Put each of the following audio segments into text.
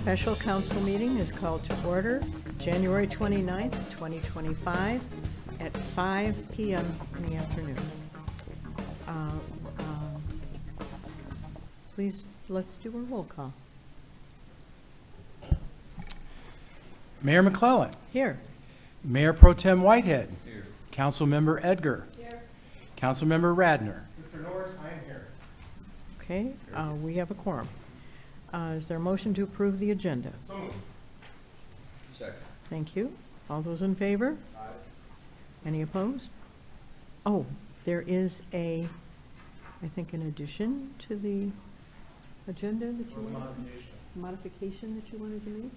Special council meeting is called to order January 29th, 2025 at 5 p.m. in the afternoon. Please, let's do a roll call. Mayor McClellan. Here. Mayor Pro Tem Whitehead. Here. Councilmember Edgar. Here. Councilmember Radner. Mr. Norris, I am here. Okay, we have a quorum. Is there a motion to approve the agenda? Boom. Second. Thank you. All those in favor? Aye. Any opposed? Oh, there is I think, an addition to the agenda that you wanted? Modification that you wanted to make?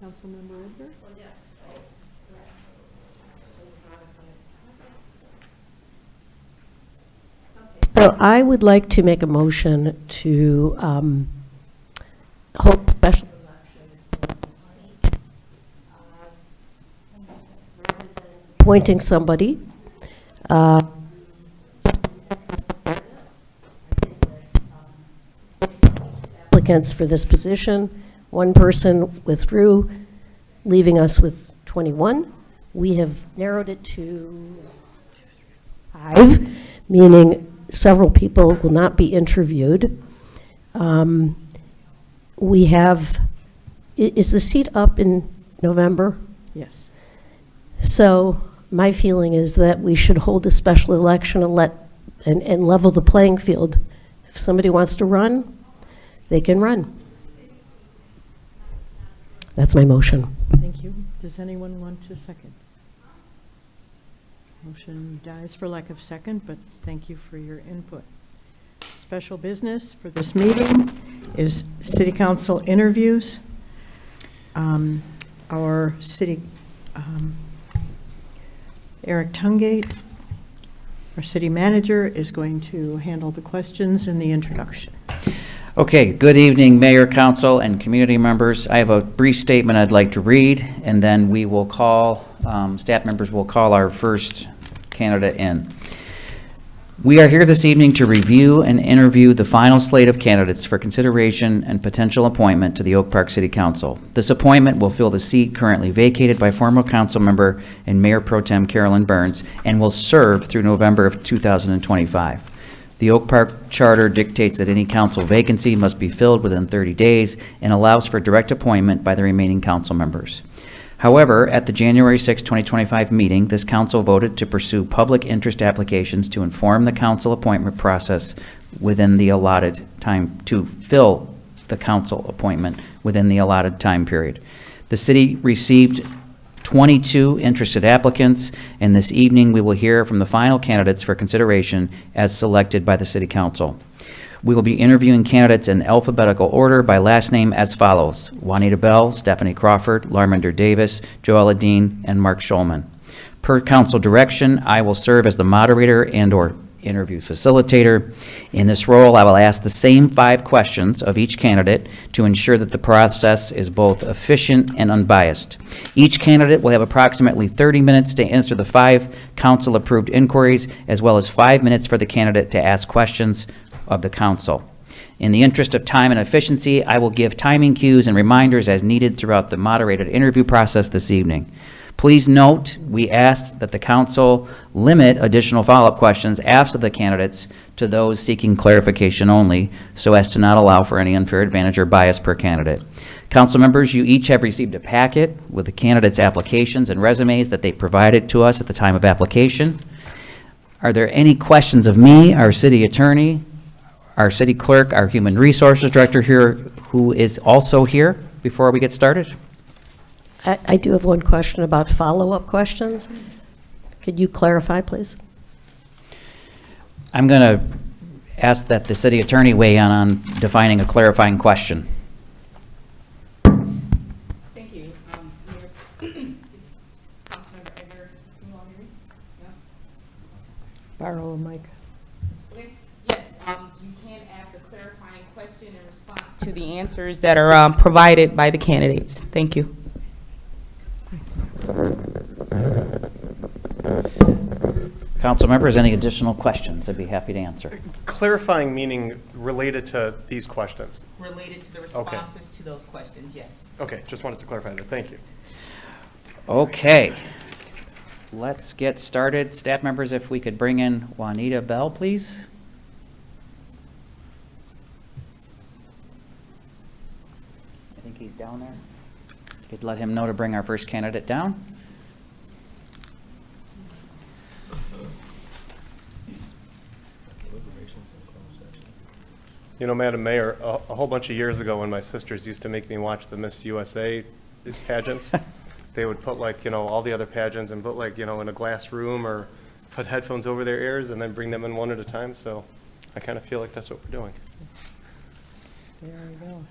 Councilmember Edgar? Well, yes. Yes. So So I would like to make a motion to hold special election seat rather than appointing somebody. Applicants for this position. One person withdrew, leaving us with 21. We have narrowed it to 5, meaning several people will not be interviewed. We have, is the seat up in November? Yes. So my feeling is that we should hold a special election and level the playing field. If somebody wants to run, they can run. That's my motion. Thank you. Does anyone want to second? Motion dies for lack of second, but thank you for your input. Special business for this meeting is city council interviews. Our city, Eric Tungate, our city manager, is going to handle the questions in the introduction. Okay, good evening, Mayor, Council, and community members. I have a brief statement I'd like to read, and then we will call, staff members will call our first candidate in. We are here this evening to review and interview the final slate of candidates for consideration and potential appointment to the Oak Park City Council. This appointment will fill the seat currently vacated by former council member and Mayor Pro Tem Carolyn Burns and will serve through November of 2025. The Oak Park Charter dictates that any council vacancy must be filled within 30 days and allows for direct appointment by the remaining council members. However, at the January 6, 2025 meeting, this council voted to pursue public interest applications to inform the council appointment process within the allotted time, to fill the council appointment within the allotted time period. The city received 22 interested applicants, and this evening we will hear from the final candidates for consideration as selected by the City Council. We will be interviewing candidates in alphabetical order by last name as follows: Juanita Bell, Stephanie Crawford, Larminder Davis, Joella Dean, and Mark Schulman. Per council direction, I will serve as the moderator and/or interview facilitator. In this role, I will ask the same 5 questions of each candidate to ensure that the process is both efficient and unbiased. Each candidate will have approximately 30 minutes to answer the 5 council-approved inquiries, as well as 5 minutes for the candidate to ask questions of the council. In the interest of time and efficiency, I will give timing cues and reminders as needed throughout the moderated interview process this evening. Please note, we ask that the council limit additional follow-up questions after the candidates to those seeking clarification only, so as to not allow for any unfair advantage or bias per candidate. Council members, you each have received a packet with the candidates' applications and resumes that they provided to us at the time of application. Are there any questions of me, our city attorney, our city clerk, our human resources director here, who is also here, before we get started? I do have one question about follow-up questions. Could you clarify, please? I'm going to ask that the city attorney weigh in on defining a clarifying question. Thank you. Mayor, Councilmember Edgar, can you all hear me? Yeah? Borrow a mic. Okay. Yes, you can ask a clarifying question in response to the answers that are provided by the candidates. Thank you. Council members, any additional questions? I'd be happy to answer. Clarifying meaning related to these questions. Related to the responses to those questions, yes. Okay, just wanted to clarify that. Thank you. Okay. Let's get started. Staff members, if we could bring in Juanita Bell, please. I think he's down there. You could let him know to bring our first candidate down. You know, Madam Mayor, a whole bunch of years ago when my sisters used to make me watch the Miss USA pageants, they would put like, all the other pageants and put like, in a glass room or put headphones over their ears and then bring them in one at a time. So I kind of feel like that's what we're doing. There you go.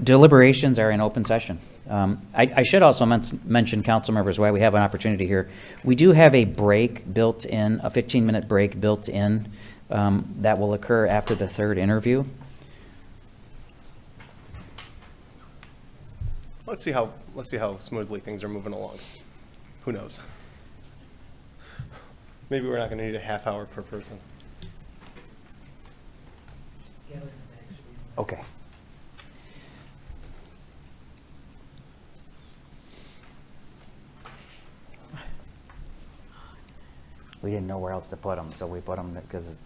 Deliberations are in open session. I should also mention, council members, while we have an opportunity here, we do have a break built in, a 15-minute break built in that will occur after the third interview. Let's see how smoothly things are moving along. Who knows? Maybe we're not going to need a half hour per person. Okay. We didn't know where else to put them, so we put them because,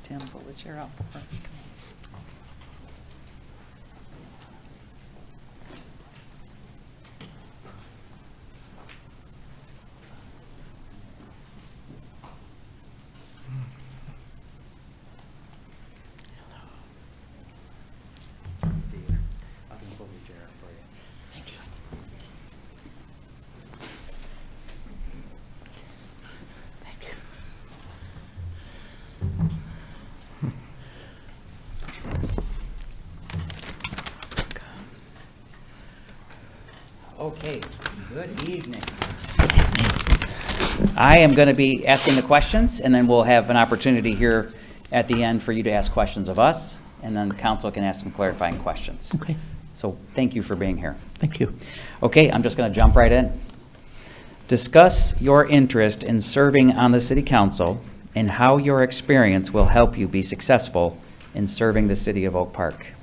Tim, pull the chair out for her. Good to see you. I was going to pull your chair out for you. Thank you. Thank you. Okay, good evening. I am going to be asking the questions, and then we'll have an opportunity here at the end for you to ask questions of us, and then the council can ask some clarifying questions. Okay, So thank you for being here. thank you. Okay, I'm just going to jump right in. Discuss your interest in serving on the city council and how your experience will help you be successful in serving the city of Oak Park.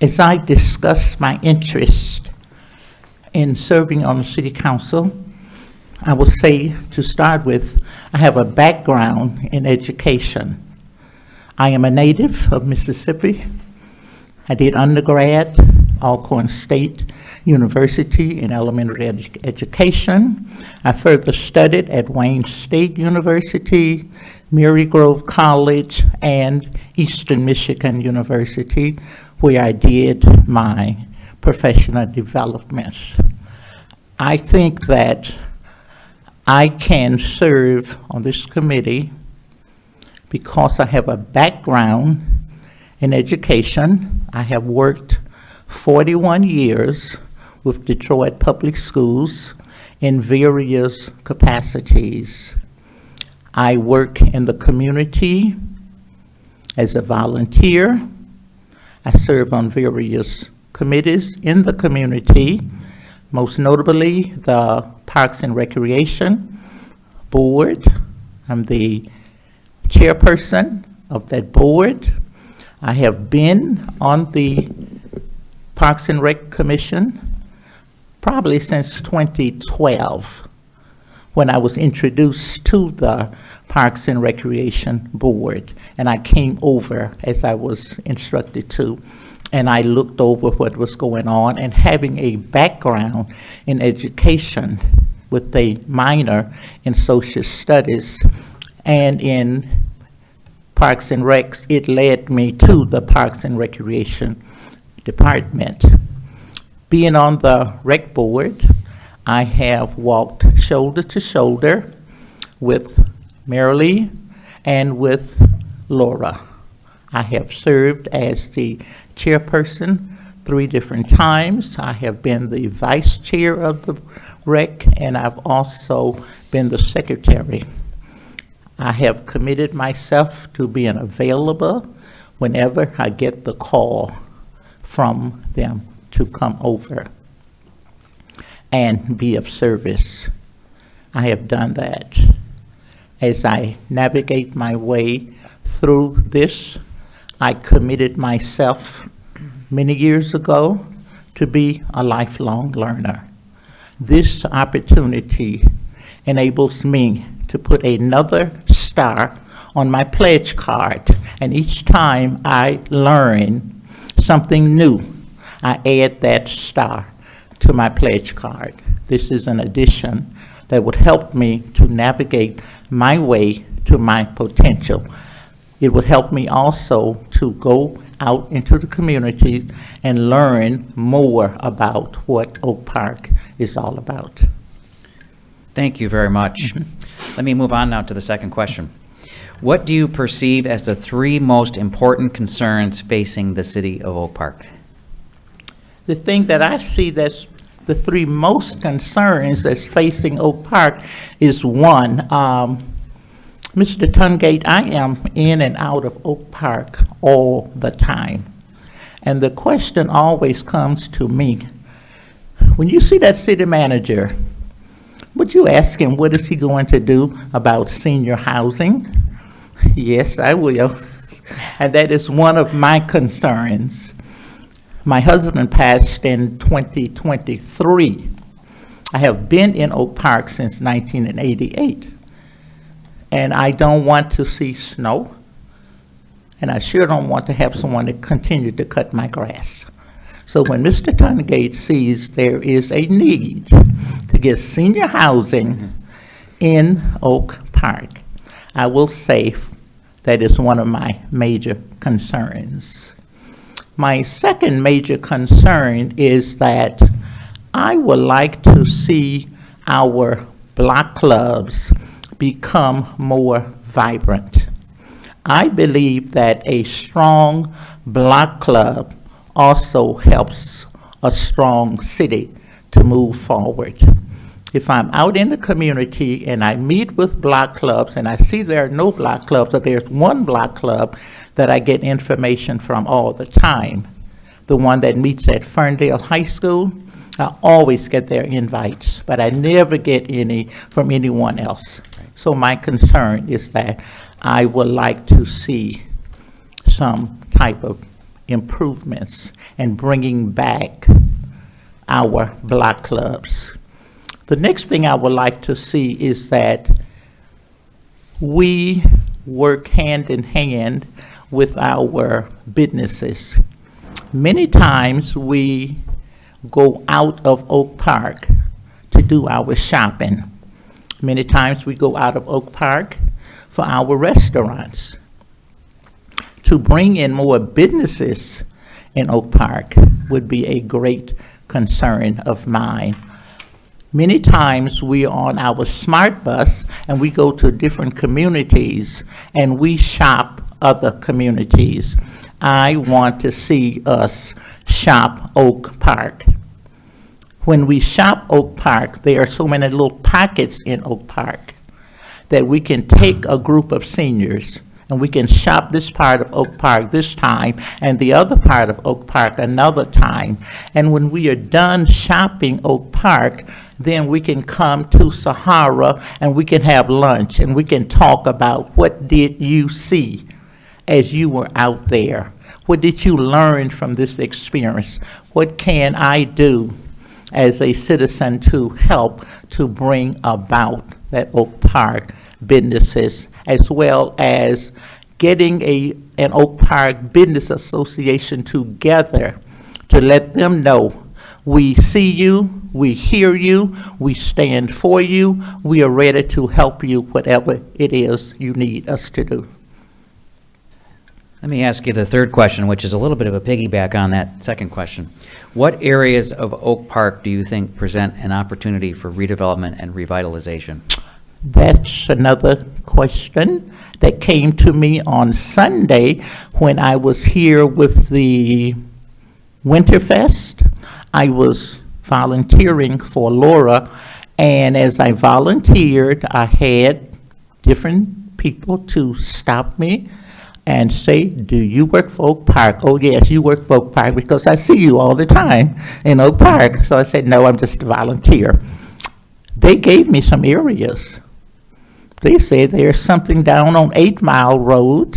As I discuss my interest in serving on the city council, I will say, to start with, I have a background in education. I am a native of Mississippi. I did undergrad, Alcorn State University in elementary education. I further studied at Wayne State University, Mary Grove College, and Eastern Michigan University, where I did my professional developments. I think that I can serve on this committee because I have a background in education. I have worked 41 years with Detroit Public Schools in various capacities. I work in the community as a volunteer. I serve on various committees in the community, most notably the Parks and Recreation Board. I'm the chairperson of that board. I have been on the Parks and Rec Commission probably since 2012, when I was introduced to the Parks and Recreation Board, and I came over as I was instructed to, and I looked over what was going on, and having a background in education with a minor in social studies and in Parks and Recs, it led me to the Parks and Recreation Department. Being on the Rec Board, I have walked shoulder to shoulder with Marilee and with Laura. I have served as the chairperson 3 different times. I have been the vice chair of the rec, and I've also been the secretary. I have committed myself to being available whenever I get the call from them to come over and be of service. I have done that. As I navigate my way through this, I committed myself many years ago to be a lifelong learner. This opportunity enables me to put another star on my pledge card, and each time I learn something new, I add that star to my pledge card. This is an addition that would help me to navigate my way to my potential. It would help me also to go out into the community and learn more about what Oak Park is all about. Thank you very much. Let me move on now to the second question. What do you perceive as the 3 most important concerns facing the city of Oak Park? The thing that I see that's the 3 most concerns that's facing Oak Park is one, Mr. Tungate, I am in and out of Oak Park all the time. And the question always comes to me, when you see that city manager, would you ask him what is he going to do about senior housing? Yes, I will. And that is one of my concerns. My husband passed in 2023. I have been in Oak Park since 1988. And I don't want to see snow. And I sure don't want to have someone that continue to cut my grass. So when Mr. Tungate sees there is a need to get senior housing in Oak Park, I will say that is one of my major concerns. My second major concern is that I would like to see our block clubs become more vibrant. I believe that a strong block club also helps a strong city to move forward. If I'm out in the community and I meet with block clubs and I see there are no block clubs, or there's one block club that I get information from all the time, the one that meets at Ferndale High School, I always get their invites, but I never get any from anyone else. So my concern is that I would like to see some type of improvements and bringing back our block clubs. The next thing I would like to see is that we work hand in hand with our businesses. Many times we go out of Oak Park to do our shopping. Many times we go out of Oak Park for our restaurants. To bring in more businesses in Oak Park would be a great concern of mine. Many times we are on our smart bus and we go to different communities and we shop other communities. I want to see us shop Oak Park. When we shop Oak Park, there are so many little pockets in Oak Park that we can take a group of seniors and we can shop this part of Oak Park this time and the other part of Oak Park another time. And when we are done shopping Oak Park, then we can come to Sahara and we can have lunch and we can talk about what did you see as you were out there? What did you learn from this experience? What can I do as a citizen to help to bring about that Oak Park businesses, as well as getting an Oak Park Business Association together to let them know we see you, we hear you, we stand for you, we are ready to help you whatever it is you need us to do. Let me ask you the third question, which is a little bit of a piggyback on that second question. What areas of Oak Park do you think present an opportunity for redevelopment and revitalization? That's another question that came to me on Sunday when I was here with the Winterfest. I was volunteering for Laura, and as I volunteered, I had different people to stop me and say, do you work for Oak Park? Oh, yes, you work for Oak Park because I see you all the time in Oak Park. So I said, no, I'm just a volunteer. They gave me some areas. They said there's something down on 8 Mile Road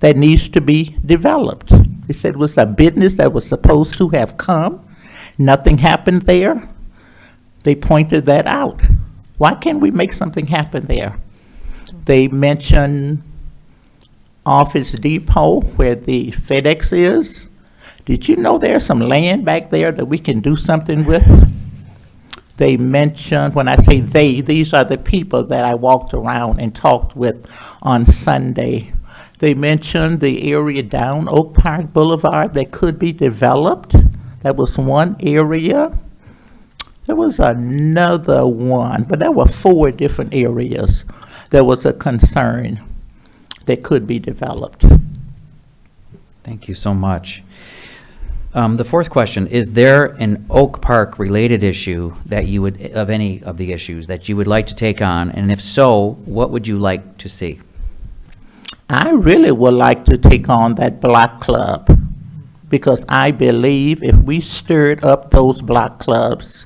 that needs to be developed. They said it was a business that was supposed to have come. Nothing happened there. They pointed that out. Why can't we make something happen there? They mentioned Office Depot where the FedEx is. Did you know there's some land back there that we can do something with? They mentioned, when I say they, these are the people that I walked around and talked with on Sunday. They mentioned the area down Oak Park Boulevard that could be developed. That was one area. There was another one, but there were 4 different areas. There was a concern that could be developed. Thank you so much. The fourth question, is there an Oak Park related issue that you would, of any of the issues that you would like to take on? And if so, what would you like to see? I really would like to take on that block club because I believe if we stirred up those block clubs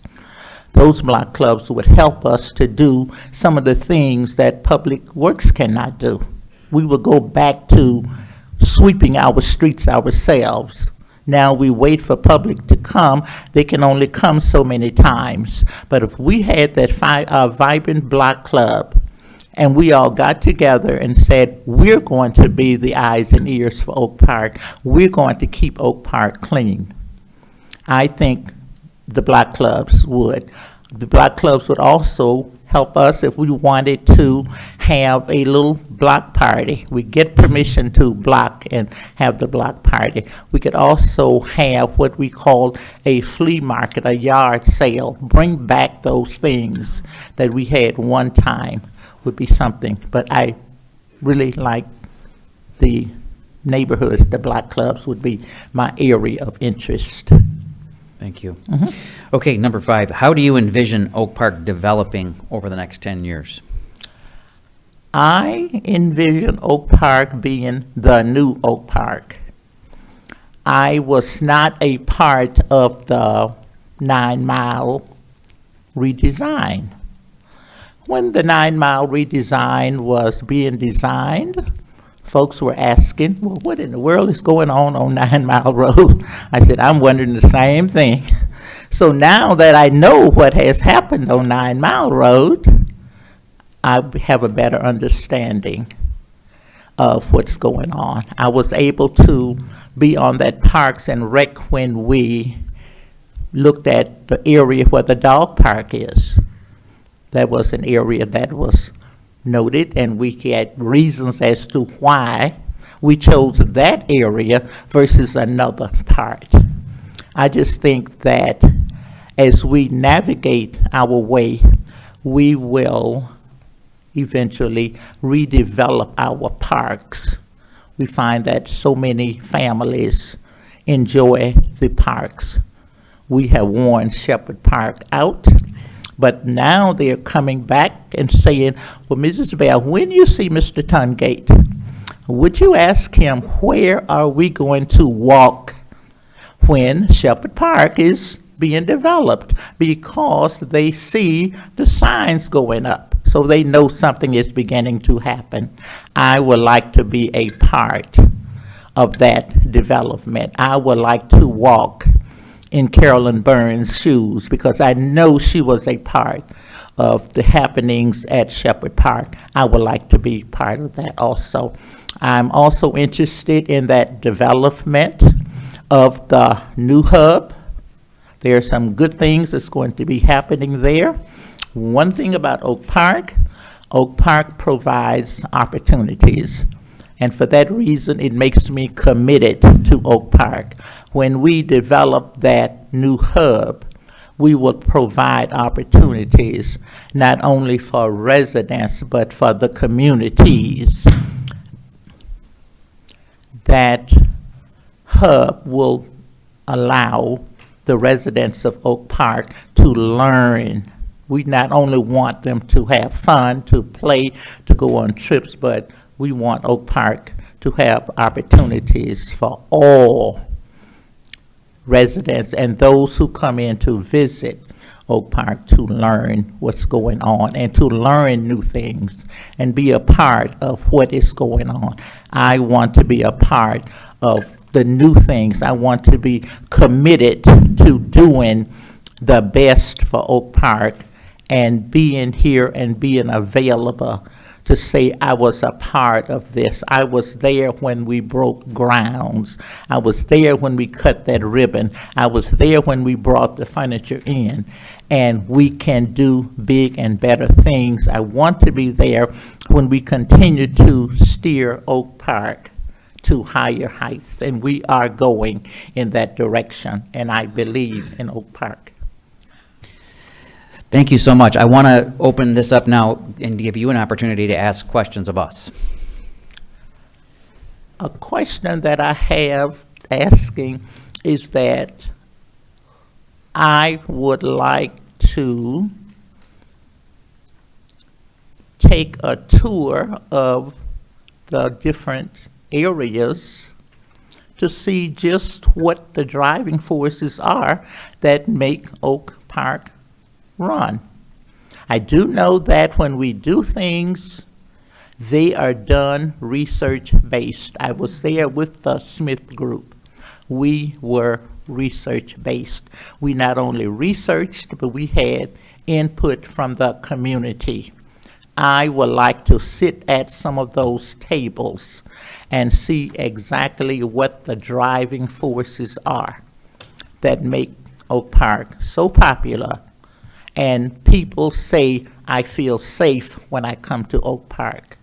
would help us to do some of the things that Public Works cannot do. We will go back to sweeping our streets ourselves. Now we wait for public to come. They can only come so many times. But if we had that vibrant block club and we all got together and said, we're going to be the eyes and ears for Oak Park. We're going to keep Oak Park clean. I think the block clubs would. The block clubs would also help us if we wanted to have a little block party. We get permission to block and have the block party. We could also have what we call a flea market, a yard sale. Bring back those things that we had one time would be something. But I really like the neighborhoods, the block clubs would be my area of interest. Thank you. Okay, number 5, how do you envision Oak Park developing over the next 10 years? I envision Oak Park being the new Oak Park. I was not a part of the 9 Mile redesign. When the 9 Mile redesign was being designed, folks were asking, well, what in the world is going on 9 Mile Road? I said, I'm wondering the same thing. So now that I know what has happened on 9 Mile Road, I have a better understanding of what's going on. I was able to be on that Parks and Rec when we looked at the area where the dog park is. That was an area that was noted, and we had reasons as to why we chose that area versus another part. I just think that as we navigate our way, we will eventually redevelop our parks. We find that so many families enjoy the parks. We have worn Shepherd Park out, but now they're coming back and saying, well, Mrs. Bell, when you see Mr. Tungate, would you ask him where are we going to walk when Shepherd Park is being developed? Because they see the signs going up, so they know something is beginning to happen. I would like to be a part of that development. I would like to walk in Carolyn Burns' shoes because I know she was a part of the happenings at Shepherd Park. I would like to be part of that also. I'm also interested in that development of the new hub. There are some good things that's going to be happening there. One thing about Oak Park provides opportunities. And for that reason, it makes me committed to Oak Park. When we develop that new hub, we will provide opportunities not only for residents, but for the communities. That hub will allow the residents of Oak Park to learn. We not only want them to have fun, to play, to go on trips, but we want Oak Park to have opportunities for all residents and those who come in to visit Oak Park to learn what's going on and to learn new things and be a part of what is going on. I want to be a part of the new things. I want to be committed to doing the best for Oak Park and being here and being available to say I was a part of this. I was there when we broke grounds. I was there when we cut that ribbon. I was there when we brought the furniture in. And we can do big and better things. I want to be there when we continue to steer Oak Park to higher heights. And we are going in that direction. And I believe in Oak Park. Thank you so much. I want to open this up now and give you an opportunity to ask questions of us. A question that I have asking is that I would like to take a tour of the different areas to see just what the driving forces are that make Oak Park run. I do know that when we do things, they are done research-based. I was there with the Smith Group. We were research-based. We not only researched, but we had input from the community. I would like to sit at some of those tables and see exactly what the driving forces are that make Oak Park so popular. And people say, I feel safe when I come to Oak Park.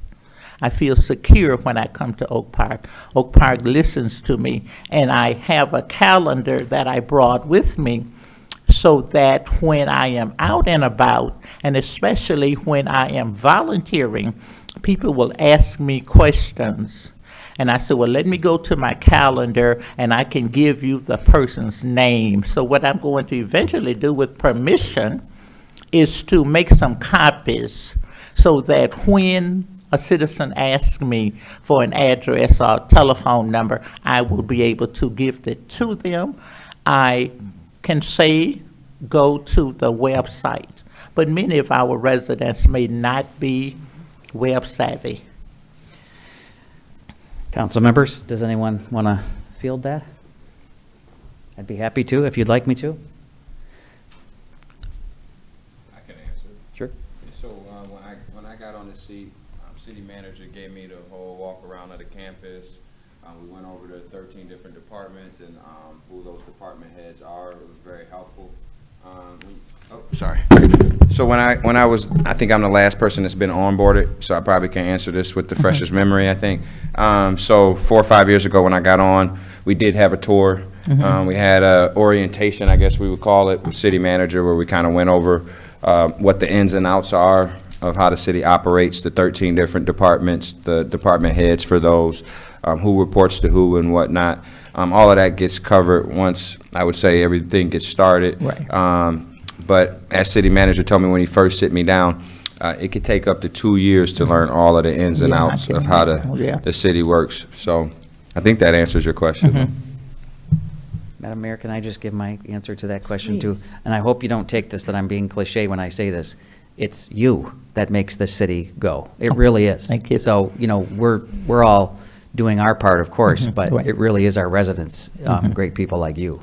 I feel secure when I come to Oak Park. Oak Park listens to me, and I have a calendar that I brought with me so that when I am out and about, and especially when I am volunteering, people will ask me questions. And I said, well, let me go to my calendar and I can give you the person's name. So what I'm going to eventually do with permission is to make some copies so that when a citizen asks me for an address or a telephone number, I will be able to give it to them. I can say, go to the website, but many of our residents may not be web savvy. Council members, does anyone want to field that? I'd be happy to if you'd like me to. I can answer. Sure. So when I got on the seat, city manager gave me the whole walk around of the campus. We went over the 13 different departments and who those department heads are. It was very helpful. Sorry. So I think I'm the last person that's been onboarded, so I probably can answer this with the freshest memory, I think. So 4 or 5 years ago when I got on, we did have a tour. We had a orientation, I guess we would call it, with city manager, where we kind of went over what the ins and outs are of how the city operates, the 13 different departments, the department heads for those, who reports to who and whatnot. All of that gets covered once, I would say, everything gets started. Right. But as city manager told me when he first sit me down, it could take up to 2 years to learn all of the ins and Yeah, I outs can of how imagine. the city works. So I think that answers your question. Madam Mayor, can I just give my answer to that question too? Please. And I hope you don't take this that I'm being cliche when I say this. It's you that makes this city go. It really is. Thank you. So, we're all doing our part, of course, but Right. it really is our residents, great people like you.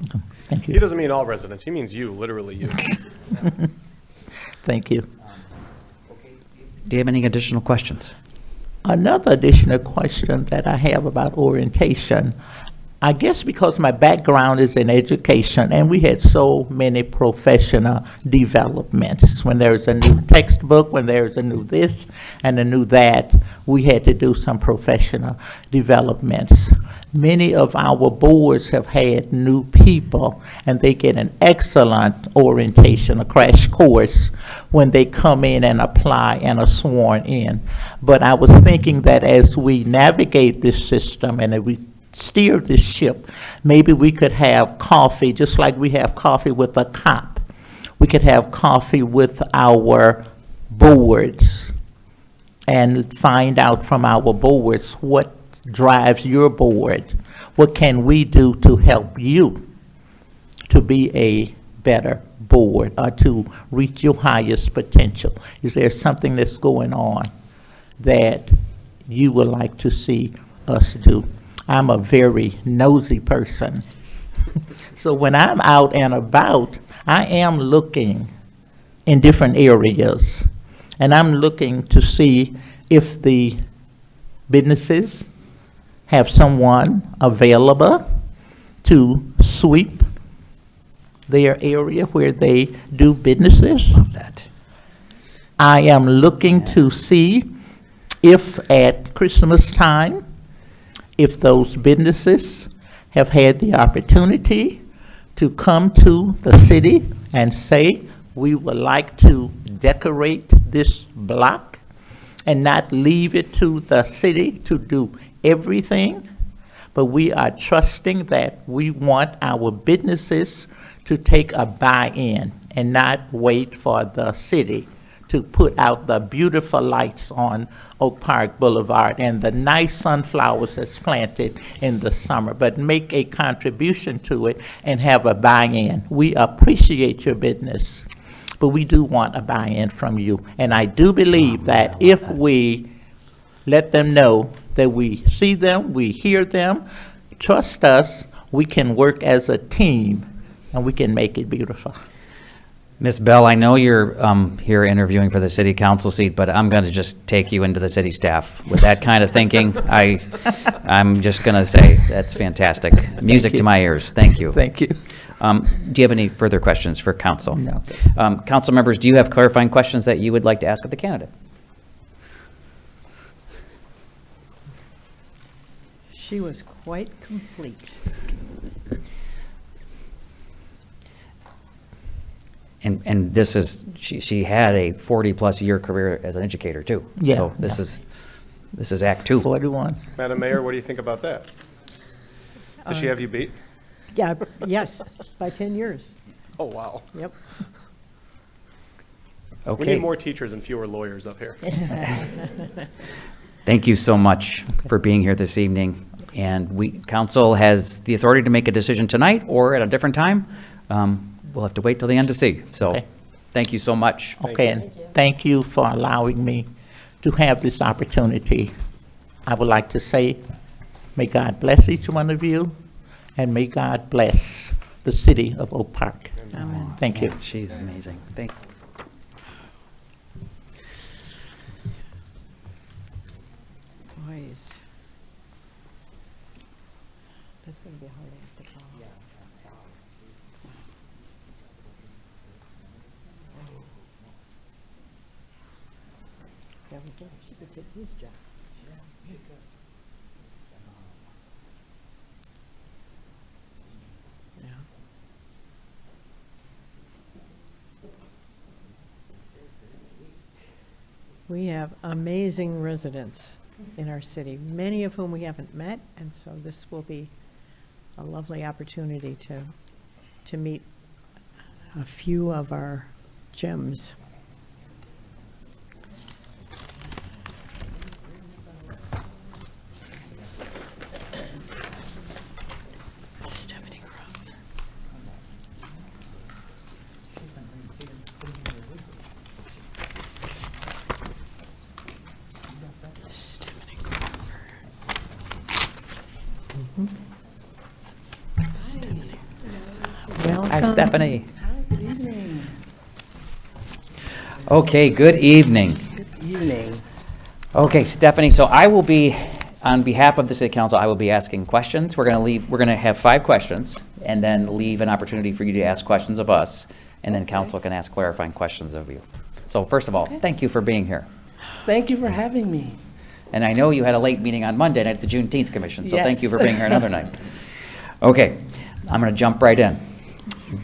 Thank He you. doesn't mean all residents, he means you, literally you. Thank you. Do you have any additional questions? Another additional question that I have about orientation, I guess because my background is in education, and we had so many professional developments. When there's a new textbook, when there's a new this and a new that, we had to do some professional developments. Many of our boards have had new people, and they get an excellent orientation, a crash course, when they come in and apply and are sworn in. But I was thinking that as we navigate this system and as we steer this ship, maybe we could have coffee, just like we have coffee with a cop. We could have coffee with our boards and find out from our boards what drives your board. What can we do to help you to be a better board or to reach your highest potential? Is there something that's going on that you would like to see us do? I'm a very nosy person. So when I'm out and about, I am looking in different areas. And I'm looking to see if the businesses have someone available to sweep their area where they do businesses. Love that. I am looking to see if at Christmas time, if those businesses have had the opportunity to come to the city and say, we would like to decorate this block and not leave it to the city to do everything, but we are trusting that we want our businesses to take a buy-in and not wait for the city to put out the beautiful lights on Oak Park Boulevard and the nice sunflowers that's planted in the summer, but make a contribution to it and have a buy-in. We appreciate your business, but we do want a buy-in from you. And I do believe that if we let them know that we see them, we hear them, trust us, we can work as a team and we can make it beautiful. Ms. Bell, I know you're here interviewing for the city council seat, but I'm going to just take you into the city staff. With that kind of thinking, I'm just going to say that's fantastic. Music to my ears. Thank you. Thank you. Do you have any further questions for council? No. Council members, do you have clarifying questions that you would like to ask of the candidate? She was quite complete. And this is, she had a 40-plus year career as an educator, too. Yeah, So this is Act Two. 41. Madam Mayor, what do you think about that? Does she have you beat? Yeah, yes, by 10 years. Oh, wow. Yep. We Okay. need more teachers and fewer lawyers up here. Thank you so much for being here this evening. And council has the authority to make a decision tonight or at a different time. We'll have to wait till the end to see. So, Okay. thank you so much. Okay, and thank you for allowing me to have this opportunity. I would like to say, may God bless each one of you, and may God bless the city of Oak Park. Amen. Thank you. She's amazing. Thank Boys. That's going to be a hard act to follow. That was it. She could take his job. Yeah. We have amazing residents in our city, many of whom we haven't met, and so this will be a lovely opportunity to meet a few of our gems. Stephanie Crawford. Stephanie Crawford. Stephanie. Welcome. Hi, Stephanie. Okay, good evening. Evening. Okay, Stephanie, so I will be On behalf of the city council, I will be asking questions. We're going to have 5 questions, and then leave an opportunity for you to ask questions of us, and then council can ask clarifying questions of you. So first of all, thank you for being here. Thank you for having me. And I know you had a late meeting on Monday night at the Juneteenth Commission, so thank you Yes. for being here another night. Okay, I'm going to jump right in.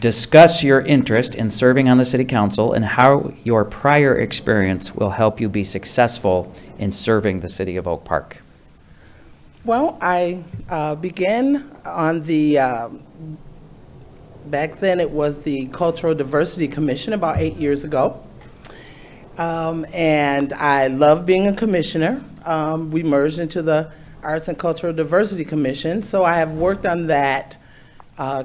Discuss your interest in serving on the city council and how your prior experience will help you be successful in serving the city of Oak Park. Well, I began on the, back then it was the Cultural Diversity Commission about 8 years ago. And I love being a commissioner. We merged into the Arts and Cultural Diversity Commission, so I have worked on that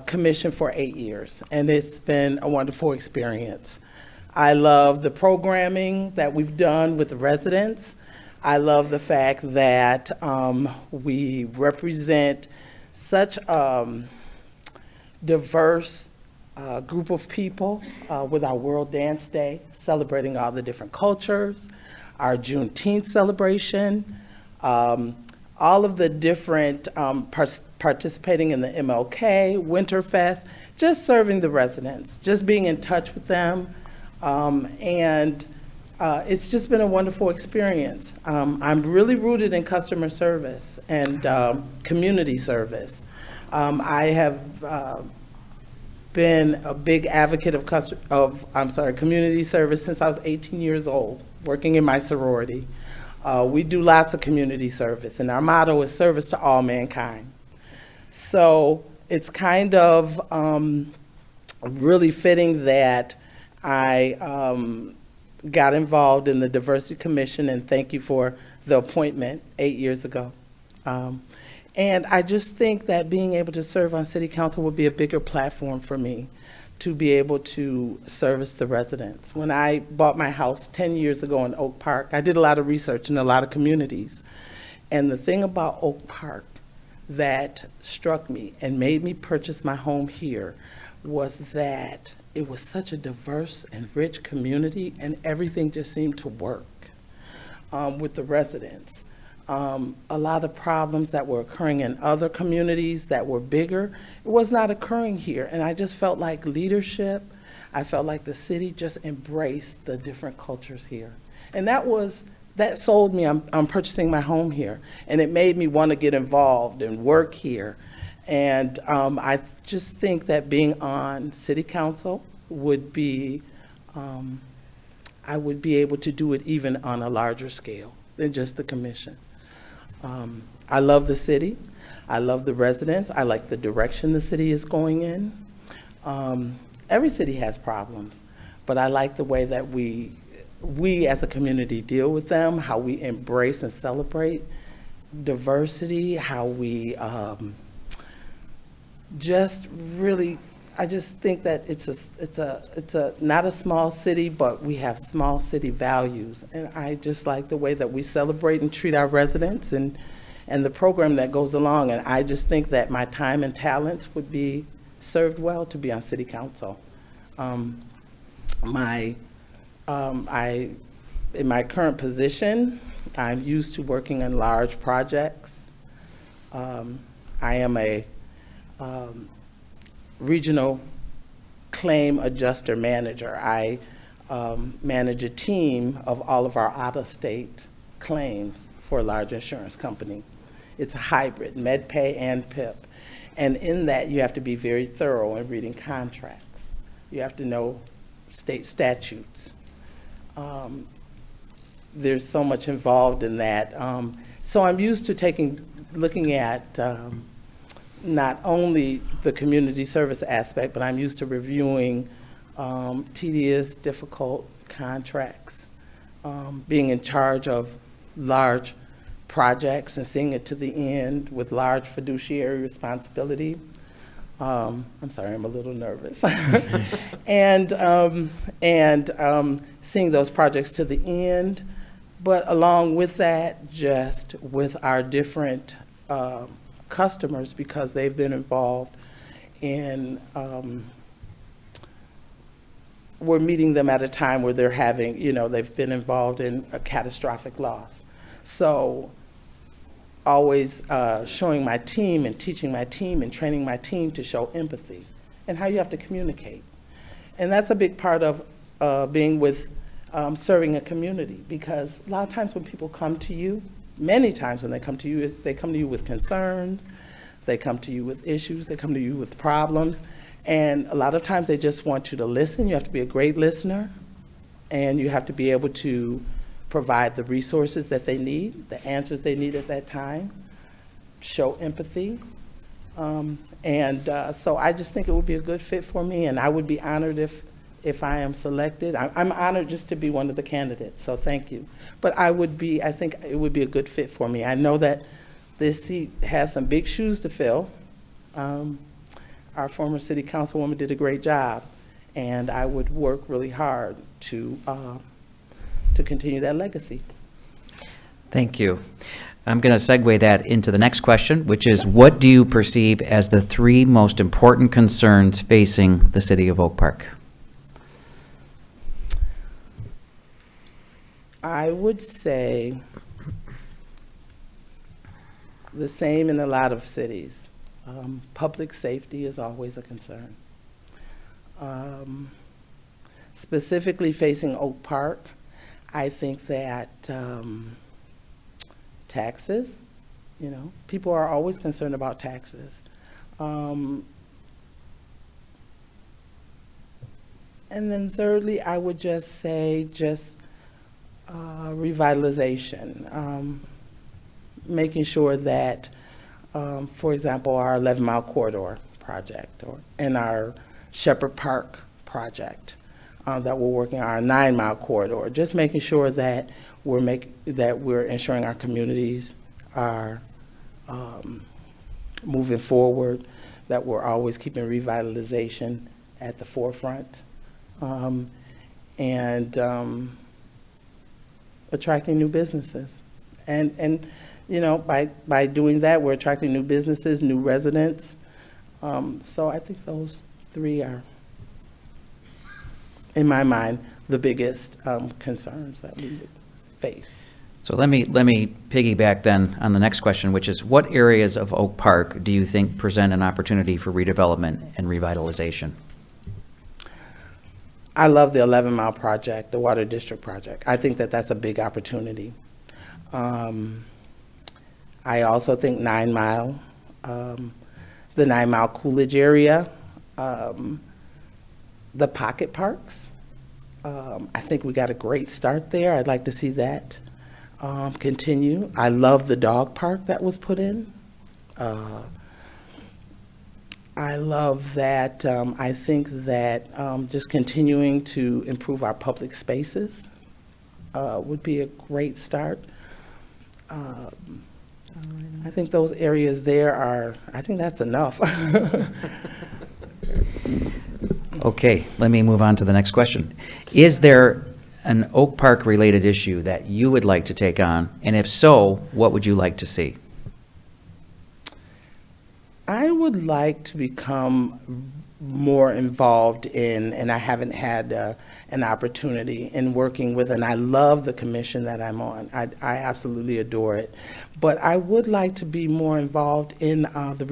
commission for 8 years, and it's been a wonderful experience. I love the programming that we've done with the residents. I love the fact that we represent such diverse group of people with our World Dance Day, celebrating all the different cultures, our Juneteenth celebration, all of the different participating in the MLK, Winterfest, just serving the residents, just being in touch with them. And it's just been a wonderful experience. I'm really rooted in customer service and community service. I have been a big advocate of community service since I was 18 years old, working in my sorority. We do lots of community service, and our motto is service to all mankind. So it's kind of really fitting that I got involved in the Diversity Commission, and thank you for the appointment 8 years ago. And I just think that being able to serve on city council would be a bigger platform for me to be able to service the residents. When I bought my house 10 years ago in Oak Park, I did a lot of research in a lot of communities. And the thing about Oak Park that struck me and made me purchase my home here was that it was such a diverse and rich community, and everything just seemed to work with the residents. A lot of problems that were occurring in other communities that were bigger, it was not occurring here. And I just felt like leadership, I felt like the city just embraced the different cultures here. And that sold me on purchasing my home here. And it made me want to get involved and work here. And I just think that being on city council would be, I would be able to do it even on a larger scale than just the commission. I love the city. I love the residents. I like the direction the city is going in. Every city has problems, but I like the way that we as a community deal with them, how we embrace and celebrate diversity, how we just really, I just think that it's a not a small city, but we have small city values. And I just like the way that we celebrate and treat our residents and the program that goes along. And I just think that my time and talents would be served well to be on city council. In my current position, I'm used to working on large projects. I am a regional claim adjuster manager. I manage a team of all of our out-of-state claims for a large insurance company. It's a hybrid, MedPay and PIP. And in that, you have to be very thorough in reading contracts. You have to know state statutes. There's so much involved in that. So I'm used to looking at not only the community service aspect, but I'm used to reviewing tedious, difficult contracts, being in charge of large projects and seeing it to the end with large fiduciary responsibility. I'm sorry, I'm a little nervous. and seeing those projects to the end, but along with that, just with our different customers, because they've been involved in, we're meeting them at a time where they're having, they've been involved in a catastrophic loss. So always showing my team and teaching my team and training my team to show empathy and how you have to communicate. And that's a big part of being with, serving a community, because a lot of times when people come to you, many times when they come to you with concerns, they come to you with issues, they come to you with problems, and a lot of times they just want you to listen. You have to be a great listener, and you have to be able to provide the resources that they need, the answers they need at that time, show empathy. So I just think it would be a good fit for me, and I would be honored if I am selected. I'm honored just to be one of the candidates, so thank you. But I think it would be a good fit for me. I know that this seat has some big shoes to fill. Our former city councilwoman did a great job, and I would work really hard to continue that legacy. Thank you. I'm going to segue that into the next question, which is, what do you perceive as the 3 most important concerns facing the city of Oak Park? I would say the same in a lot of cities. Public safety is always a concern. Specifically facing Oak Park, I think that taxes, people are always concerned about taxes. And then thirdly, I would just say revitalization, making sure that, for example, our 11-mile corridor project and our Shepherd Park project that we're working on, our 9-mile corridor, just making sure that we're ensuring our communities are moving forward, that we're always keeping revitalization at the forefront, and attracting new businesses. And by doing that, we're attracting new businesses, new residents. So I think those 3 are, in my mind, the biggest concerns that we would face. So let me piggyback then on the next question, which is, what areas of Oak Park do you think present an opportunity for redevelopment and revitalization? I love the 11-mile project, the Water District project. I think that that's a big opportunity. I also think 9-mile, the 9-mile Coolidge area, the pocket parks. I think we got a great start there. I'd like to see that continue. I love the dog park that was put in. I love that. I think that just continuing to improve our public spaces would be a great start. I think those areas there I think that's enough. Okay, let me move on to the next question. Is there an Oak Park related issue that you would like to take on? And if so, what would you like to see? I would like to become more involved in, and I haven't had an opportunity in working with, and I love the commission that I'm on. I absolutely adore it. But I would like to be more involved in the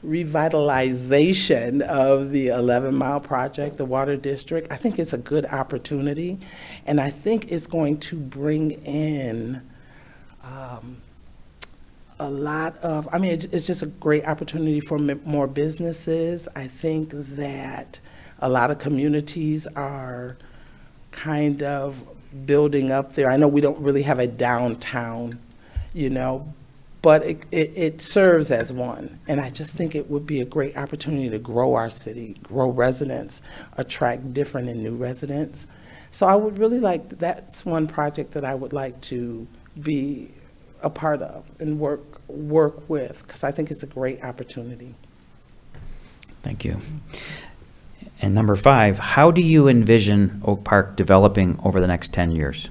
revitalization of the 11-mile project, the Water District. I think it's a good opportunity, and I think it's going to bring in a lot of, it's just a great opportunity for more businesses. I think that a lot of communities are kind of building up there. I know we don't really have a downtown, but it serves as one. And I just think it would be a great opportunity to grow our city, grow residents, attract different and new residents. So I would really that's one project that I would like to be a part of and work with, because I think it's a great opportunity. Thank you. And number 5, how do you envision Oak Park developing over the next 10 years?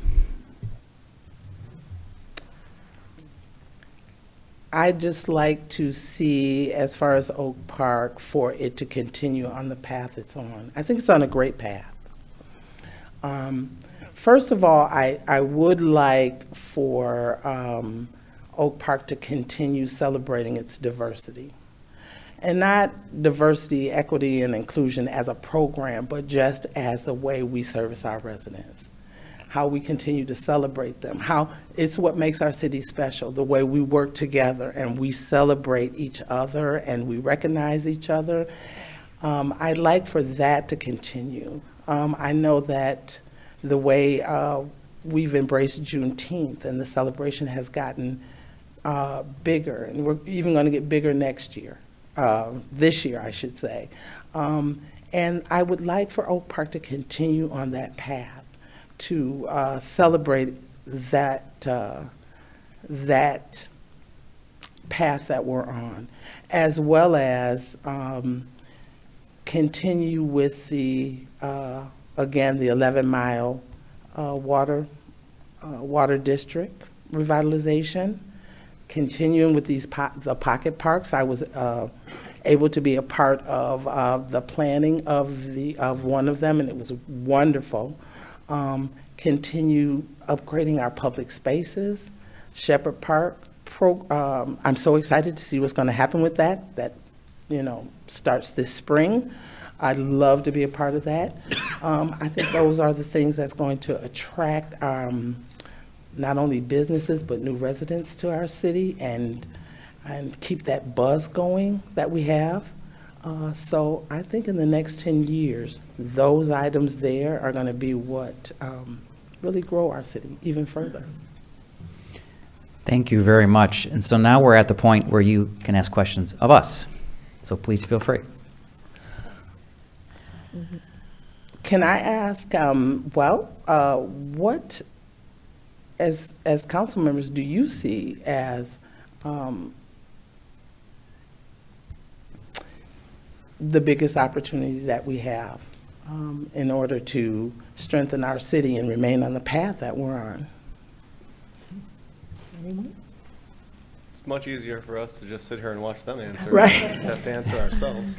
I'd just like to see, as far as Oak Park, for it to continue on the path it's on. I think it's on a great path. First of all, I would like for Oak Park to continue celebrating its diversity. And not diversity, equity, and inclusion as a program, but just as the way we service our residents. How we continue to celebrate them, how it's what makes our city special, the way we work together and we celebrate each other and we recognize each other. I'd like for that to continue. I know that the way we've embraced Juneteenth and the celebration has gotten bigger, and we're even going to get bigger next year, this year, I should say. And I would like for Oak Park to continue on that path, to celebrate that that path that we're on, as well as continue with the again the 11-mile water district revitalization, continuing with these the pocket parks. I was able to be a part of the planning of one of them, and it was wonderful. Continue upgrading our public spaces. Shepherd Park, I'm so excited to see what's going to happen with that. That, starts this spring. I'd love to be a part of that. I think those are the things that's going to attract not only businesses but new residents to our city and keep that buzz going that we have. So I think in the next 10 years, those items there are going to be what really grow our city even further. Thank you very much. And so now we're at the point where you can ask questions of us. So please feel free. Can I ask, what, as council members, do you see as the biggest opportunity that we have in order to strengthen our city and remain on the path that we're on? Anyone? It's much easier for us to just sit here and watch them answer. Right. than have to answer ourselves.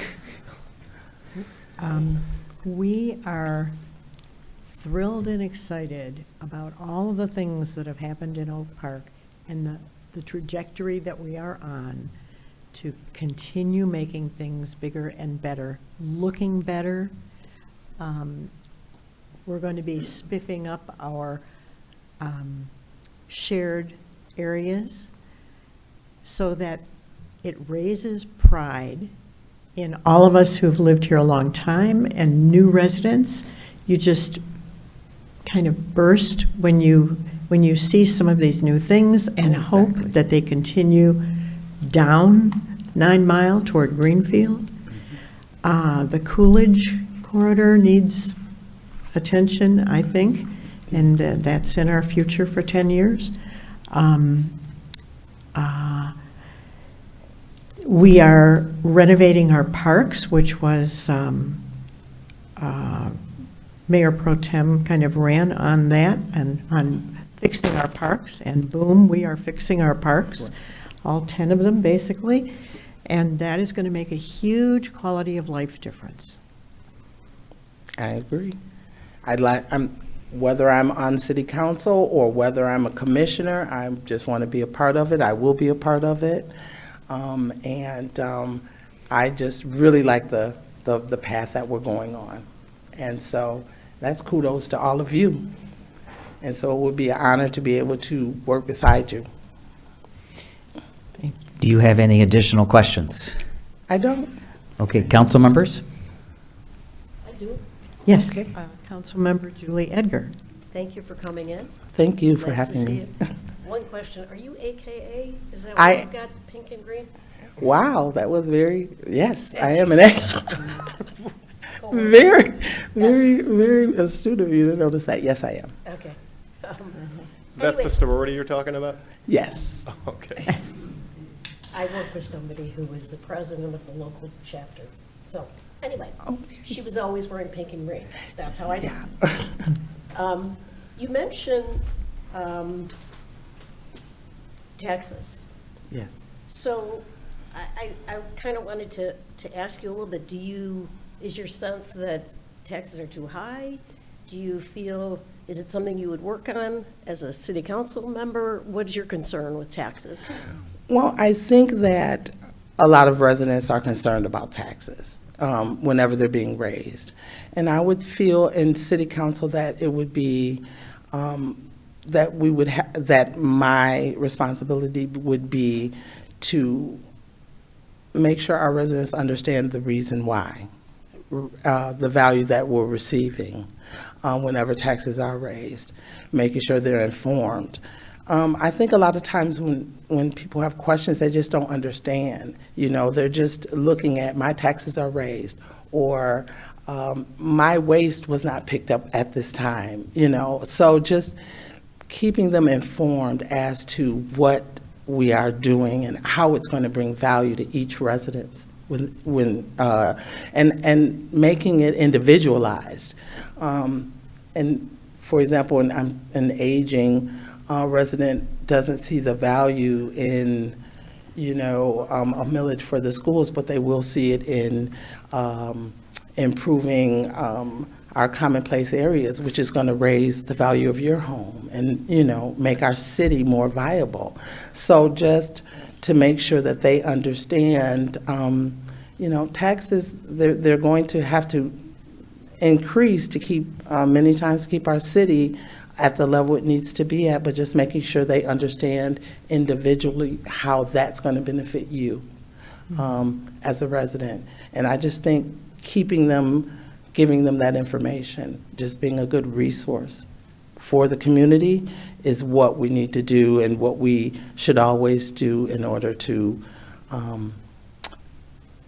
We are thrilled and excited about all of the things that have happened in Oak Park and the trajectory that we are on to continue making things bigger and better, looking better. We're going to be spiffing up our shared areas so that it raises pride in all of us who've lived here a long time and new residents. You just kind of burst when you see some of these new things and hope that they continue down 9 Mile toward Greenfield. The Coolidge corridor needs attention, I think, and that's in our future for 10 years. We are renovating our parks, which was Mayor Pro Tem kind of ran on that and on fixing our parks, and boom, we are fixing our parks, all 10 of them basically, and that is going to make a huge quality of life difference. I agree. Whether I'm on city council or whether I'm a commissioner, I just want to be a part of it. I will be a part of it. I just really like the path that we're going on. And so that's kudos to all of you. And so it would be an honor to be able to work beside you. Do you have any additional questions? I don't. Okay, council members? I do. Yes, Okay. Councilmember Julie Edgar. Thank you for coming in. Thank you for Nice to having see me. you. One question, are you AKA? Is that I- what you've got, pink and green? Wow, that was yes, I am an very, very, very astute of you to notice that. Yes, I am. Okay. That's the Anyway. sorority you're talking about? Yes. Okay. I work with somebody who was the president of the local chapter. So, anyway, she was always wearing pink and green. That's how I know. Yeah. You mentioned Texas. Yes. So I kind of wanted to ask you a little bit, is your sense that taxes are too high? Do you feel Is it something you would work on as a city council member? What's your concern with taxes? Well, I think that a lot of residents are concerned about taxes whenever they're being raised. And I would feel in city council that it would be, that my responsibility would be to make sure our residents understand the reason why, the value that we're receiving whenever taxes are raised, making sure they're informed. I think a lot of times when people have questions, they just don't understand. You know, they're just looking at my taxes are raised, or my waste was not picked up at this time, you know. So just keeping them informed as to what we are doing and how it's going to bring value to each resident and making it individualized. And for example, when I'm an aging resident doesn't see the value in, you know, a millage for the schools, but they will see it in improving our commonplace areas, which is going to raise the value of your home and, you know, make our city more viable. So just to make sure that they understand, you know, taxes, they're going to have to increase to keep, many times keep our city at the level it needs to be at, but just making sure they understand individually how that's going to benefit you as a resident. And I just think keeping them, giving them that information, just being a good resource for the community is what we need to do and what we should always do in order to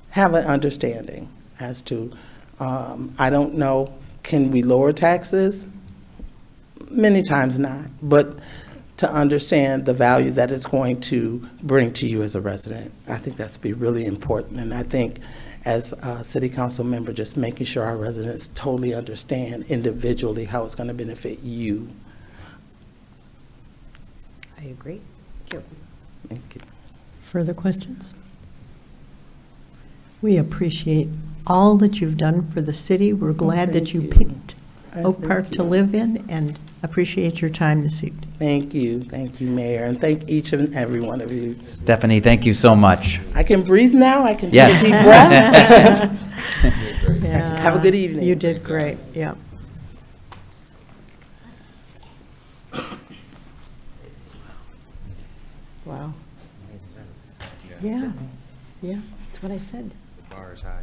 have an understanding as to, I don't know, can we lower taxes? Many times not, but to understand the value that it's going to bring to you as a resident. I think that's be really important. And I think as a city council member, just making sure our residents totally understand individually how it's going to benefit you. I agree. Thank you. Thank you. Further questions? We appreciate all that you've done for the city. We're glad that you picked Oak Park to live in, and appreciate your time this evening. Thank you, Mayor, and thank each and every one of you. Stephanie, thank you so much. I can breathe now, I can take Yes. a deep breath. Yeah, Have a good evening. You did great, yeah. Wow. Yeah, yeah, that's what I said. The bar is high.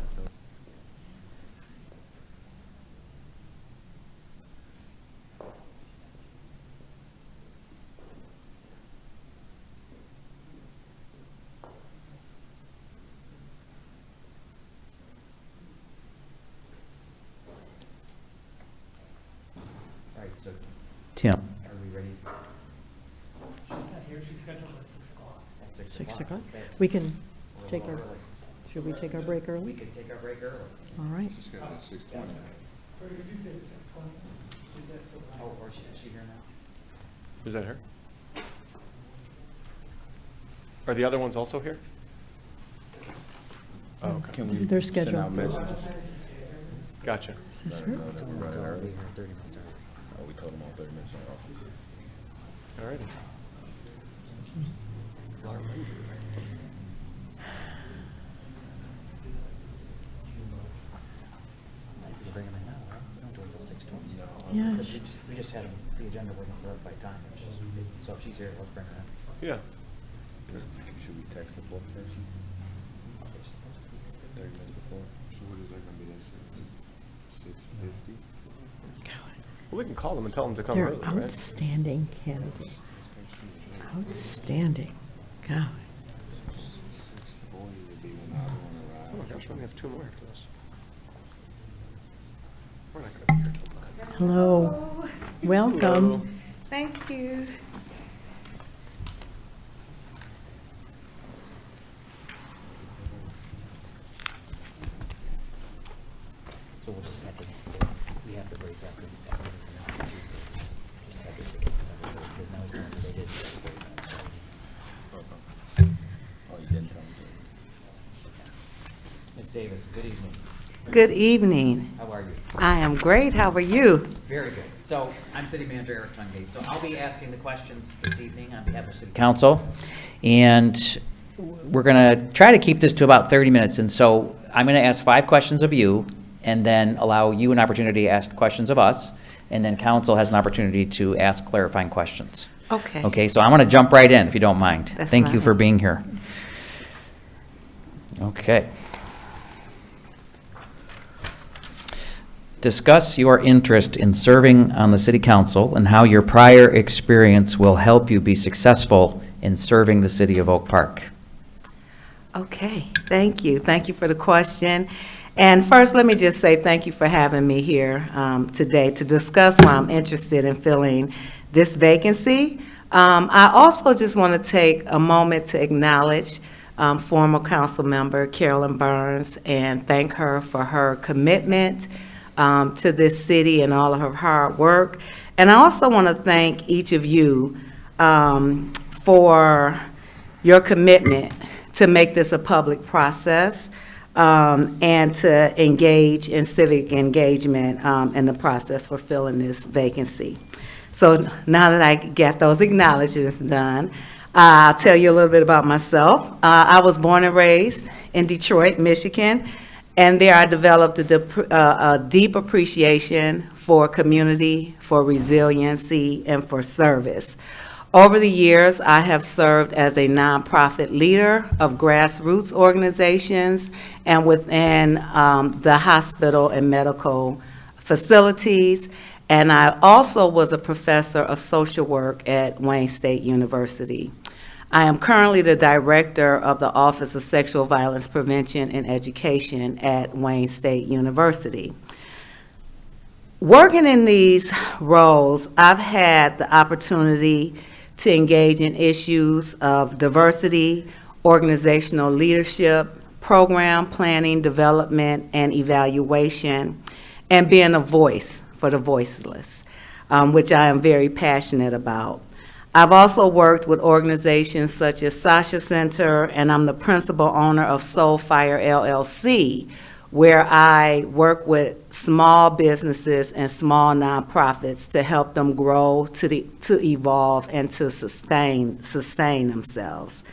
Tim. Are we ready? She's not here, she's scheduled at 6 o'clock. At 6 o'clock? We can take our, should we take our break early? could take our break early. All right. She's got a 6:20. Oh, or is she here now? Is that her? Are the other ones also here? Oh, okay. Can we They're send out scheduled. messages? Gotcha. Is this her? Early. Oh, we told them all 30 minutes early. All righty. Yeah, We just had, the agenda wasn't set up by time. So if she's here, let's bring her in. Yeah. Should we text the board first? 30 minutes before? So what is that gonna be, that's 6:50? Well, we can call them and tell them to come they're early, right? outstanding candidates. Outstanding. God. 6:40 would be when I Oh wanna my ride. gosh, we only have two more after this. We're not gonna be here till 9. Hello. Welcome. Thank you. So we'll just have to, we have to break after this and just have to take it because now it's not related. Oh, you didn't tell me. Ms. Davis, good evening. Good evening. How are you? I am great. How are you? Very good. So I'm City Manager Eric Tungate. So I'll be asking the questions this evening on behalf of City Council. And we're going to try to keep this to about 30 minutes. And so I'm going to ask 5 questions of you and then allow you an opportunity to ask questions of us. And then council has an opportunity to ask clarifying questions. Okay. Okay, so I want to jump right in if you don't mind. That's Thank you fine. for being here. Okay. Discuss your interest in serving on the city council and how your prior experience will help you be successful in serving the city of Oak Park. Okay, thank you. Thank you for the question. And first, let me just say thank you for having me here today to discuss why I'm interested in filling this vacancy. I also just want to take a moment to acknowledge former council member Carolyn Burns and thank her for her commitment to this city and all of her hard work. And I also want to thank each of you for your commitment to make this a public process and to engage in civic engagement in the process for filling this vacancy. So now that I get those acknowledgements done, I'll tell you a little bit about myself. I was born and raised in Detroit, Michigan, and there I developed a deep appreciation for community, for resiliency, and for service. Over the years, I have served as a nonprofit leader of grassroots organizations and within the hospital and medical facilities. And I also was a professor of social work at Wayne State University. I am currently the director of the Office of Sexual Violence Prevention and Education at Wayne State University. Working in these roles, I've had the opportunity to engage in issues of diversity, organizational leadership, program planning, development, and evaluation, and being a voice for the voiceless, which I am very passionate about. I've also worked with organizations such as Sasha Center, and I'm the principal owner of Soul Fire LLC, where I work with small businesses and small nonprofits to help them grow, to evolve, and to sustain themselves.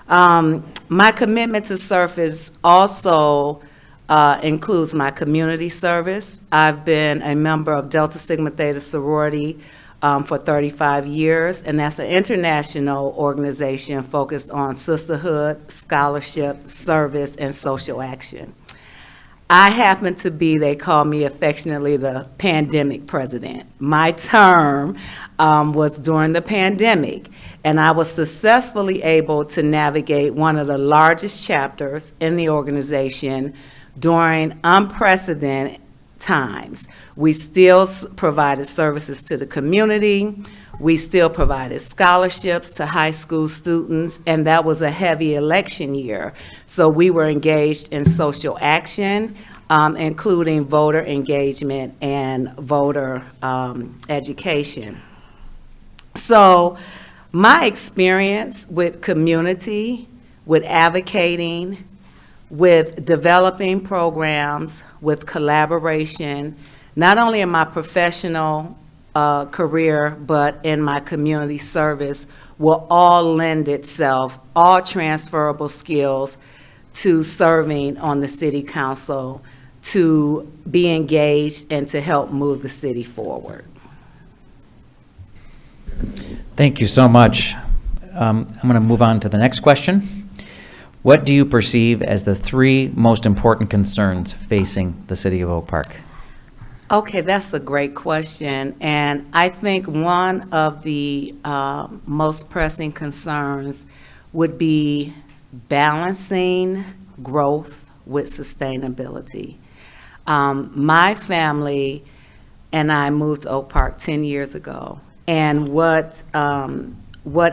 My commitment to service also includes my community service. I've been a member of Delta Sigma Theta sorority for 35 years, and that's an international organization focused on sisterhood, scholarship, service, and social action. I happen to be, they call me affectionately, the pandemic president. My term was during the pandemic, and I was successfully able to navigate one of the largest chapters in the organization during unprecedented times. We still provided services to the community. We still provided scholarships to high school students, and that was a heavy election year. So we were engaged in social action, including voter engagement and voter education. So my experience with community, with advocating, with developing programs, with collaboration, not only in my professional career, but in my community service, will all lend itself, all transferable skills to serving on the city council, to be engaged and to help move the city forward. Thank you so much. I'm going to move on to the next question. What do you perceive as the 3 most important concerns facing the city of Oak Park? Okay, that's a great question. And I think one of the most pressing concerns would be balancing growth with sustainability. My family and I moved to Oak Park 10 years ago. And what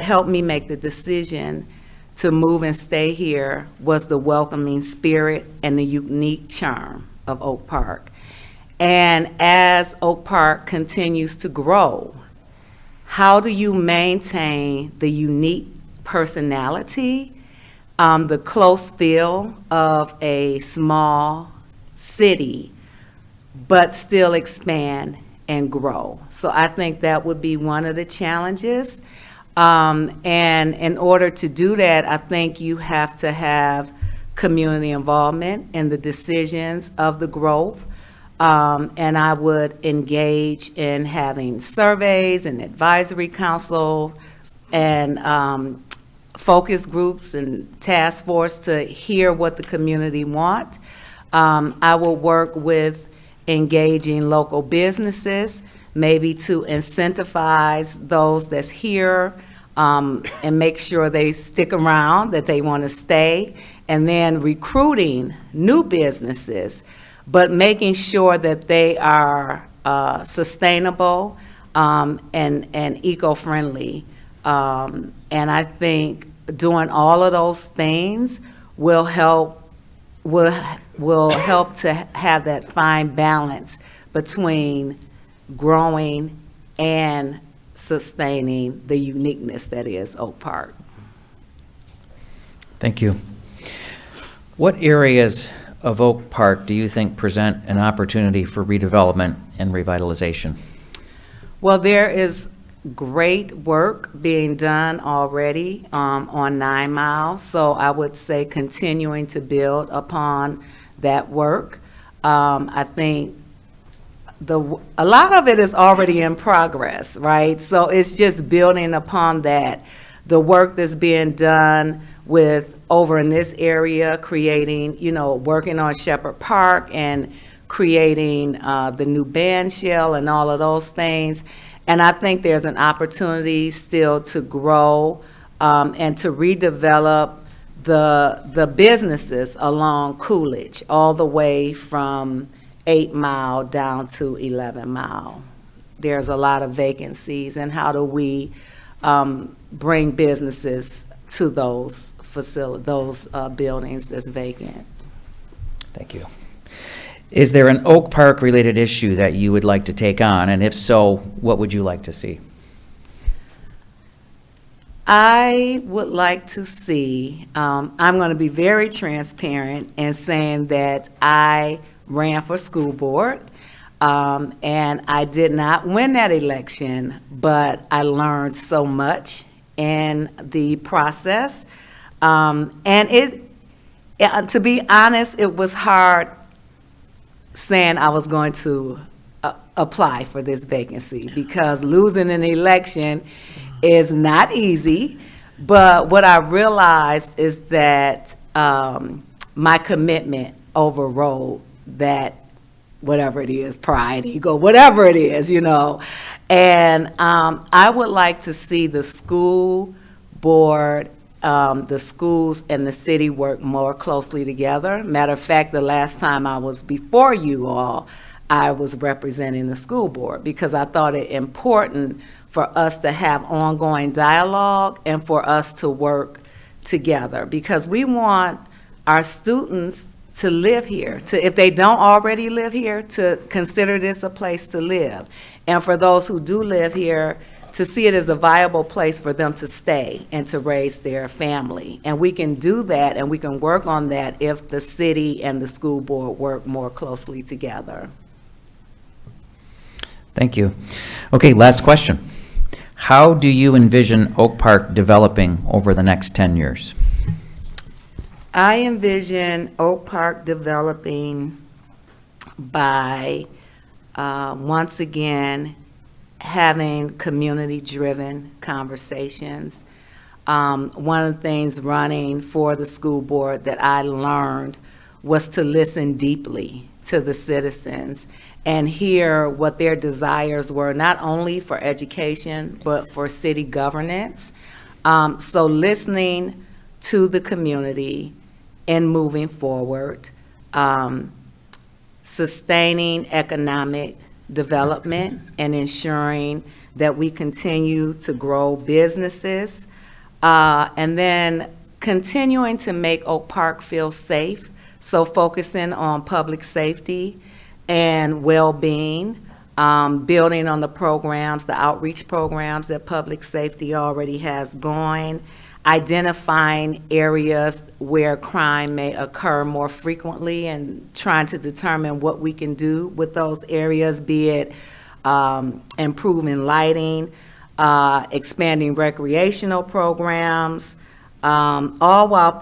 helped me make the decision to move and stay here was the welcoming spirit and the unique charm of Oak Park. And as Oak Park continues to grow, how do you maintain the unique personality, the close feel of a small city, but still expand and grow. So I think that would be one of the challenges. And in order to do that, I think you have to have community involvement in the decisions of the growth. And I would engage in having surveys and advisory council and focus groups and task force to hear what the community want. I will work with engaging local businesses, maybe to incentivize those that's here and make sure they stick around, that they want to stay, and then recruiting new businesses, but making sure that they are sustainable and eco-friendly. And I think doing all of those things will help to have that fine balance between growing and sustaining the uniqueness that is Oak Park. Thank you. What areas of Oak Park do you think present an opportunity for redevelopment and revitalization? Well, there is great work being done already on 9 Mile, so I would say continuing to build upon that work. I think a lot of it is already in progress, right? So it's just building upon that. The work that's being done with over in this area, creating, working on Shepherd Park and creating the new band shell and all of those things. And I think there's an opportunity still to grow and to redevelop the businesses along Coolidge, all the way from 8 Mile down to 11 Mile. There's a lot of vacancies, and how do we bring businesses to those buildings that's vacant? Thank you. Is there an Oak Park related issue that you would like to take on? And if so, what would you like to see? I would like to see, I'm going to be very transparent in saying that I ran for school board, and I did not win that election, but I learned so much in the process. And to be honest, it was hard saying I was going to apply for this vacancy, because losing an election is not easy. But what I realized is that my commitment overrode that, whatever it is, pride, ego, whatever it is, And I would like to see the school board, the schools and the city work more closely together. Matter of fact, the last time I was before you all, I was representing the school board, because I thought it important for us to have ongoing dialogue and for us to work together, because we want our students to live here, if they don't already live here, to consider this a place to live. And for those who do live here, to see it as a viable place for them to stay and to raise their family. And we can do that, and we can work on that if the city and the school board work more closely together. Thank you. Okay, last question. How do you envision Oak Park developing over the next 10 years? I envision Oak Park developing by, once again, having community-driven conversations. One of the things running for the school board that I learned was to listen deeply to the citizens and hear what their desires were, not only for education, but for city governance. So listening to the community and moving forward, sustaining economic development and ensuring that we continue to grow businesses, and then continuing to make Oak Park feel safe. So focusing on public safety and well-being, building on the programs, the outreach programs that public safety already has going, identifying areas where crime may occur more frequently and trying to determine what we can do with those areas, be it improving lighting, expanding recreational programs, all while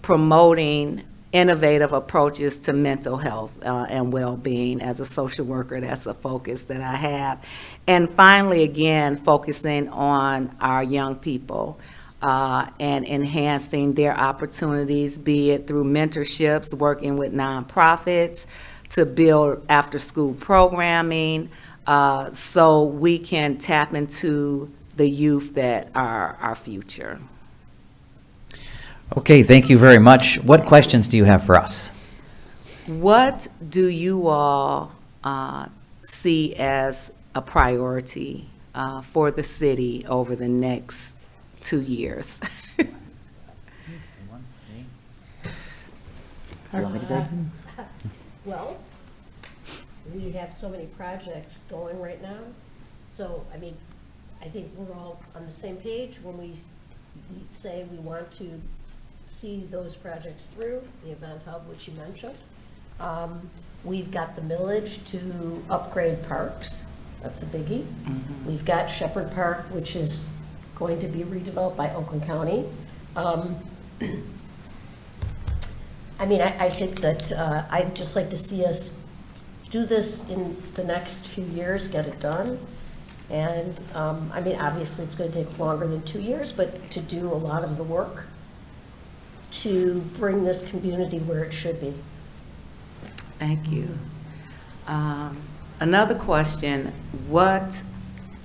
promoting innovative approaches to mental health and well-being. As a social worker, that's a focus that I have. And finally, again, focusing on our young people and enhancing their opportunities, be it through mentorships, working with nonprofits to build after-school programming, so we can tap into the youth that are our future. Okay, thank you very much. What questions do you have for us? What do you all see as a priority for the city over the next 2 years? Well, we have so many projects going right now, so, I mean, I think we're all on the same page when we say we want to see those projects through, the event hub, which you mentioned. We've got the millage to upgrade parks, that's a biggie. We've got Shepherd Park, which is going to be redeveloped by Oakland County. I mean, I think that I'd just like to see us do this in the next few years, get it done. And, I mean, obviously, it's going to take longer than 2 years, but to do a lot of the work to bring this community where it should be. Thank you. Another question, what,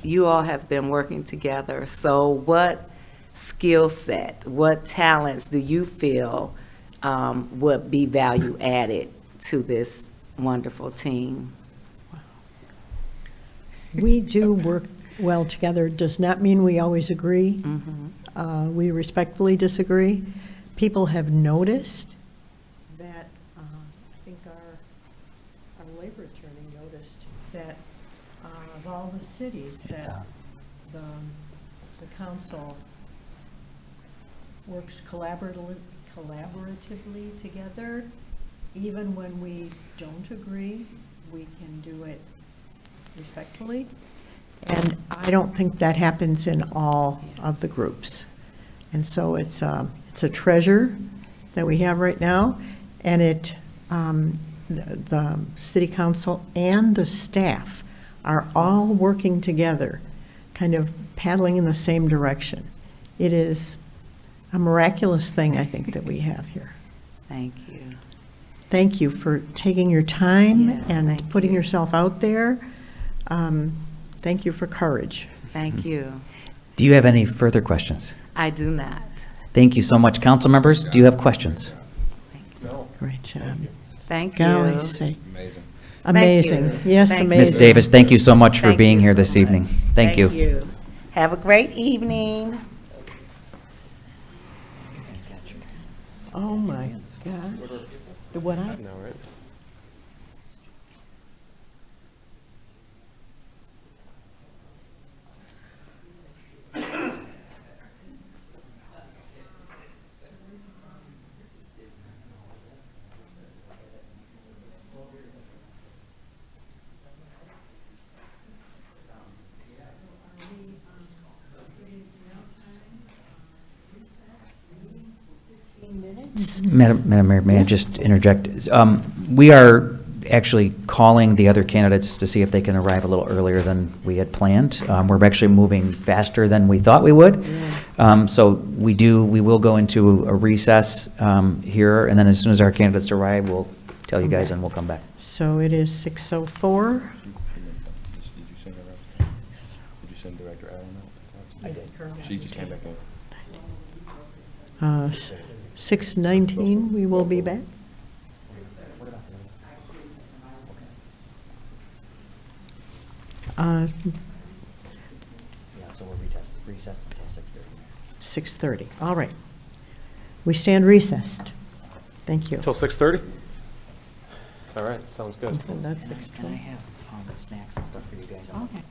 you all have been working together, so what skill set, what talents do you feel would be value added to this wonderful team? We do work well together. Does not mean we always agree. We respectfully disagree. People have noticed that, I think our labor attorney noticed that of all the cities that the council works collaboratively together. Even when we don't agree, we can do it respectfully. And I don't think that happens in all of the groups. And so it's a treasure that we have right now, and the city council and the staff are all working together, kind of paddling in the same direction. It is a miraculous thing, I think, that we have here. Thank you. Thank you for taking your time Yes, and thank putting you. yourself out there. Thank you for courage. Thank you. Do you have any further questions? I do not. Thank you so much. Council members, do you have questions? Great job. Thank you. Golly sake. Amazing. Amazing. you. Yes, Thank you. amazing. Ms. Davis, thank you so much for Thank being you here so this much. evening. Thank you. Have a great evening. Oh, my God. The what I, No, right? Madam Mayor, may I just interject? We are actually calling the other candidates to see if they can arrive a little earlier than we had planned. We're actually moving faster than we thought we would. So we will go into a recess here, and then as soon as our candidates arrive, we'll tell you guys and we'll come back. so it is 6:04. Did you send Director Allen out? I did. She just came back in. 6:19, we will be back. Yeah, so we'll recess until 6:30. 6:30, all right. We stand recessed. Thank you. Till 6:30? All right, sounds good. And that's 6:20. have snacks and stuff for you guys? Okay.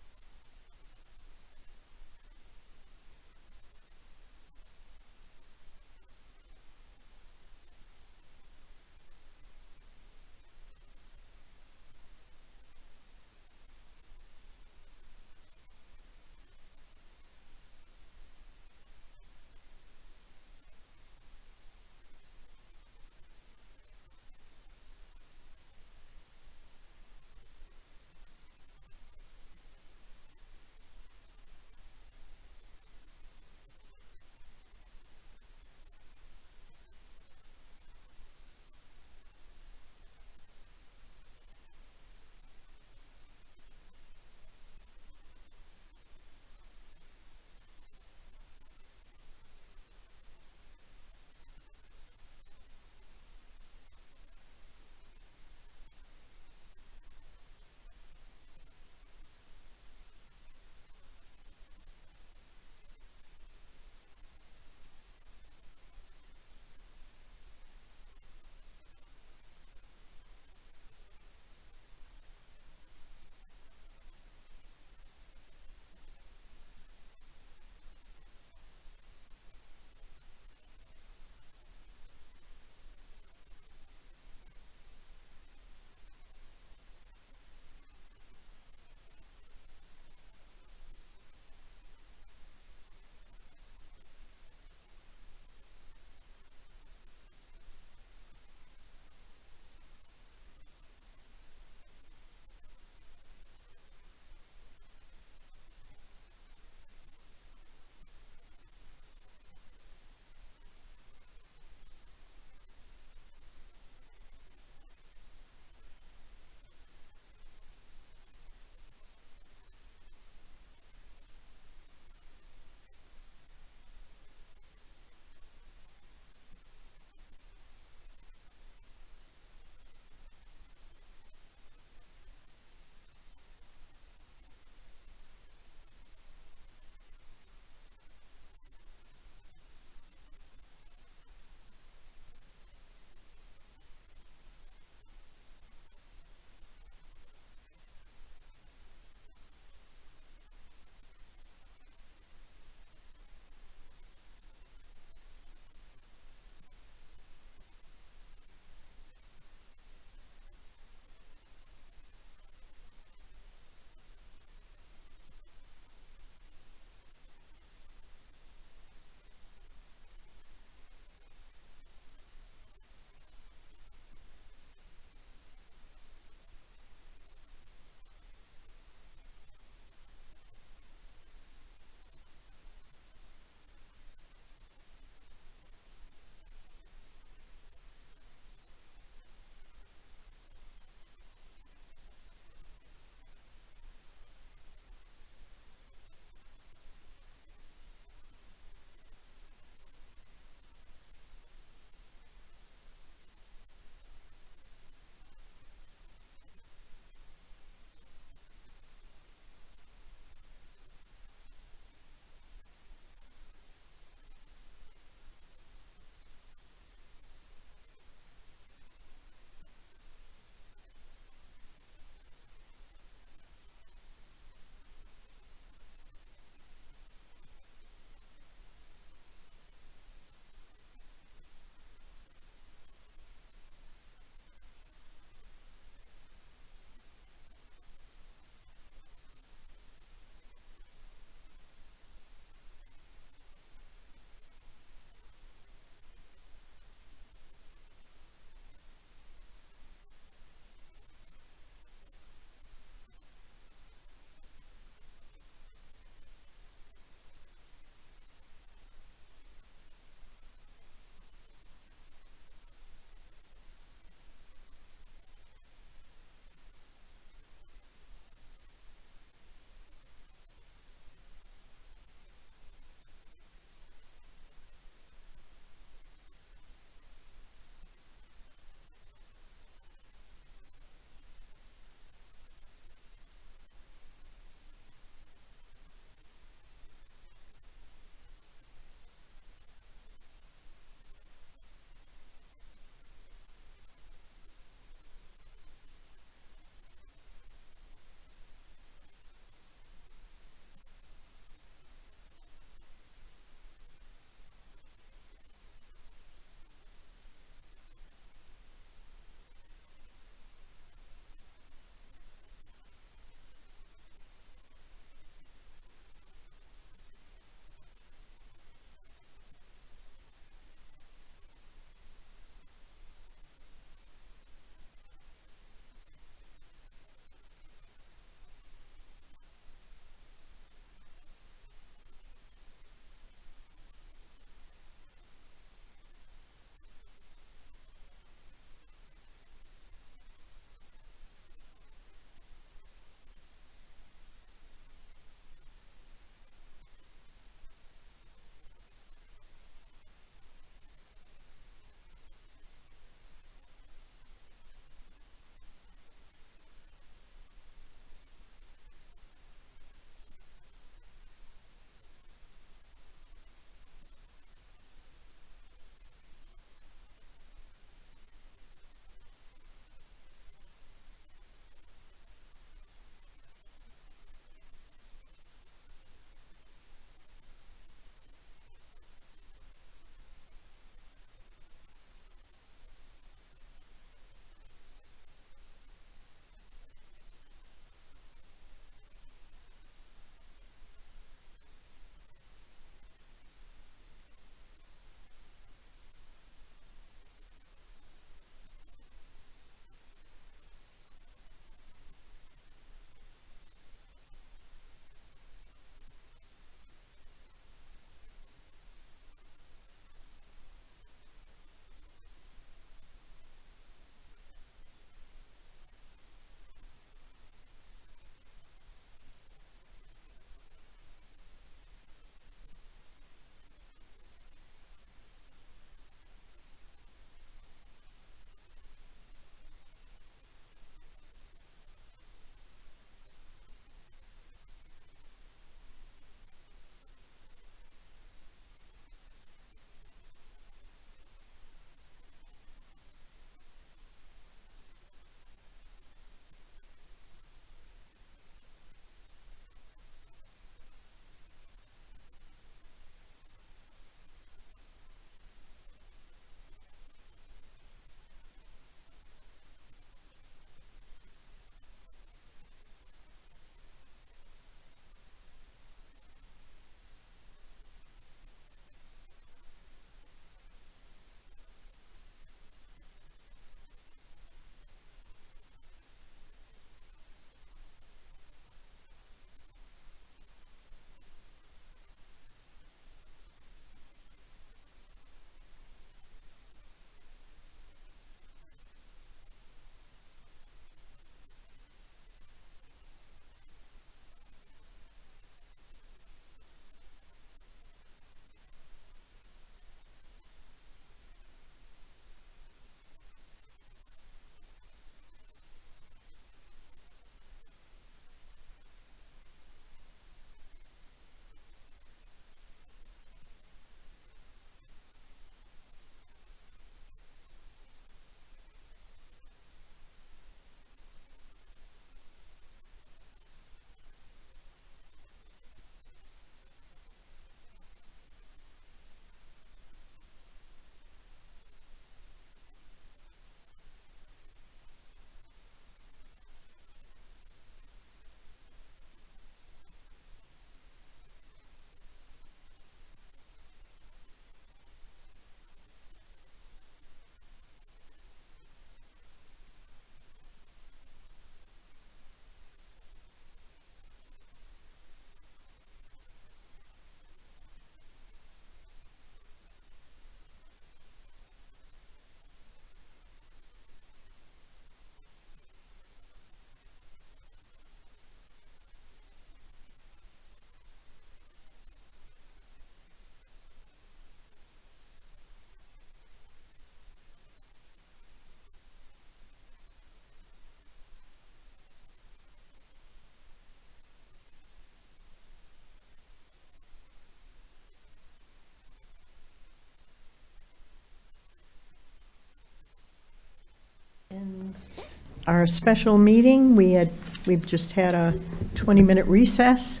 our special meeting. We've just had a 20-minute recess.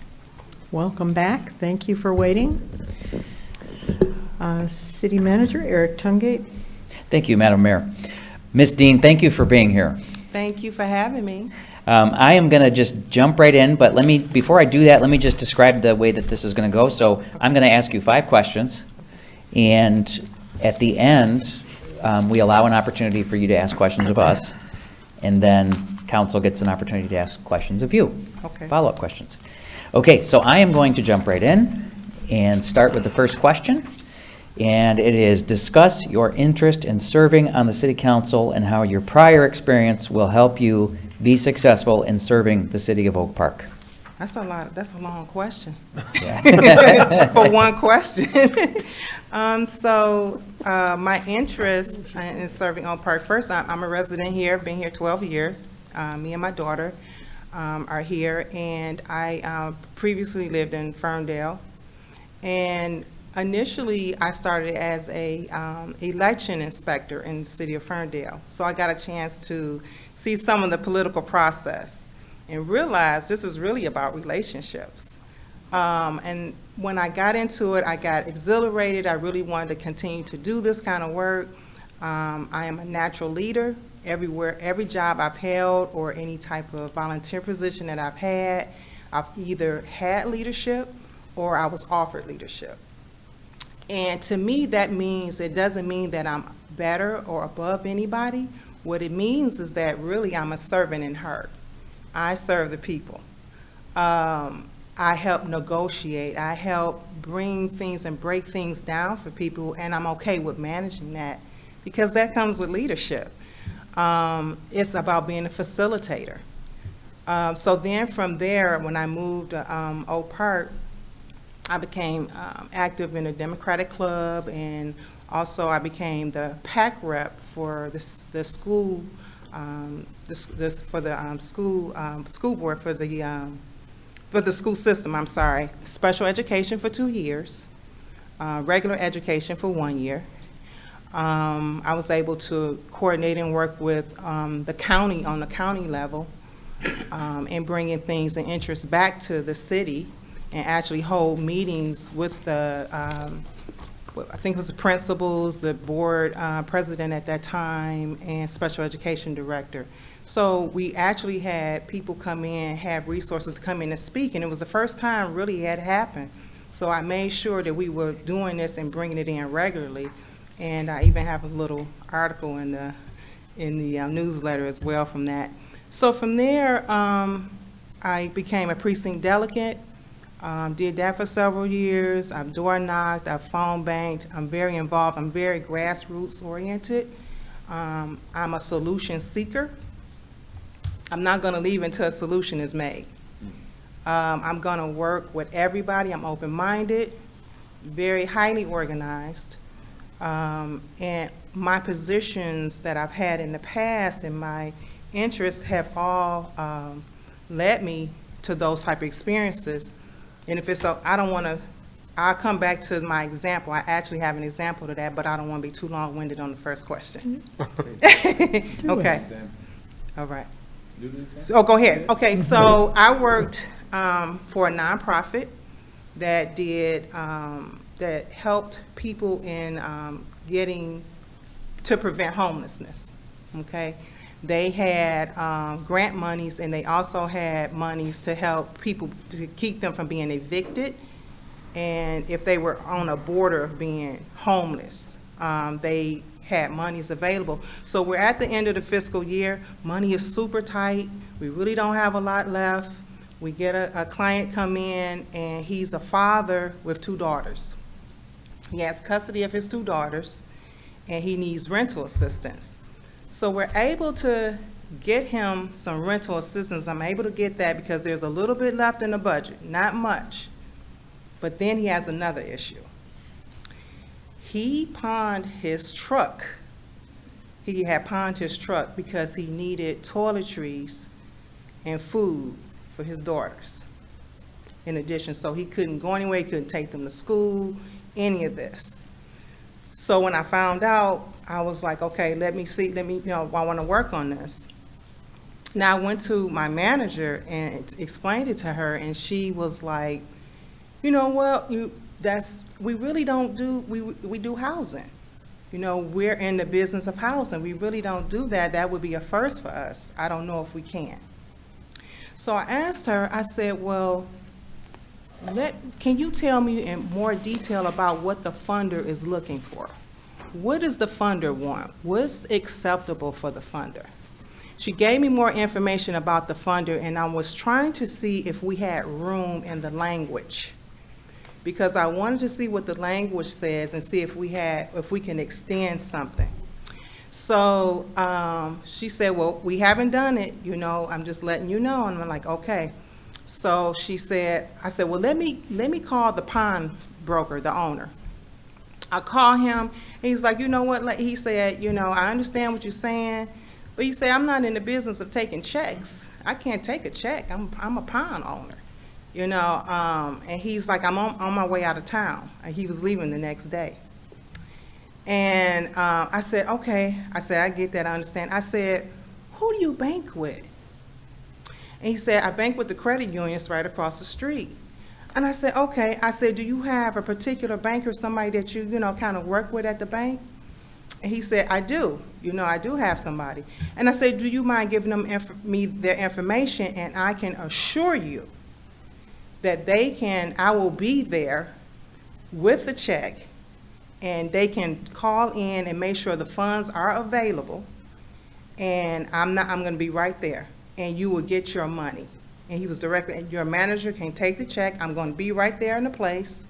Welcome back. Thank you for waiting. City Manager Eric Tungate. Thank you, Madam Mayor. Ms. Dean, thank you for being here. Thank you for having me. I am going to just jump right in, but before I do that, let me just describe the way that this is going to go. So I'm going to ask you 5 questions, and at the end, we allow an opportunity for you to ask questions of us, and then council gets an opportunity to ask questions of you. Okay. Follow-up questions. Okay, so I am going to jump right in and start with the first question, and it is discuss your interest in serving on the city council and how your prior experience will help you be successful in serving the city of Oak Park. That's a long question. Yeah. For one question. My interest in serving Oak Park, first, I'm a resident here, been here 12 years. Me and my daughter are here, and I previously lived in Ferndale. And initially, I started as a election inspector in the city of Ferndale. So I got a chance to see some of the political process and realize this is really about relationships. And when I got into it, I got exhilarated. I really wanted to continue to do this kind of work. I am a natural leader. Every job I've held or any type of volunteer position that I've had, I've either had leadership or I was offered leadership. And to me, that means, it doesn't mean that I'm better or above anybody. What it means is that really I'm a servant in heart. I serve the people. I help negotiate. I help bring things and break things down for people, and I'm okay with managing that because that comes with leadership. It's about being a facilitator. So then from there, when I moved to Oak Park, I became active in a Democratic club, and also I became the PAC rep for the school, school board for the school system. I'm sorry, special education for 2 years, regular education for 1 year. I was able to coordinate and work with the county on the county level, and bringing things and interests back to the city, and actually hold meetings with the, I think it was the principals, the board president at that time, and special education director. So we actually had people come in, have resources to come in and speak, and it was the first time really it had happened. So I made sure that we were doing this and bringing it in regularly, and I even have a little article in the newsletter as well from that. So from there, I became a precinct delegate. Did that for several years. I've door knocked, I've phone banked. I'm very involved. I'm very grassroots oriented. I'm a solution seeker. I'm not going to leave until a solution is made. I'm going to work with everybody. I'm open-minded, very highly organized. And my positions that I've had in the past and my interests have all led me to those type of experiences. And if it's so, I'll come back to my example. I actually have an example to that, but I don't want to be too long-winded on the first question. Okay. All right. So, go ahead. Okay, so I worked for a nonprofit that that helped people in getting to prevent homelessness. Okay. They had grant monies, and they also had monies to help people to keep them from being evicted, and if they were on a border of being homeless, they had monies available. So we're at the end of the fiscal year. Money is super tight. We really don't have a lot left. We get a client come in, and he's a father with 2 daughters. He has custody of his 2 daughters, and he needs rental assistance. So we're able to get him some rental assistance. I'm able to get that because there's a little bit left in the budget, not much. But then he has another issue. He pawned his truck. He had pawned his truck because he needed toiletries and food for his daughters. In addition, so he couldn't go anywhere, he couldn't take them to school, any of this. So when I found out, I was like, okay, I want to work on this. Now, I went to my manager and explained it to her, and she was like, you know, well, we really don't do, we do housing. You know, we're in the business of housing. We really don't do that. That would be a first for us. I don't know if we can. So I asked her, I said, well, can you tell me in more detail about what the funder is looking for? What does the funder want? What's acceptable for the funder? She gave me more information about the funder, and I was trying to see if we had room in the language, because I wanted to see what the language says and see if we can extend something. So she said, well, we haven't done it, you know, I'm just letting you know. And I'm like, okay. So I said, well, let me call the pond broker, the owner. I call him, and he's like, you know what, he said, you know, I understand what you're saying, but you say, I'm not in the business of taking checks. I can't take a check. I'm a pond owner, you know. And he's like, I'm on my way out of town. And he was leaving the next day. And I said, okay. I said, I get that, I understand. I said, who do you bank with? And he said, I bank with the credit unions right across the street. And I said, okay. I said, do you have a particular banker, somebody that you know, kind of work with at the bank? And he said, I do. You know, I do have somebody. And I said, do you mind giving them me their information, and I can assure you that I will be there with the check, and they can call in and make sure the funds are available, and I'm going to be right there, and you will get your money. And he was directly, your manager can take the check. I'm going to be right there in the place.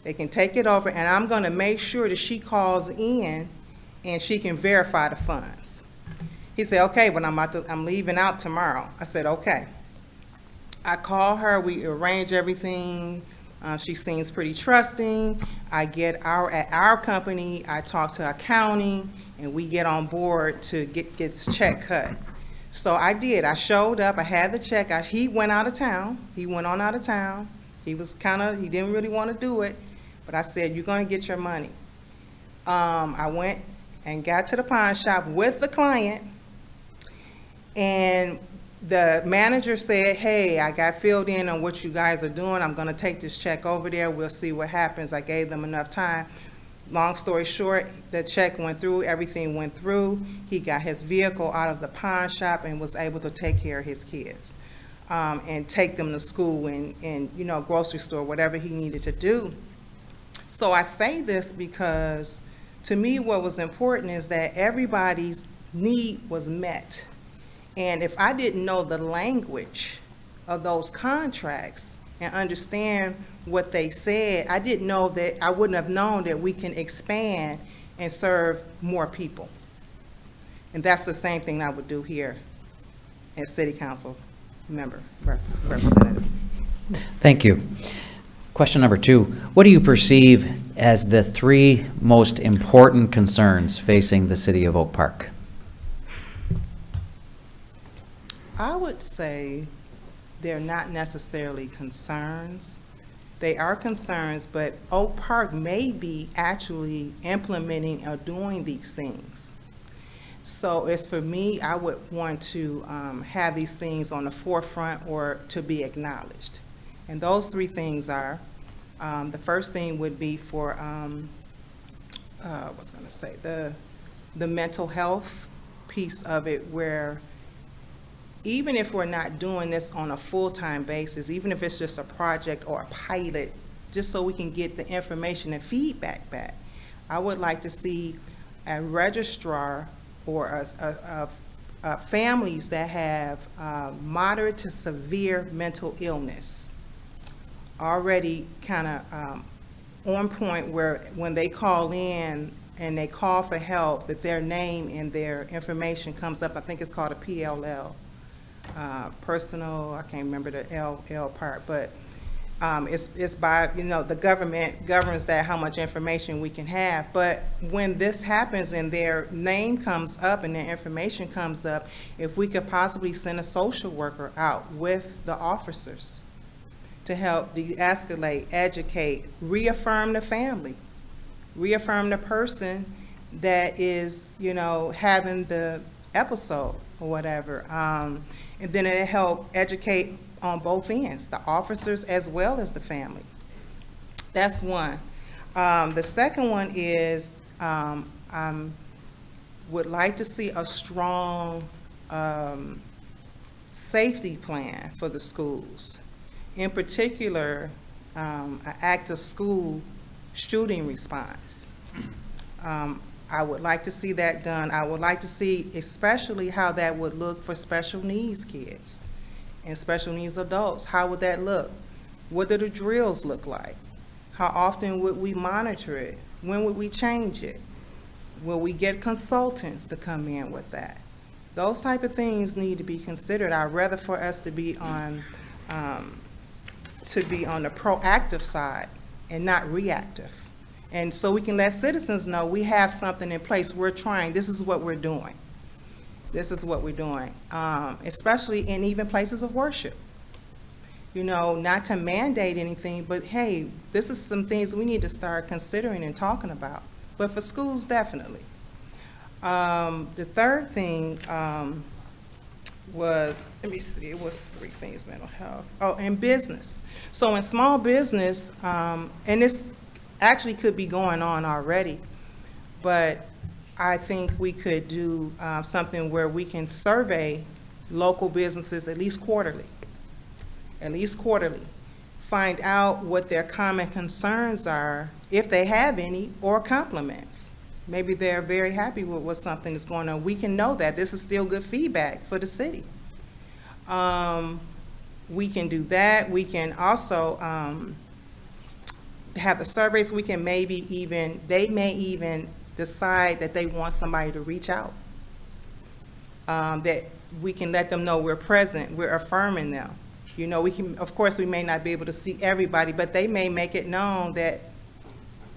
They can take it over, and I'm going to make sure that she calls in and she can verify the funds. He said, okay, but I'm leaving out tomorrow. I said, okay. I call her, we arrange everything. She seems pretty trusting. At our company, I talk to accounting, and we get on board to get this check cut. So I did. I showed up. I had the check. He went out of town. He went on out of town. He didn't really want to do it, but I said, you're going to get your money. I went and got to the pawn shop with the client, and the manager said, hey, I got filled in on what you guys are doing. I'm going to take this check over there. We'll see what happens. I gave them enough time. Long story short, the check went through, everything went through. He got his vehicle out of the pawn shop and was able to take care of his kids and take them to school and you know, grocery store, whatever he needed to do. So I say this because to me what was important is that everybody's need was met. And if I didn't know the language of those contracts and understand what they said, I wouldn't have known that we can expand and serve more people. And that's the same thing I would do here as city council member, representative. Thank you. Question number 2, what do you perceive as the 3 most important concerns facing the city of Oak Park? I would say they're not necessarily concerns. They are concerns, but Oak Park may be actually implementing or doing these things. So as for me, I would want to have these things on the forefront or to be acknowledged. And those 3 things are, the first thing would be for, the mental health piece of it, where even if we're not doing this on a full-time basis, even if it's just a project or a pilot, just so we can get the information and feedback back, I would like to see a registrar or families that have moderate to severe mental illness already kind of on point, where when they call in and they call for help, that their name and their information comes up. I think it's called a PLL. Personal, I can't remember the L part, but it's by, you know, the government governs that, how much information we can have. But when this happens and their name comes up and their information comes up, if we could possibly send a social worker out with the officers to help de-escalate, educate, reaffirm the family, reaffirm the person that is, you know, having the episode. or whatever. And then it help educate on both ends, the officers as well as the family. That's one. The second one is, would like to see a strong safety plan for the schools. In particular, an active school shooting response. I would like to see that done. I would like to see especially how that would look for special needs kids and special needs adults. How would that look? What do the drills look like? How often would we monitor it? When would we change it? Will we get consultants to come in with that? Those type of things need to be considered. I'd rather for us to be on the proactive side and not reactive. And so we can let citizens know we have something in place. We're trying. This is what we're doing. This is what we're doing, especially in even places of worship. You know, not to mandate anything, but hey, this is some things we need to start considering and talking about. But for schools, definitely. The third thing was, let me see, it was 3 things, mental health. Oh, and business. So in small business, and this actually could be going on already, but I think we could do something where we can survey local businesses at least quarterly. Find out what their common concerns are, if they have any, or compliments. Maybe they're very happy with what something is going on. We can know that. This is still good feedback for the city. We can do that. We can also have the surveys. We can they may even decide that they want somebody to reach out. That we can let them know we're present, we're affirming them. You know, of course, we may not be able to see everybody, but they may make it known that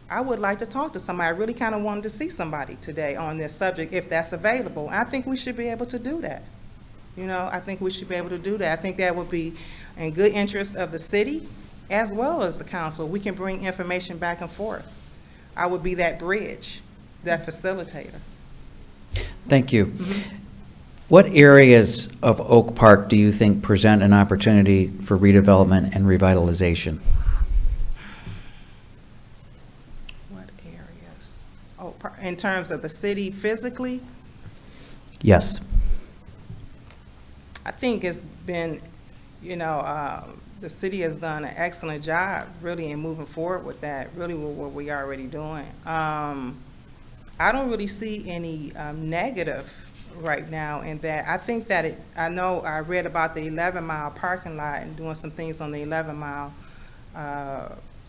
I would like to talk to somebody. I really kind of wanted to see somebody today on this subject, if that's available. I think we should be able to do that. You know, I think we should be able to do that. I think that would be in good interest of the city as well as the council. We can bring information back and forth. I would be that bridge, that facilitator. Thank you. What areas of Oak Park do you think present an opportunity for redevelopment and revitalization? What areas? Oh, in terms of the city physically? Yes. I think it's been, you know, the city has done an excellent job really in moving forward with that, really with what we are already doing. I don't really see any negative right now in that. I think that I know I read about the 11-mile parking lot and doing some things on the 11-mile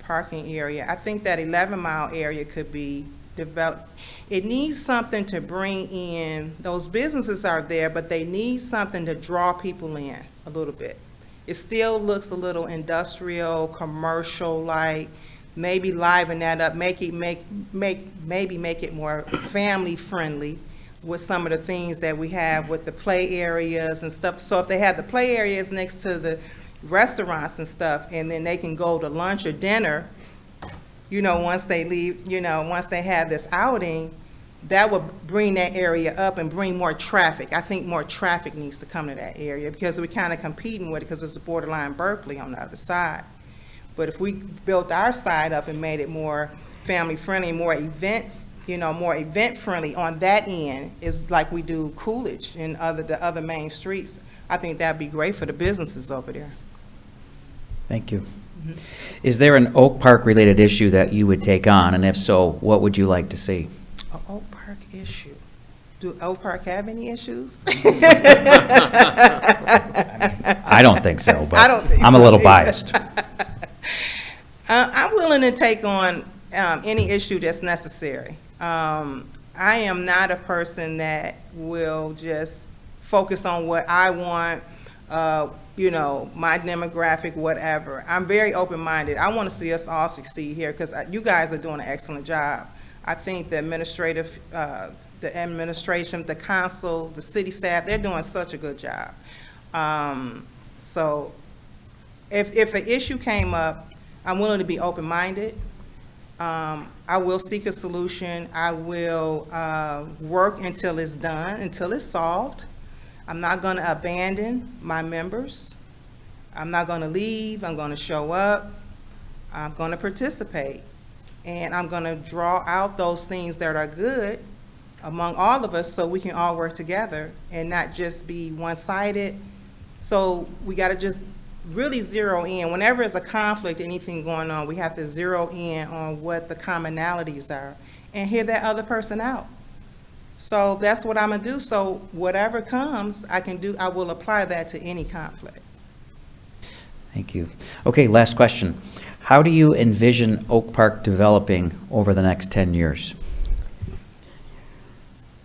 parking area. I think that 11-mile area could be developed. It needs something to bring in, those businesses are there, but they need something to draw people in a little bit. It still looks a little industrial, commercial-like. Maybe liven that up, maybe make it more family-friendly with some of the things that we have with the play areas and stuff. So if they have the play areas next to the restaurants and stuff, and then they can go to lunch or dinner, you know, once they leave, you know, once they have this outing, that would bring that area up and bring more traffic. I think more traffic needs to come to that area because we're kind of competing with it because it's a borderline Berkeley on the other side. But if we built our side up and made it more family-friendly, more events, you know, more event-friendly on that end, is like we do Coolidge and the other main streets, I think that'd be great for the businesses over there. Thank you. Is there an Oak Park-related issue that you would take on, and if so, what would you like to see? An Oak Park issue? Do Oak Park have any issues? I don't think so, but I don't think I'm a so little either. biased. I'm willing to take on any issue that's necessary. I am not a person that will just focus on what I want, you know, my demographic, whatever. I'm very open-minded. I want to see us all succeed here because you guys are doing an excellent job. I think the administration, the council, the city staff, they're doing such a good job. So if an issue came up, I'm willing to be open-minded. I will seek a solution. I will work until it's done, until it's solved. I'm not going to abandon my members. I'm not going to leave. I'm going to show up. I'm going to participate. And I'm going to draw out those things that are good among all of us so we can all work together and not just be one-sided. So we got to just really zero in. Whenever there's a conflict, anything going on, we have to zero in on what the commonalities are and hear that other person out. So that's what I'm gonna do. So whatever comes, I will apply that to any conflict. Thank you. Okay, last question. How do you envision Oak Park developing over the next 10 years?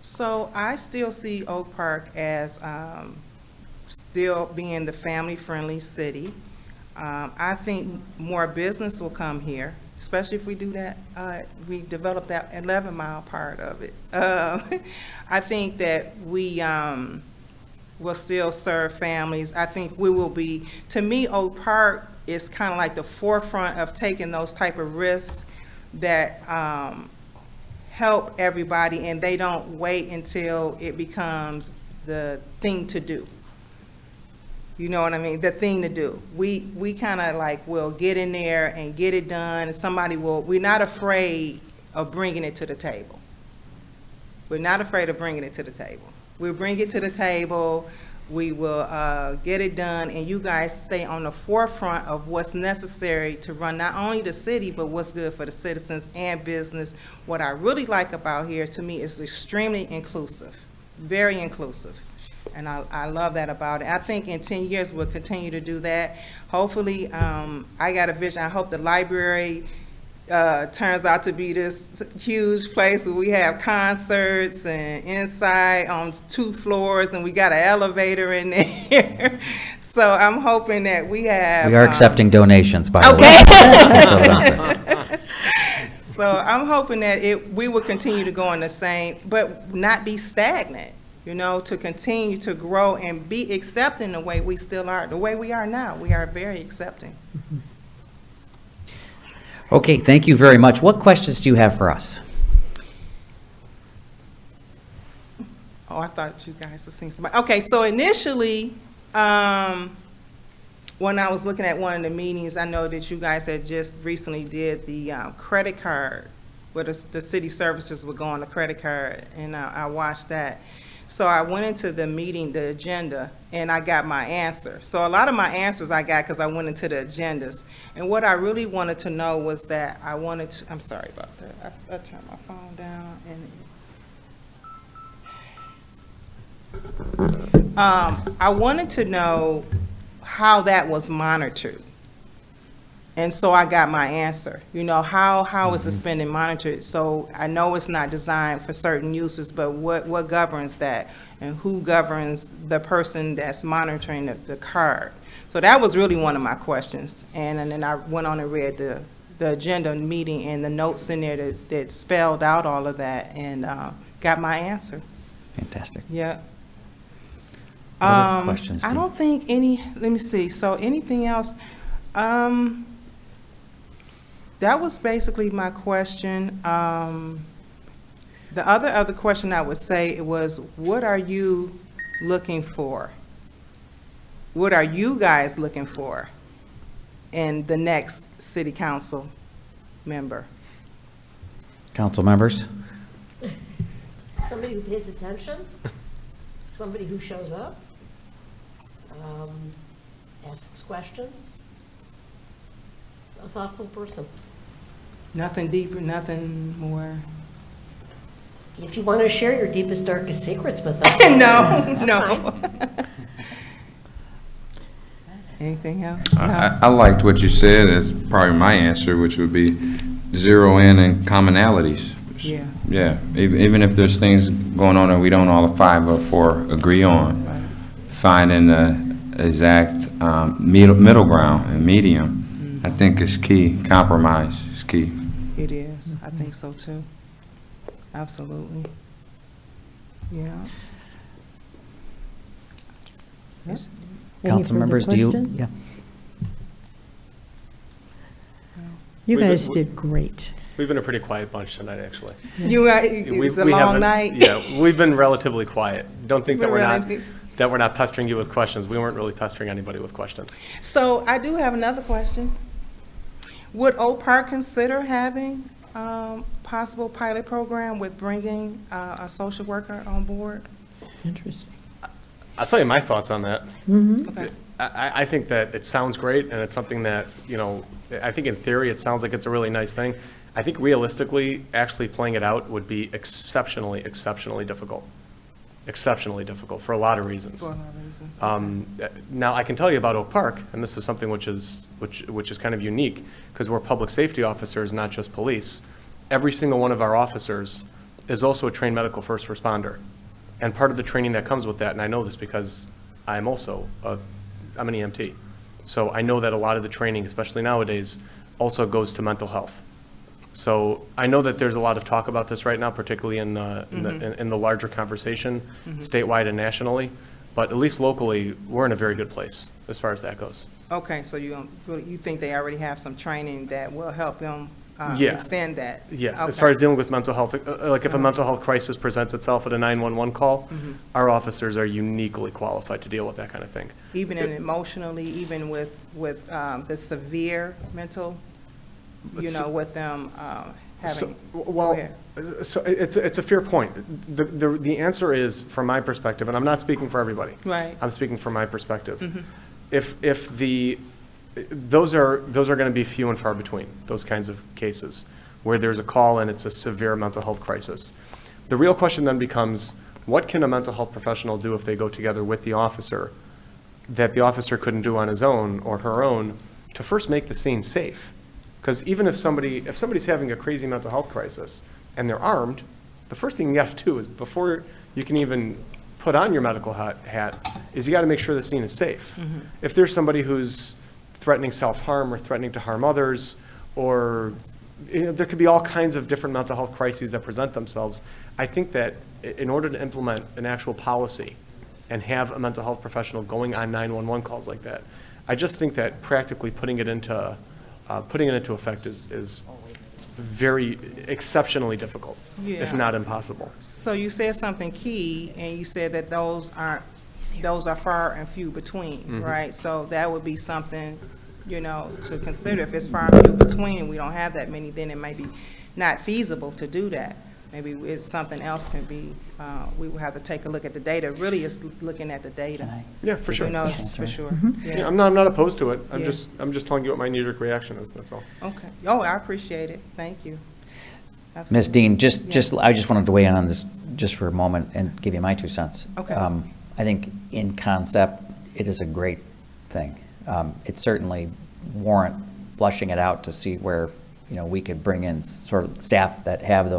So I still see Oak Park as still being the family-friendly city. I think more business will come here, especially if we do that, we develop that 11-mile part of it. I think that we will still serve families. I think we will be, to me, Oak Park is kind of like the forefront of taking those type of risks that help everybody, and they don't wait until it becomes the thing to do. You know what I mean? The thing to do. We kind of like will get in there and get it done. And we're not afraid of bringing it to the table. We're not afraid of bringing it to the table. We'll bring it to the table. We will get it done. And you guys stay on the forefront of what's necessary to run not only the city, but what's good for the citizens and business. What I really like about here, to me, is extremely inclusive, very inclusive. And I love that about it. I think in 10 years, we'll continue to do that. Hopefully, I got a vision. I hope the library turns out to be this huge place where we have concerts and inside on 2 floors, and we got an elevator in there. So I'm hoping that we have. We are accepting donations, by the way. So I'm hoping that we will continue to go in the same, but not be stagnant. You know, to continue to grow and be accepting the way we still are, the way we are now. We are very accepting. Okay, thank you very much. What questions do you have for us? Oh, I thought you guys had seen somebody. Okay, so initially, when I was looking at one of the meetings, I know that you guys had just recently did the credit card, where the city services would go on the credit card, and I watched that. So I went into the meeting, the agenda, and I got my answer. So a lot of my answers I got because I went into the agendas. And what I really wanted to know was that I'm sorry about that. I turned my phone down. And I wanted to know how that was monitored. And so I got my answer. You know, how is the spending monitored? So I know it's not designed for certain uses, but what governs that? And who governs the person that's monitoring the card? So that was really one of my questions. And then I went on and read the agenda meeting and the notes in there that spelled out all of that, and got my answer. Fantastic. Yeah. Other questions? I don't think let me see. So anything else? That was basically my question. The other question I would say was, what are you looking for? What are you guys looking for in the next city council member? Council members? Somebody who pays attention, somebody who shows up, asks questions, a thoughtful person. Nothing deeper, nothing more. If you want to share your deepest, darkest secrets with us. No. Anything else? I liked what you said as probably my answer, which would be zero in and commonalities. Yeah. Yeah, even if there's things going on that we don't all 5 or 4 agree on, Right. finding the exact middle ground and medium, I think is key. Compromise is key. It is. I think so too. Absolutely. Yeah. Yes. Any Council further members, do you? question? Yeah. You We- guys we- did great. We've been a pretty quiet bunch tonight, actually. It's a We long haven't- night. Yeah, we've been relatively quiet. Don't think that We're we're not, relative- that we're not pestering you with questions. We weren't really pestering anybody with questions. So I do have another question. Would Oak Park consider having possible pilot program with bringing a social worker on board? Interesting. I'll tell you my thoughts on that. Okay. I think that it sounds great, and it's something that, you know, I think in theory, it sounds like it's a really nice thing. I think realistically, actually playing it out would be exceptionally, exceptionally difficult. Exceptionally difficult for a lot of reasons. For a lot of reasons. Now, I can tell you about Oak Park, and this is something which is kind of unique, because we're public safety officers, not just police. Every single one of our officers is also a trained medical first responder. And part of the training that comes with that, and I know this because I'm also I'm an EMT. So I know that a lot of the training, especially nowadays, also goes to mental health. So I know that there's a lot of talk about this right now, particularly in the larger conversation, statewide and nationally. But at least locally, we're in a very good place as far as that goes. Okay, so you think they already have some training that will help them Yeah. extend that? Yeah, as Okay. far as dealing with mental health, like if a mental health crisis presents itself at a 911 call, our officers are uniquely qualified to deal with that kind of thing. Even in emotionally, even with the severe mental, with them having. Well, Go ahead. so it's a fair point. The answer is, from my perspective, and I'm not speaking for everybody. Right. I'm speaking from my perspective. Those are going to be few and far between, those kinds of cases, where there's a call and it's a severe mental health crisis. The real question then becomes, what can a mental health professional do if they go together with the officer that the officer couldn't do on his own or her own to first make the scene safe? Because even if somebody's having a crazy mental health crisis and they're armed, the first thing you got to do is, before you can even put on your medical hat, is you got to make sure the scene is safe. If there's somebody who's threatening self-harm or threatening to harm others, or there could be all kinds of different mental health crises that present themselves. I think that in order to implement an actual policy and have a mental health professional going on 911 calls like that, I just think that practically putting it into effect is very exceptionally difficult, if Yeah. not impossible. So you said something key, and you said that those are far and few between, right? So that would be something, to consider. If it's far and few between, we don't have that many, then it may be not feasible to do that. Maybe it's something else can be, we will have to take a look at the data. Really, it's looking at the data. Yeah, for sure. For sure. Yeah, I'm not opposed to it. I'm Yeah. just telling you what my knee-jerk reaction is, that's all. Okay. Oh, I appreciate it. Thank you. Ms. Absolutely. Dean, Yeah. I just wanted to weigh in on this just for a moment and give you my 2 cents. Okay. I think in concept, it is a great thing. It certainly warrant flushing it out to see where, we could bring in sort of staff that have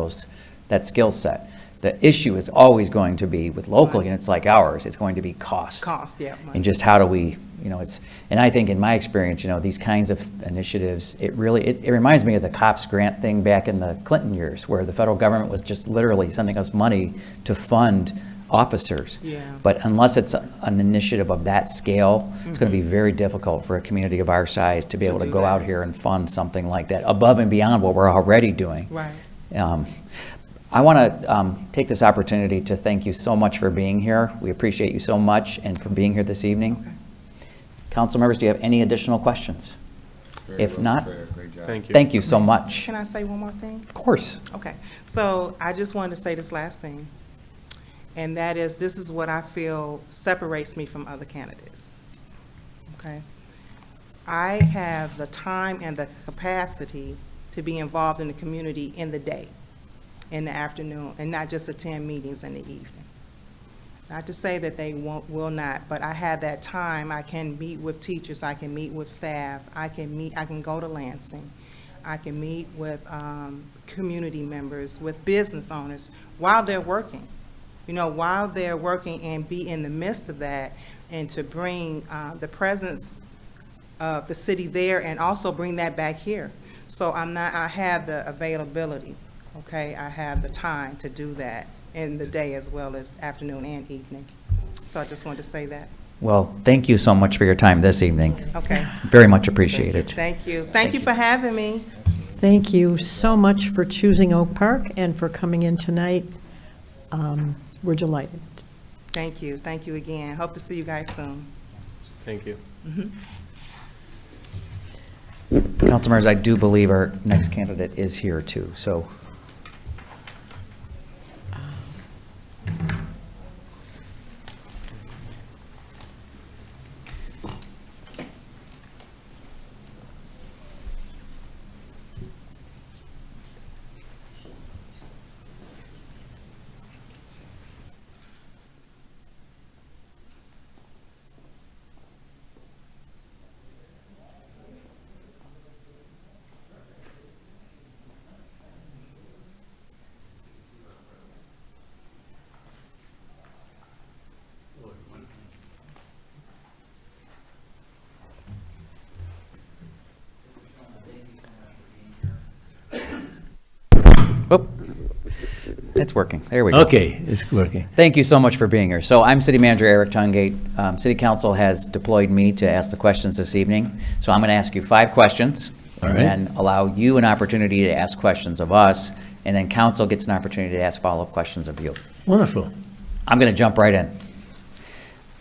that skill set. The issue is always going to be with local units like ours, it's going to be cost. Cost, yeah. And just how do we, and I think in my experience, these kinds of initiatives, it reminds me of the COPS grant thing back in the Clinton years, where the federal government was just literally sending us money to fund officers. Yeah. But unless it's an initiative of that scale, it's going to be very difficult for a community of our size to be able to do go that. out here and fund something like that above and beyond what we're already doing. Right. I want to take this opportunity to thank you so much for being here. We appreciate you so much and for being here this evening. Okay. Council members, do you have any additional questions? If not, Great job. Thank you. thank you so much. Can I say one more thing? Of course. Okay, so I just wanted to say this last thing, and that is, this is what I feel separates me from other candidates. Okay? I have the time and the capacity to be involved in the community in the day, in the afternoon, and not just attend meetings in the evening. Not to say that they will not, but I have that time. I can meet with teachers, I can meet with staff, I can go to Lansing, I can meet with community members, with business owners while they're working. While they're working, and be in the midst of that, and to bring the presence of the city there, and also bring that back here. So I have the availability, okay? I have the time to do that in the day as well as afternoon and evening. So I just wanted to say that. Well, thank you so much for your time this evening. Okay, Very much appreciated. thank you. Thank you for having me. Thank you so much for choosing Oak Park and for coming in tonight. We're delighted. Thank you. Thank you again. Hope to see you guys soon. Thank you. Council members, I do believe our next candidate is here too, so. Oh, it's working. There we go. Okay, it's working. Thank you so much for being here. So I'm City Manager Eric Tungate. City Council has deployed me to ask the questions this evening. So I'm going to ask you 5 questions. All and right. then allow you an opportunity to ask questions of us. And then council gets an opportunity to ask follow-up questions of you. Wonderful. I'm going to jump right in.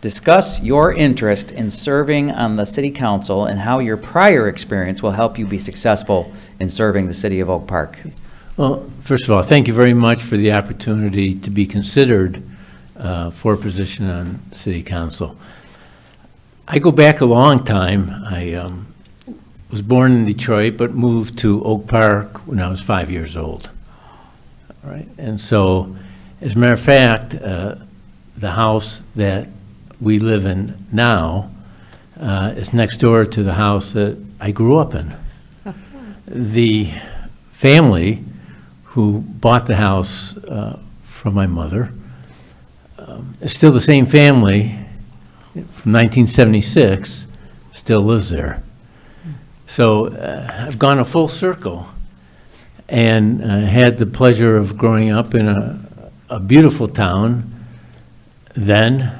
Discuss your interest in serving on the city council and how your prior experience will help you be successful in serving the city of Oak Park. Well, first of all, thank you very much for the opportunity to be considered for a position on city council. I go back a long time. I was born in Detroit, but moved to Oak Park when I was 5 years old. All right, and so, as a matter of fact, the house that we live in now is next door to the house that I grew up in. The family who bought the house from my mother is still the same family from 1976, still lives there. So I've gone a full circle and had the pleasure of growing up in a beautiful town then,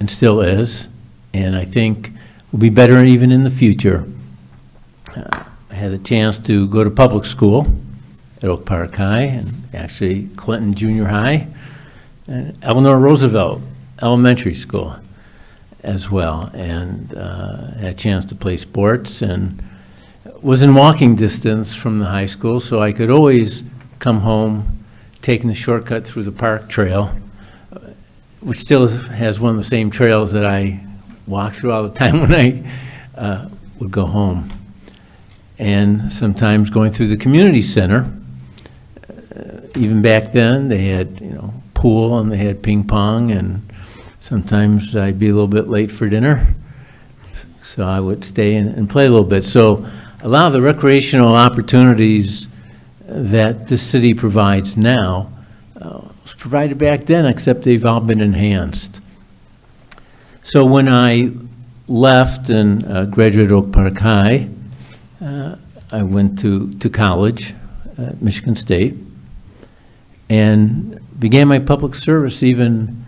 and still is, and I think will be better even in the future. I had a chance to go to public school at Oak Park High, and actually Clinton Junior High, and Eleanor Roosevelt Elementary School as well, and had a chance to play sports, and was in walking distance from the high school, so I could always come home taking the shortcut through the park trail, which still has one of the same trails that I walk through all the time when I would go home. And sometimes going through the community center, even back then, they had, pool and they had ping pong, and sometimes I'd be a little bit late for dinner, so I would stay and play a little bit. So a lot of the recreational opportunities that this city provides now was provided back then, except they've all been enhanced. So when I left and graduated Oak Park High, I went to college at Michigan State and began my public service even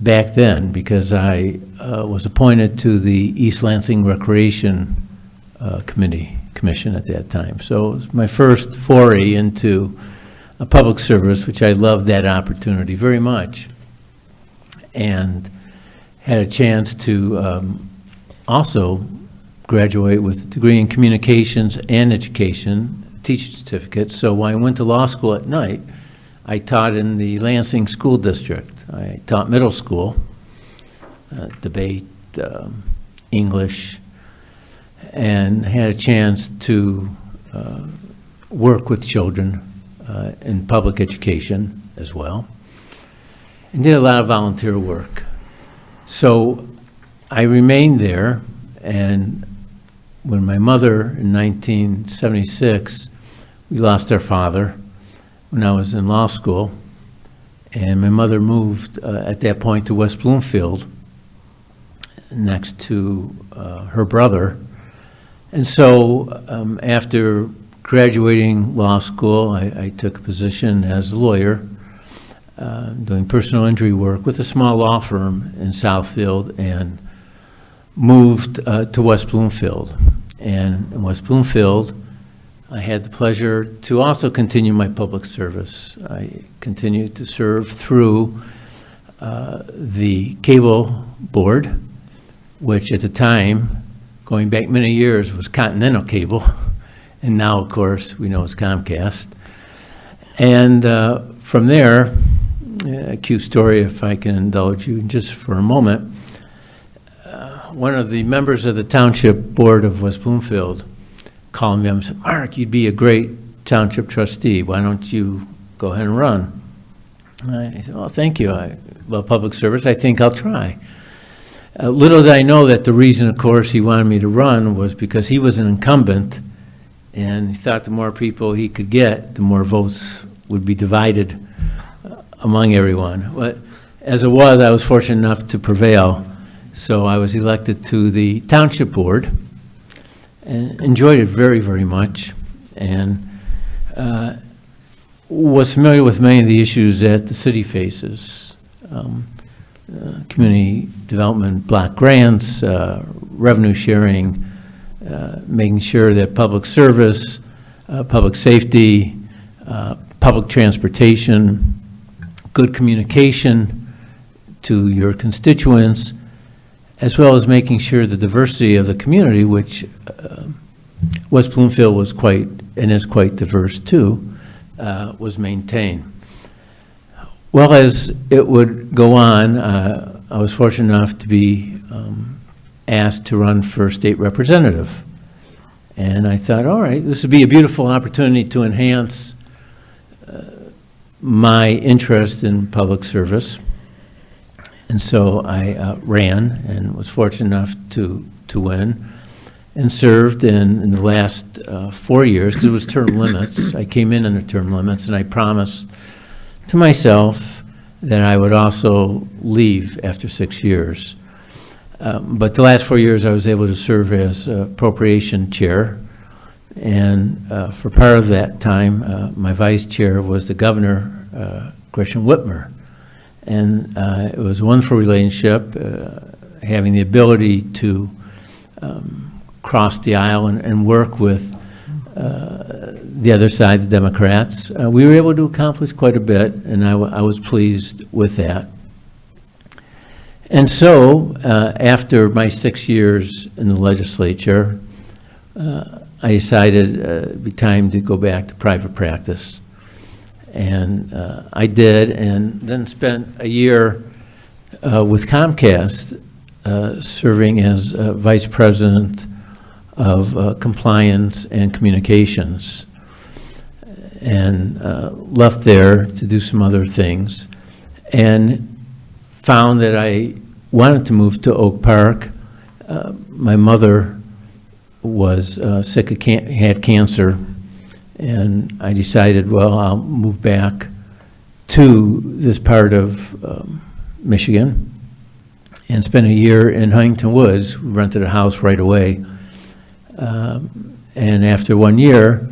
back then, because I was appointed to the East Lansing Recreation Commission at that time. So it was my first foray into a public service, which I loved that opportunity very much, and had a chance to also graduate with a degree in communications and education, teaching certificate. So when I went to law school at night, I taught in the Lansing School District. I taught middle school, debate, English, and had a chance to work with children in public education as well, and did a lot of volunteer work. So I remained there, and when my mother, in 1976, we lost our father when I was in law school, and my mother moved at that point to West Bloomfield next to her brother. And so after graduating law school, I took a position as a lawyer doing personal injury work with a small law firm in Southfield, and moved to West Bloomfield. And in West Bloomfield, I had the pleasure to also continue my public service. I continued to serve through the cable board, which at the time, going back many years, was Continental Cable, and now, of course, we know it's Comcast. And from there, a cute story, if I can indulge you just for a moment. One of the members of the Township Board of West Bloomfield called me up and said, "Mark, you'd be a great township trustee. Why don't you go ahead and run?" I said, "Well, thank you. I love public service. I think I'll try." Little did I know that the reason, of course, he wanted me to run was because he was an incumbent, and he thought the more people he could get, the more votes would be divided among everyone. But as it was, I was fortunate enough to prevail. So I was elected to the Township Board and enjoyed it very, very much, and was familiar with many of the issues that the city faces. Community development block grants, revenue sharing, making sure that public service, public safety, public transportation, good communication to your constituents, as well as making sure the diversity of the community, which West Bloomfield was quite, and is quite diverse too, was maintained. Well, as it would go on, I was fortunate enough to be asked to run for state representative. And I thought, all right, this would be a beautiful opportunity to enhance my interest in public service. And so I ran and was fortunate enough to win, and served in the last 4 years, because it was term limits. I came in under term limits, and I promised to myself that I would also leave after 6 years. But the last 4 years, I was able to serve as appropriation chair. And for part of that time, my vice chair was the governor, Gresham Whitmer. And it was a wonderful relationship, having the ability to cross the aisle and work with the other side, the Democrats. We were able to accomplish quite a bit, and I was pleased with that. And so, after my 6 years in the legislature, I decided it'd be time to go back to private practice. And I did, and then spent a year with Comcast, serving as vice president of compliance and communications, and left there to do some other things, and found that I wanted to move to Oak Park. My mother was sick, had cancer, and I decided, well, I'll move back to this part of Michigan and spent a year in Huntington Woods. We rented a house right away. And after 1 year,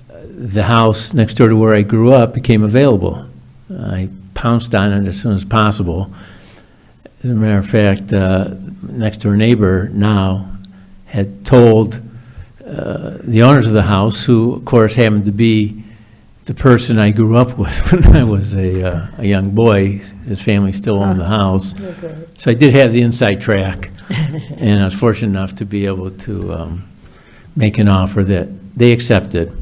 the house next door to where I grew up became available. I pounced on it as soon as possible. As a matter of fact, next door neighbor now had told the owners of the house, who of course happened to be the person I grew up with when I was a young boy. His family still owned the house. So I did have the inside track, and I was fortunate enough to be able to make an offer that they accepted.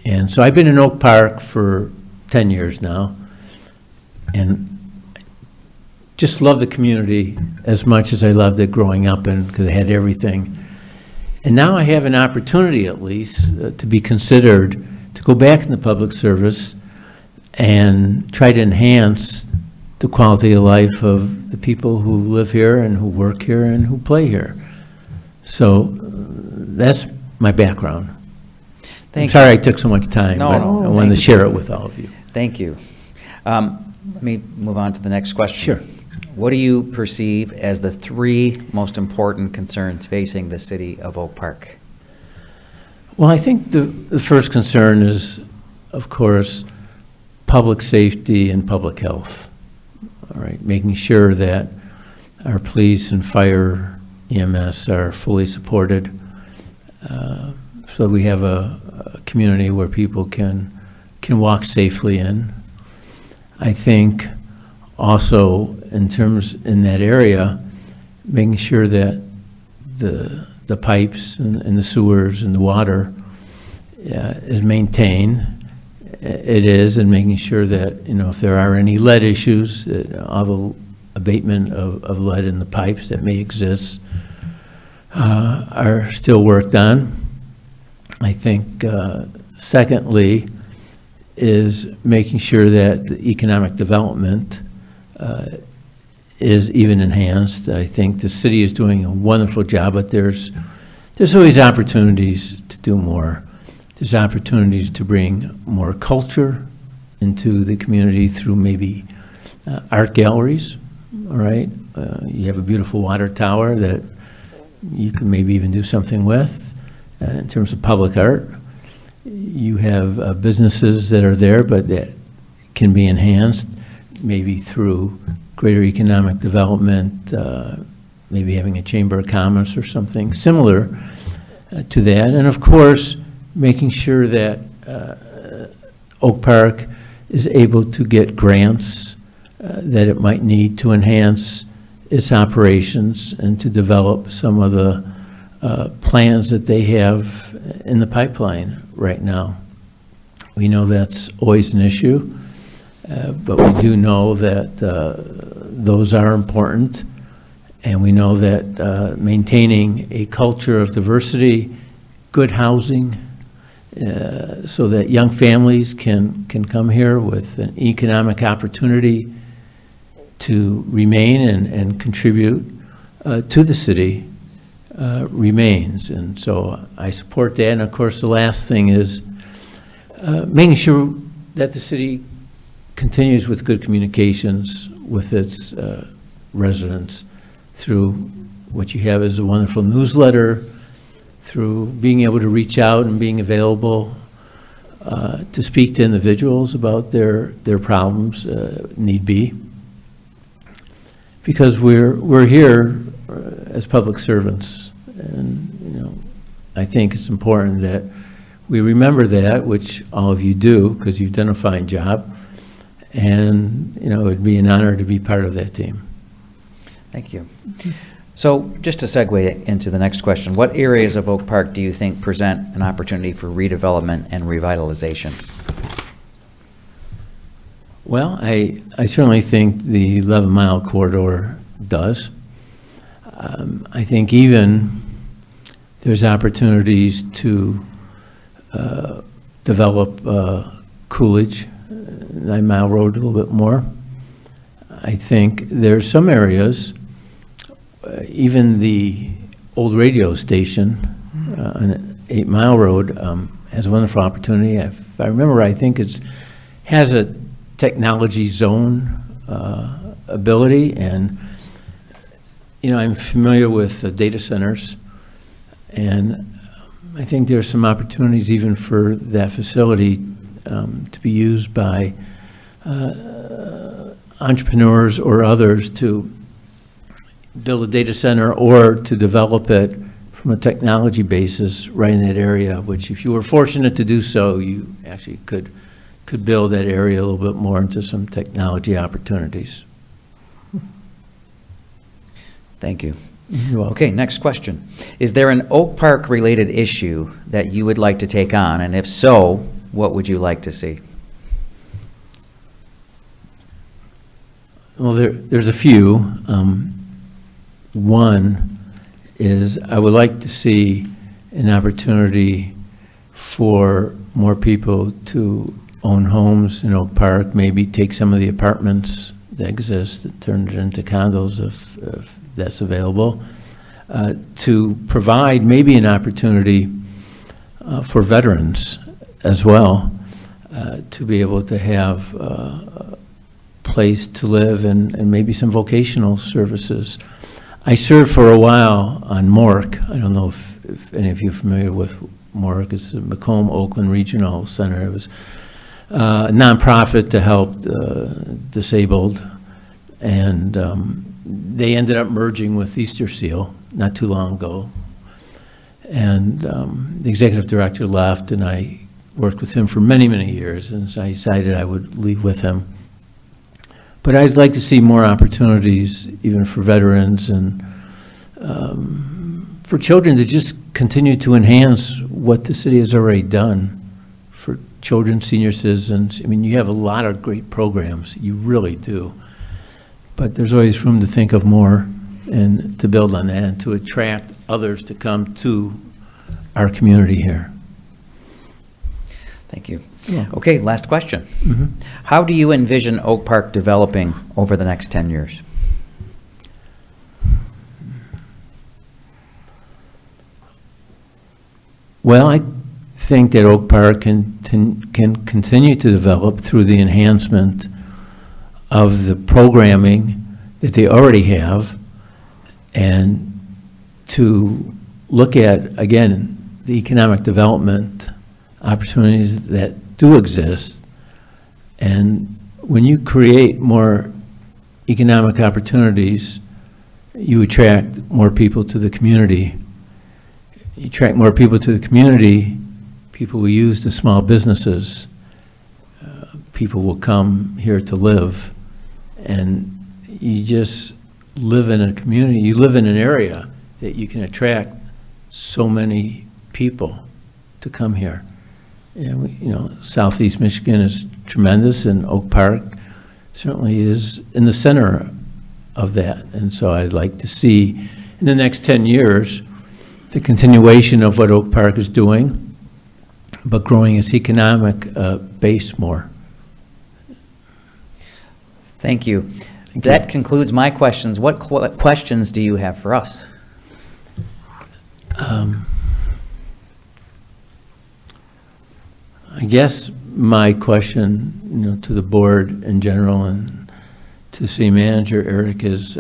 And so I've been in Oak Park for 10 years now, and just love the community as much as I loved it growing up in, because I had everything. And now I have an opportunity, at least, to be considered to go back into public service and try to enhance the quality of life of the people who live here and who work here and who play here. So that's my background. I'm sorry I took so much time, but I wanted to share it with all of you. Thank you. Let me move on to the next question. Sure. What do you perceive as the 3 most important concerns facing the city of Oak Park? Well, I think the first concern is, of course, public safety and public health. All right, making sure that our police and fire, EMS are fully supported, so we have a community where people can walk safely in. I think also, in that area, making sure that the pipes and the sewers and the water is maintained. It is, and making sure that, if there are any lead issues, that all the abatement of lead in the pipes that may exist are still worked on. I think, secondly, is making sure that the economic development is even enhanced. I think the city is doing a wonderful job, but there's always opportunities to do more. There's opportunities to bring more culture into the community through maybe art galleries, all right? You have a beautiful water tower that you can maybe even do something with in terms of public art. You have businesses that are there, but that can be enhanced maybe through greater economic development, maybe having a chamber of commerce or something similar to that. And of course, making sure that Oak Park is able to get grants that it might need to enhance its operations and to develop some of the plans that they have in the pipeline right now. We know that's always an issue, but we do know that those are important, and we know that maintaining a culture of diversity, good housing, so that young families can come here with an economic opportunity to remain and contribute to the city remains. And so I support that. And of course, the last thing is making sure that the city continues with good communications with its residents through what you have is a wonderful newsletter, through being able to reach out and being available to speak to individuals about their problems, need be. Because we're here as public servants, and I think it's important that we remember that, which all of you do, because you've done a fine job, and it'd be an honor to be part of that team. Thank you. So just to segue into the next question, what areas of Oak Park do you think present an opportunity for redevelopment and revitalization? Well, I certainly think the 11-mile corridor does. I think even there's opportunities to develop Coolidge, 9 Mile Road a little bit more. I think there's some areas, even the old radio station on 8 Mile Road has a wonderful opportunity. If I remember right, I think it has a technology zone ability, and I'm familiar with data centers, and I think there's some opportunities even for that facility to be used by entrepreneurs or others to build a data center or to develop it from a technology basis right in that area, which if you were fortunate to do so, you actually could build that area a little bit more into some technology opportunities. Thank you. You're welcome. Okay, next question. Is there an Oak Park related issue that you would like to take on? And if so, what would you like to see? Well, there's a few. One is I would like to see an opportunity for more people to own homes in Oak Park, maybe take some of the apartments that exist and turn it into condos if that's available, to provide maybe an opportunity for veterans as well, to be able to have a place to live and maybe some vocational services. I served for a while on MORC. I don't know if any of you are familiar with MORC. It's the Macomb Oakland Regional Center. It was a nonprofit to help disabled, and they ended up merging with Easter Seal not too long ago. And the executive director left, and I worked with him for many, many years, and so I decided I would leave with him. But I'd like to see more opportunities, even for veterans and for children, to just continue to enhance what the city has already done for children, senior citizens. I mean, you have a lot of great programs, you really do. But there's always room to think of more and to build on that and to attract others to come to our community here. Thank you. Yeah. Okay, last question. Mhm. How do you envision Oak Park developing over the next 10 years? Well, I think that Oak Park can continue to develop through the enhancement of the programming that they already have, and to look at, again, the economic development opportunities that do exist. And when you create more economic opportunities, you attract more people to the community. You attract more people to the community, people will use the small businesses, people will come here to live, and you just live in a community, you live in an area that you can attract so many people to come here. And you know, Southeast Michigan is tremendous, and Oak Park certainly is in the center of that. And so I'd like to see in the next 10 years the continuation of what Oak Park is doing, but growing its economic base more. Thank you. Thank That you. concludes my questions. What questions do you have for us? I guess my question, you know, to the board in general and to the city manager, Eric, is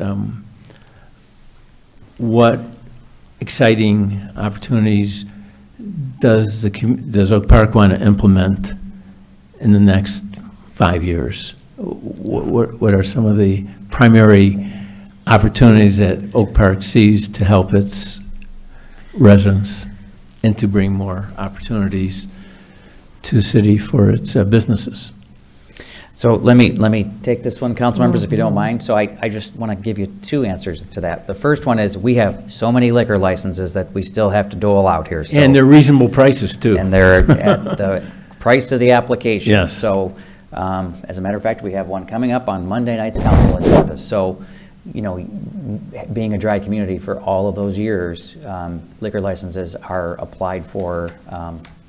what exciting opportunities does Oak Park want to implement in the next 5 years? What are some of the primary opportunities that Oak Park sees to help its residents and to bring more opportunities to the city for its businesses? So let me take this one, council members, if you don't mind. So I just want to give you two answers to that. The first one is we have so many liquor licenses that we still have to dole out here. So, And they're reasonable prices, too. and they're at the price of the application. Yes. So as a matter of fact, we have one coming up on Monday night's council agenda. So, you know, being a dry community for all of those years, liquor licenses are applied for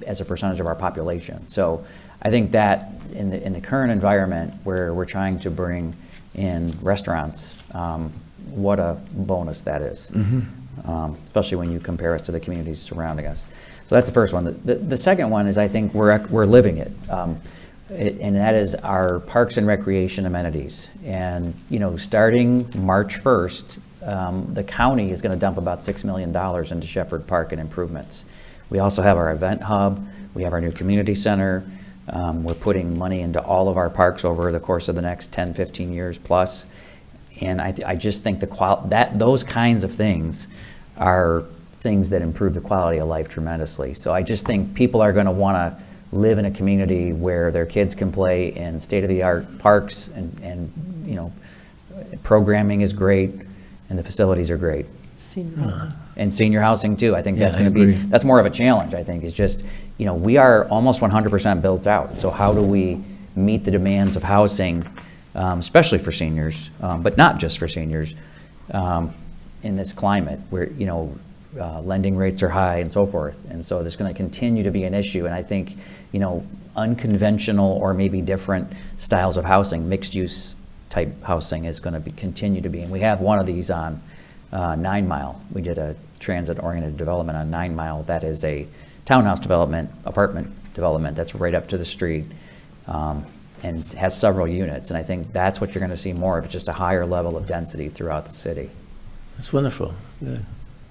as a percentage of our population. So I think that in the current environment where we're trying to bring in restaurants, what a bonus that is, especially when you compare us to the communities surrounding us. So that's the first one. The second one is I think we're living it. And that is our parks and recreation amenities. And, you know, starting March 1st, the county is going to dump about $6 million into Shepherd Park and improvements. We also have our event hub. We have our new community center. We're putting money into all of our parks over the course of the next 10, 15 years plus. And I just think those kinds of things are things that improve the quality of life tremendously. So I just think people are going to want to live in a community where their kids can play in state-of-the-art parks, and you know, programming is great and the facilities are great. Senior housing. And senior housing too. I think that's Yeah, going I to be, agree. that's more of a challenge, I think. It's just, you know, we are almost 100% built out. So how do we meet the demands of housing, especially for seniors, but not just for seniors, in this climate where, you know, lending rates are high and so forth. And so there's going to continue to be an issue. And I think, you know, unconventional or maybe different styles of housing, mixed use type housing is going to continue to be. And we have one of these on 9 Mile. We did a transit-oriented development on 9 Mile. That is a townhouse development, apartment development that's right up to the street, and has several units. And I think that's what you're going to see more of, just a higher level of density throughout the city. That's wonderful. Good.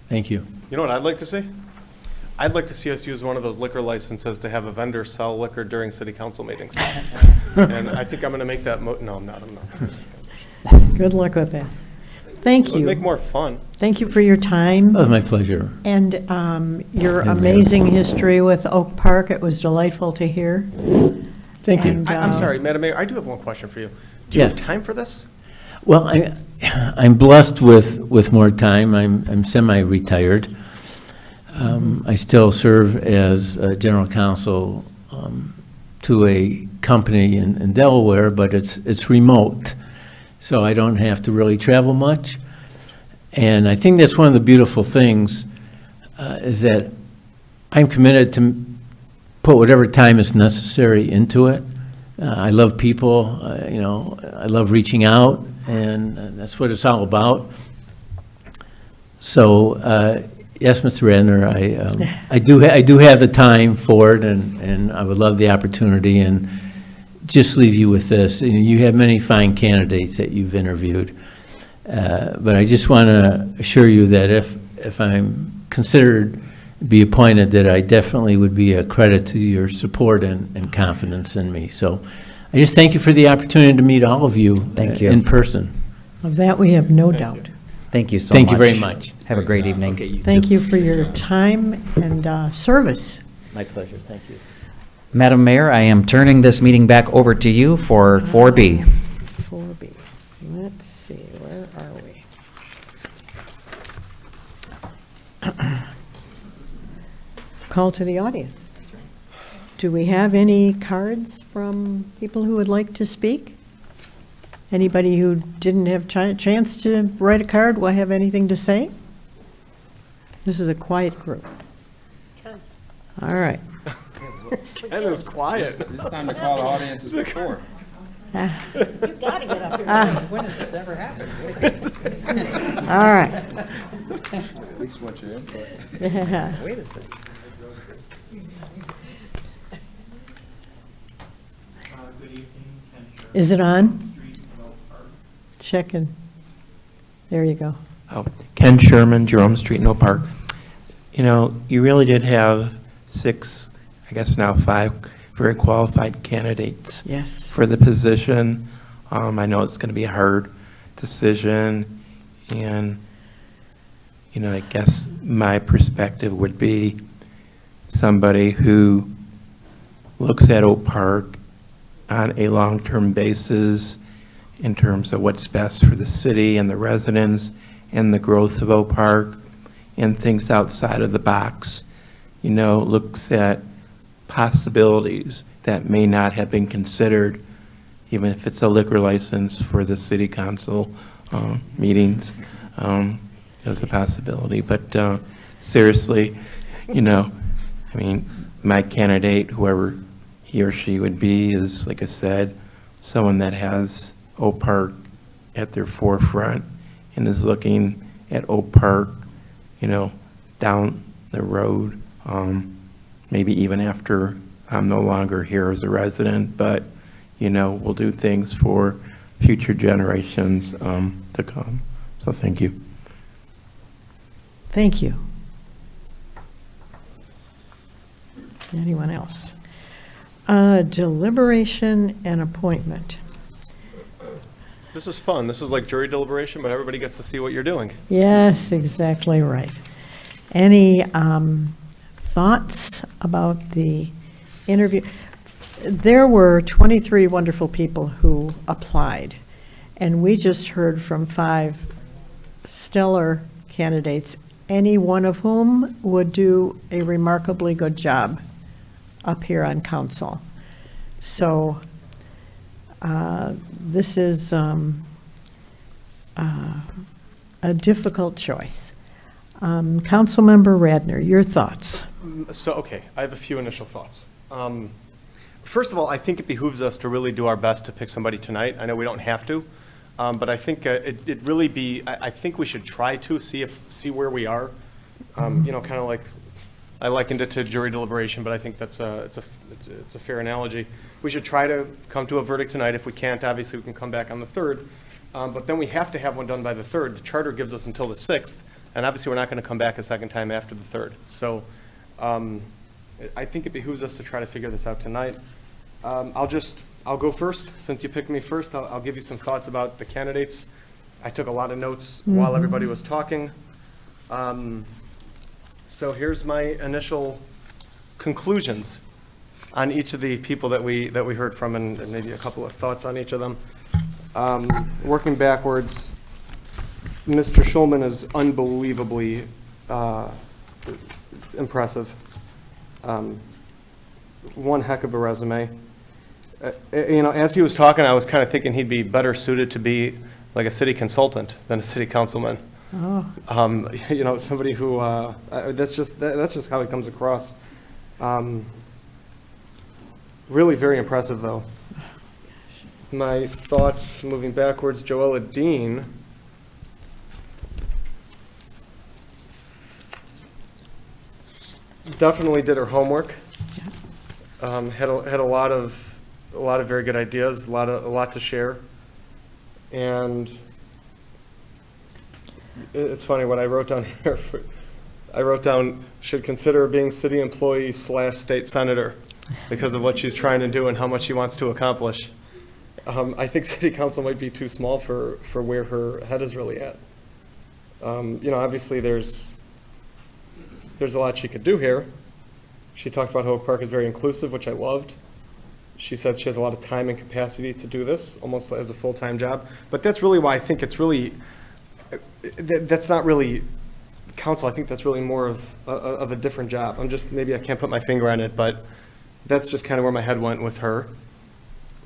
Thank you. You know what I'd like to see? I'd like to see us use one of those liquor licenses to have a vendor sell liquor during city council meetings. And I think I'm going to make that, no, I'm not. Good luck with that. Thank It would make you. more fun. Thank you for your time Oh, my pleasure. and your amazing history with Oak Park. It was delightful to hear. Thank you. And, I'm sorry, Madam Mayor, I do have one question for you. Do you Yeah. have time for this? Well, I'm blessed with more time. I'm semi-retired. I still serve as general counsel to a company in Delaware, but it's remote, so I don't have to really travel much. And I think that's one of the beautiful things is that I'm committed to put whatever time is necessary into it. I love people, I love reaching out, and that's what it's all about. So, yes, Mr. Radner, I do have the time for it, and I would love the opportunity, and just leave you with this. You have many fine candidates that you've interviewed, but I just want to assure you that if I'm considered to be appointed, that I definitely would be a credit to your support and confidence in me. So I just thank you for the opportunity to meet all of you, Thank you. in person. Of that, we have no doubt. Thank you so much. Thank you very much. Have a great evening. Okay, you Thank too. you for your time and service. My pleasure, thank you. Madam Mayor, I am turning this meeting back over to you for 4B. 4B. Let's see, where are we? Call to the audience. Do we have any cards from people who would like to speak? Anybody who didn't have chance to write a card will have anything to say? This is a quiet group. All right. Ken is quiet. It's time to call the audience's report. You gotta get up here. When has this ever happened? All right. At least want your input. Wait a second. Good evening, Ken Sherman, Is it on? Street in Oak Park. Checking. There you go. Oh, Ken Sherman, Jerome Street, No Park. You know, you really did have 6, I guess now 5, very qualified candidates Yes. for the position. I know it's going to be a hard decision, and, you know, I guess my perspective would be somebody who looks at Oak Park on a long-term basis in terms of what's best for the city and the residents and the growth of Oak Park, and thinks outside of the box, you know, looks at possibilities that may not have been considered, even if it's a liquor license for the city council meetings, as a possibility. But seriously, you know, I mean, my candidate, whoever he or she would be, is, like I said, someone that has Oak Park at their forefront and is looking at Oak Park, you know, down the road, maybe even after I'm no longer here as a resident, but, you know, we'll do things for future generations to come. So thank you. Thank you. Anyone else? Deliberation and appointment. This is fun. This is like jury deliberation, but everybody gets to see what you're doing. Yes, exactly right. Any thoughts about the interview? There were 23 wonderful people who applied, and we just heard from 5 stellar candidates, any one of whom would do a remarkably good job up here on council. So this is a difficult choice. Councilmember Radner, your thoughts? So, okay, I have a few initial thoughts. First of all, I think it behooves us to really do our best to pick somebody tonight. I know we don't have to, but I think it really be, I think we should try to see where we are. You know, kind of like, I likened it to jury deliberation, but I think it's a fair analogy. We should try to come to a verdict tonight. If we can't, obviously we can come back on the 3rd. But then we have to have one done by the 3rd. The charter gives us until the 6th, and obviously we're not going to come back a second time after the 3rd. So I think it behooves us to try to figure this out tonight. I'll go first. Since you picked me first, I'll give you some thoughts about the candidates. I took a lot of notes while everybody was talking. So here's my initial conclusions on each of the people that we heard from, and maybe a couple of thoughts on each of them. Working backwards, Mr. Schulman is unbelievably impressive. One heck of a resume. As he was talking, I was kind of thinking he'd be better suited to be like a city consultant than a city councilman. Oh, Somebody who, that's just how he comes across. Really very impressive, though. My thoughts moving backwards, Joella Dean. Definitely did her homework. Had a lot of very good ideas, a lot to share. And it's funny what I wrote down here. I wrote down should consider being city employee / state senator because of what she's trying to do and how much she wants to accomplish. I think city council might be too small for where her head is really at. Obviously there's a lot she could do here. She talked about how Oak Park is very inclusive, which I loved. She said she has a lot of time and capacity to do this, almost as a full-time job. But that's really why I think it's really, that's not really council. I think that's really more of a different job. Maybe I can't put my finger on it, but that's just kind of where my head went with her.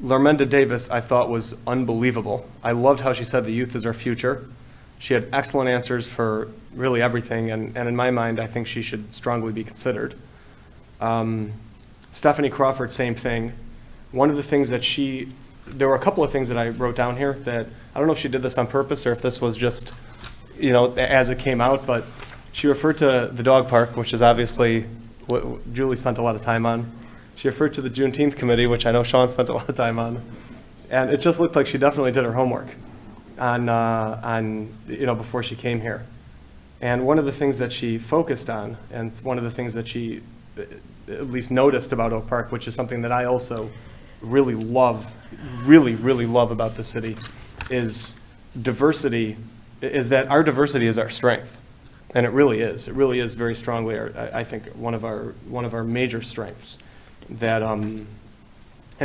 Larmenda Davis, I thought, was unbelievable. I loved how she said the youth is our future. She had excellent answers for really everything, and in my mind, I think she should strongly be considered. Stephanie Crawford, same thing. One of the things that there were a couple of things that I wrote down here that, I don't know if she did this on purpose or if this was just, as it came out, but she referred to the dog park, which is obviously what Julie spent a lot of time on. She referred to the Juneteenth committee, which I know Sean spent a lot of time on. And it just looked like she definitely did her homework on before she came here. And one of the things that she focused on, and one of the things that she at least noticed about Oak Park, which is something that I also really love about the city, is diversity, is that our diversity is our strength. And it really is. It really is very strongly, I think, one of our major strengths. That, and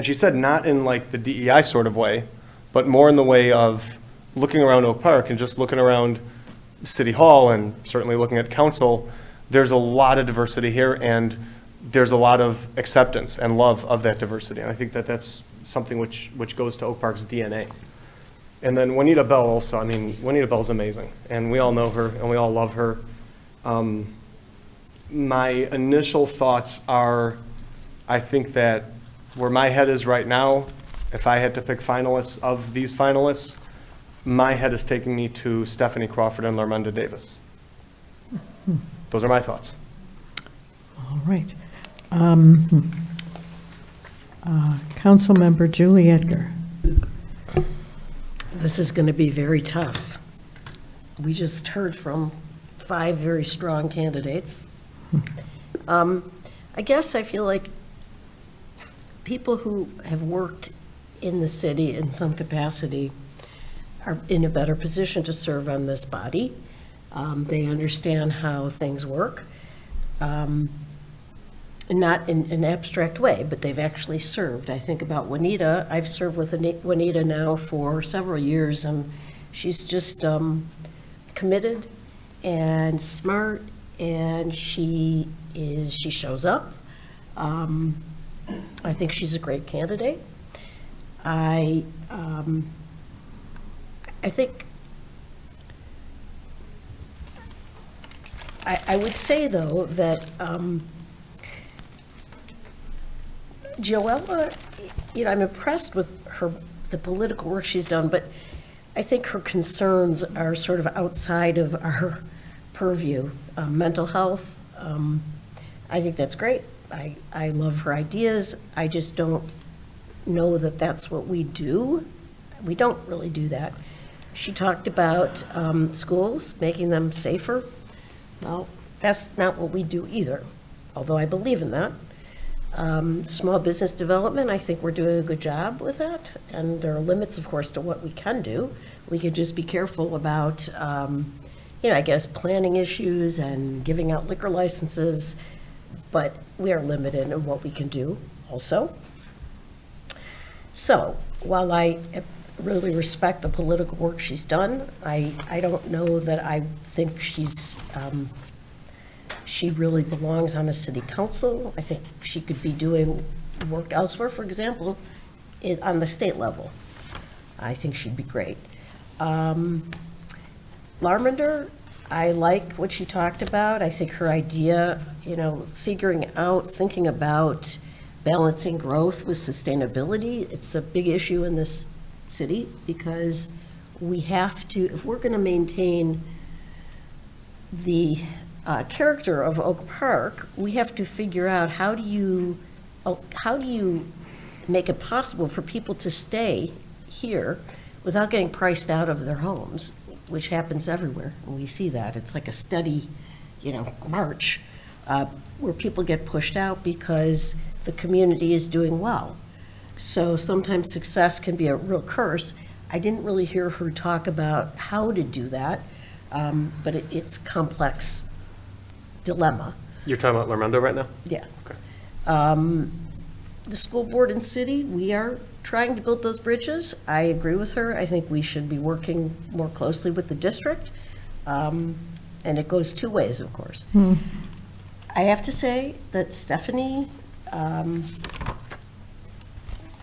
she said not in like the DEI sort of way, but more in the way of looking around Oak Park and just looking around City Hall and certainly looking at council. There's a lot of diversity here, and there's a lot of acceptance and love of that diversity. And I think that that's something which goes to Oak Park's DNA. And then Juanita Bell also, Juanita Bell's amazing, and we all know her, and we all love her. My initial thoughts are, I think that where my head is right now, if I had to pick finalists of these finalists, my head is taking me to Stephanie Crawford and Larmenda Davis. Those are my thoughts. all right. Councilmember Julie Edgar. This is going to be very tough. We just heard from 5 very strong candidates. I guess I feel like people who have worked in the city in some capacity are in a better position to serve on this body. They understand how things work, not in an abstract way, but they've actually served. I think about Juanita. I've served with Juanita now for several years, and she's just committed and smart, and she shows up. I think she's a great candidate. I think I would say, though, that Joella, I'm impressed with the political work she's done, but I think her concerns are sort of outside of our purview. Mental health, I think that's great. I love her ideas. I just don't know that that's what we do. We don't really do that. She talked about schools, making them safer. Well, that's not what we do either, although I believe in that. Small business development, I think we're doing a good job with that, and there are limits, of course, to what we can do. We could just be careful about, I guess, planning issues and giving out liquor licenses, but we are limited in what we can do also. So while I really respect the political work she's done. I don't know that I think she really belongs on a city council. I think she could be doing work elsewhere, for example, on the state level. I think she'd be great. Larmander, I like what she talked about. I think her idea, thinking about balancing growth with sustainability, it's a big issue in this city because we have to, if we're going to maintain the character of Oak Park, we have to figure out how do you make it possible for people to stay here without getting priced out of their homes, which happens everywhere. And we see that. It's like a steady, march where people get pushed out because the community is doing well. So sometimes success can be a real curse. I didn't really hear her talk about how to do that, but it's a complex dilemma. You're talking about Larmendo right now? Yeah. Okay. The school board and city, we are trying to build those bridges. I agree with her. I think we should be working more closely with the district. And it goes two ways, of course. I have to say that Stephanie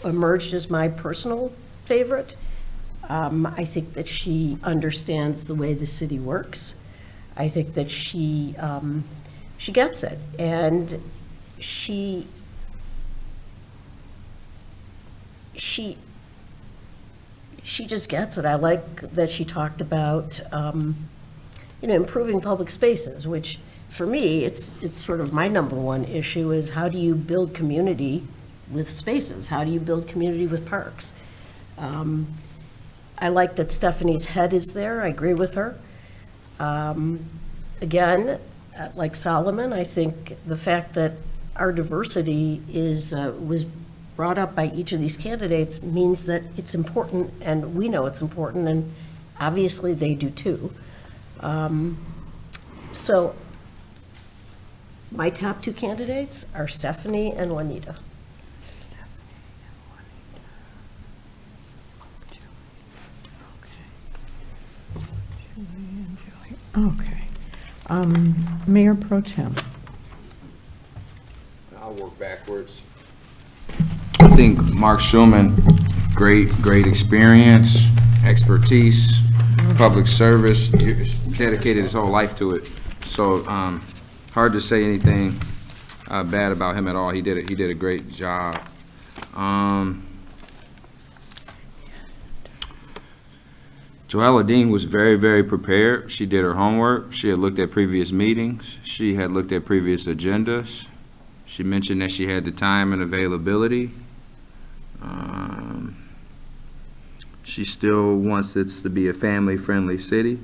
emerged as my personal favorite. I think that she understands the way the city works. I think that she gets it, and she just gets it. I like that she talked about improving public spaces, which for me it's sort of my number one issue is how do you build community with spaces? How do you build community with parks? I like that Stephanie's head is there. I agree with her. Again, like Solomon, I think the fact that our diversity was brought up by each of these candidates means that it's important, and we know it's important, and obviously they do too. So my top two candidates are Stephanie and Juanita. Okay. Mayor Pro Tem. I'll work backwards. I think Mark Schulman, great experience, expertise, public service. He's dedicated his whole life to it. So hard to say anything bad about him at all. He did a great job. Joella Dean was very prepared. She did her homework. She had looked at previous meetings. She had looked at previous agendas. She mentioned that she had the time and availability. She still wants it to be a family-friendly city.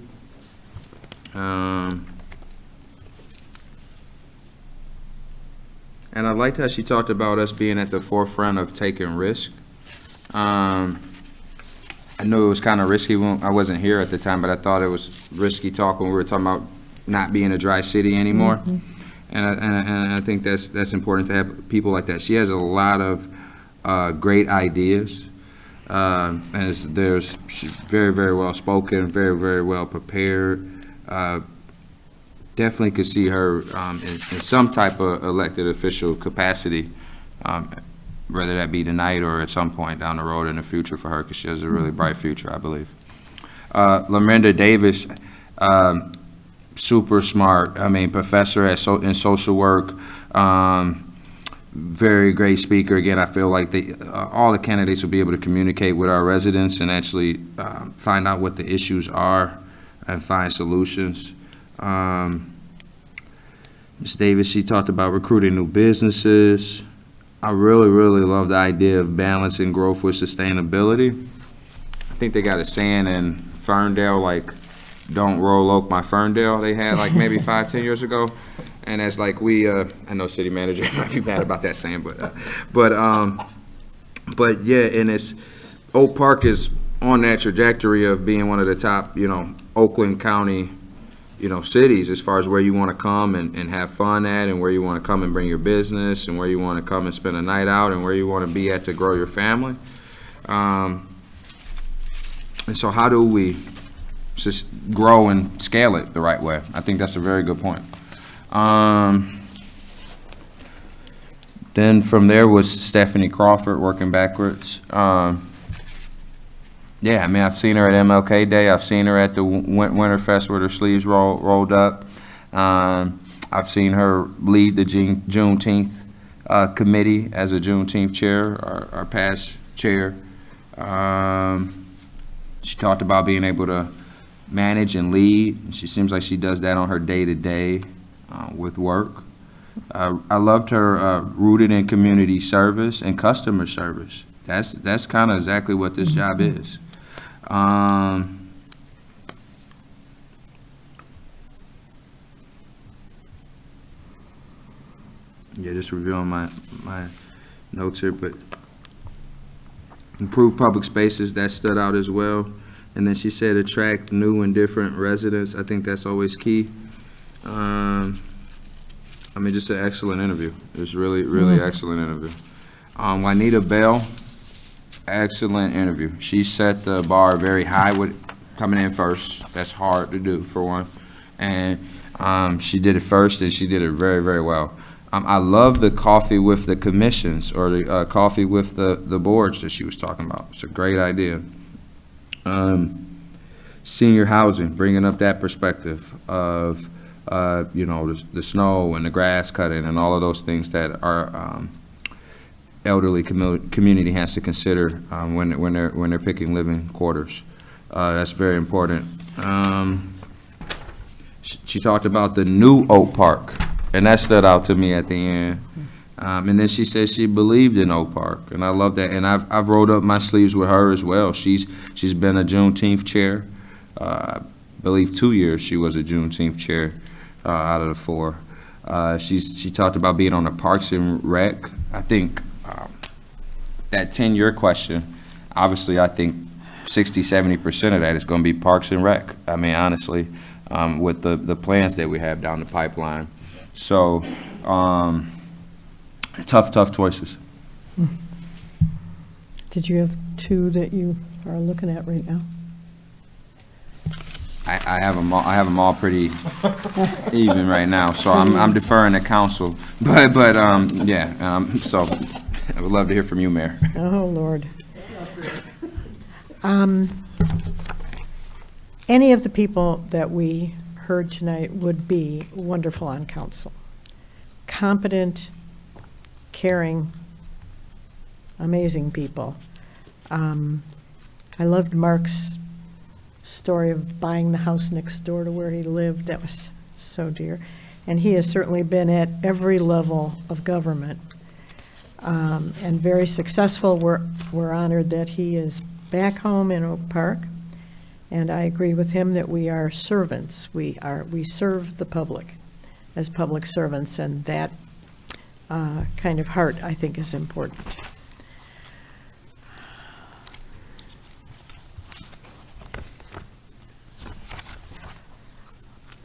And I liked how she talked about us being at the forefront of taking risk. I knew it was kind of risky when I wasn't here at the time, but I thought it was risky talk when we were talking about not being a dry city anymore. Mm-hmm. And I think that's important to have people like that. She has a lot of great ideas. She's very well spoken, very well prepared. Definitely could see her in some type of elected official capacity, whether that be tonight or at some point down the road in the future for her, because she has a really bright future, I believe. Laminda Davis, super smart. I mean, professor in social work, very great speaker. Again, I feel like all the candidates will be able to communicate with our residents and actually find out what the issues are and find solutions. Ms. Davis, she talked about recruiting new businesses. I really love the idea of balancing growth with sustainability. I think they got a saying in Ferndale, like, don't roll oak my Ferndale, they had like maybe 5-10 years ago. And as like I know city manager might be mad about that saying, but yeah, and Oak Park is on that trajectory of being one of the top, Oakland County, cities as far as where you want to come and have fun at, and where you want to come and bring your business, and where you want to come and spend a night out, and where you want to be at to grow your family. And so how do we just grow and scale it the right way? I think that's a very good point. Then from there was Stephanie Crawford, working backwards. Yeah, I mean, I've seen her at MLK Day. I've seen her at the Winterfest with her sleeves rolled up. I've seen her lead the Juneteenth committee as a Juneteenth chair, our past chair. She talked about being able to manage and lead. She seems like she does that on her day-to-day with work. I loved her rooted in community service and customer service. That's kind of exactly what this job is. Yeah, just reviewing my notes here, but improve public spaces, that stood out as well. And then she said attract new and different residents. I think that's always key. I mean, just an excellent interview. It was really, really excellent interview. Juanita Bell, excellent interview. She set the bar very high with coming in first. That's hard to do, for one. And she did it first, and she did it very, very well. I love the coffee with the commissions, or the coffee with the boards that she was talking about. It's a great idea. Senior housing, bringing up that perspective of, you know, the snow and the grass cutting and all of those things that our elderly community has to consider when they're picking living quarters. That's very important. She talked about the new Oak Park, and that stood out to me at the end. And then she said she believed in Oak Park, and I love that. And I've rolled up my sleeves with her as well. She's been a Juneteenth chair. I believe 2 years she was a Juneteenth chair out of the 4. She talked about being on the Parks and Rec. I think that 10-year question, obviously I think 60–70% of that is going to be Parks and Rec. I mean, honestly, with the plans that we have down the pipeline. So, tough choices. Did you have 2 that you are looking at right now? I have them all pretty even right now, so I'm deferring to council. But yeah, so I would love to hear from you, Mayor. Oh, Lord. Any of the people that we heard tonight would be wonderful on council. Competent, caring, amazing people. I loved Mark's story of buying the house next door to where he lived. That was so dear. And he has certainly been at every level of government and very successful. We're honored that he is back home in Oak Park. And I agree with him that we are servants. We serve the public as public servants, and that kind of heart, I think, is important.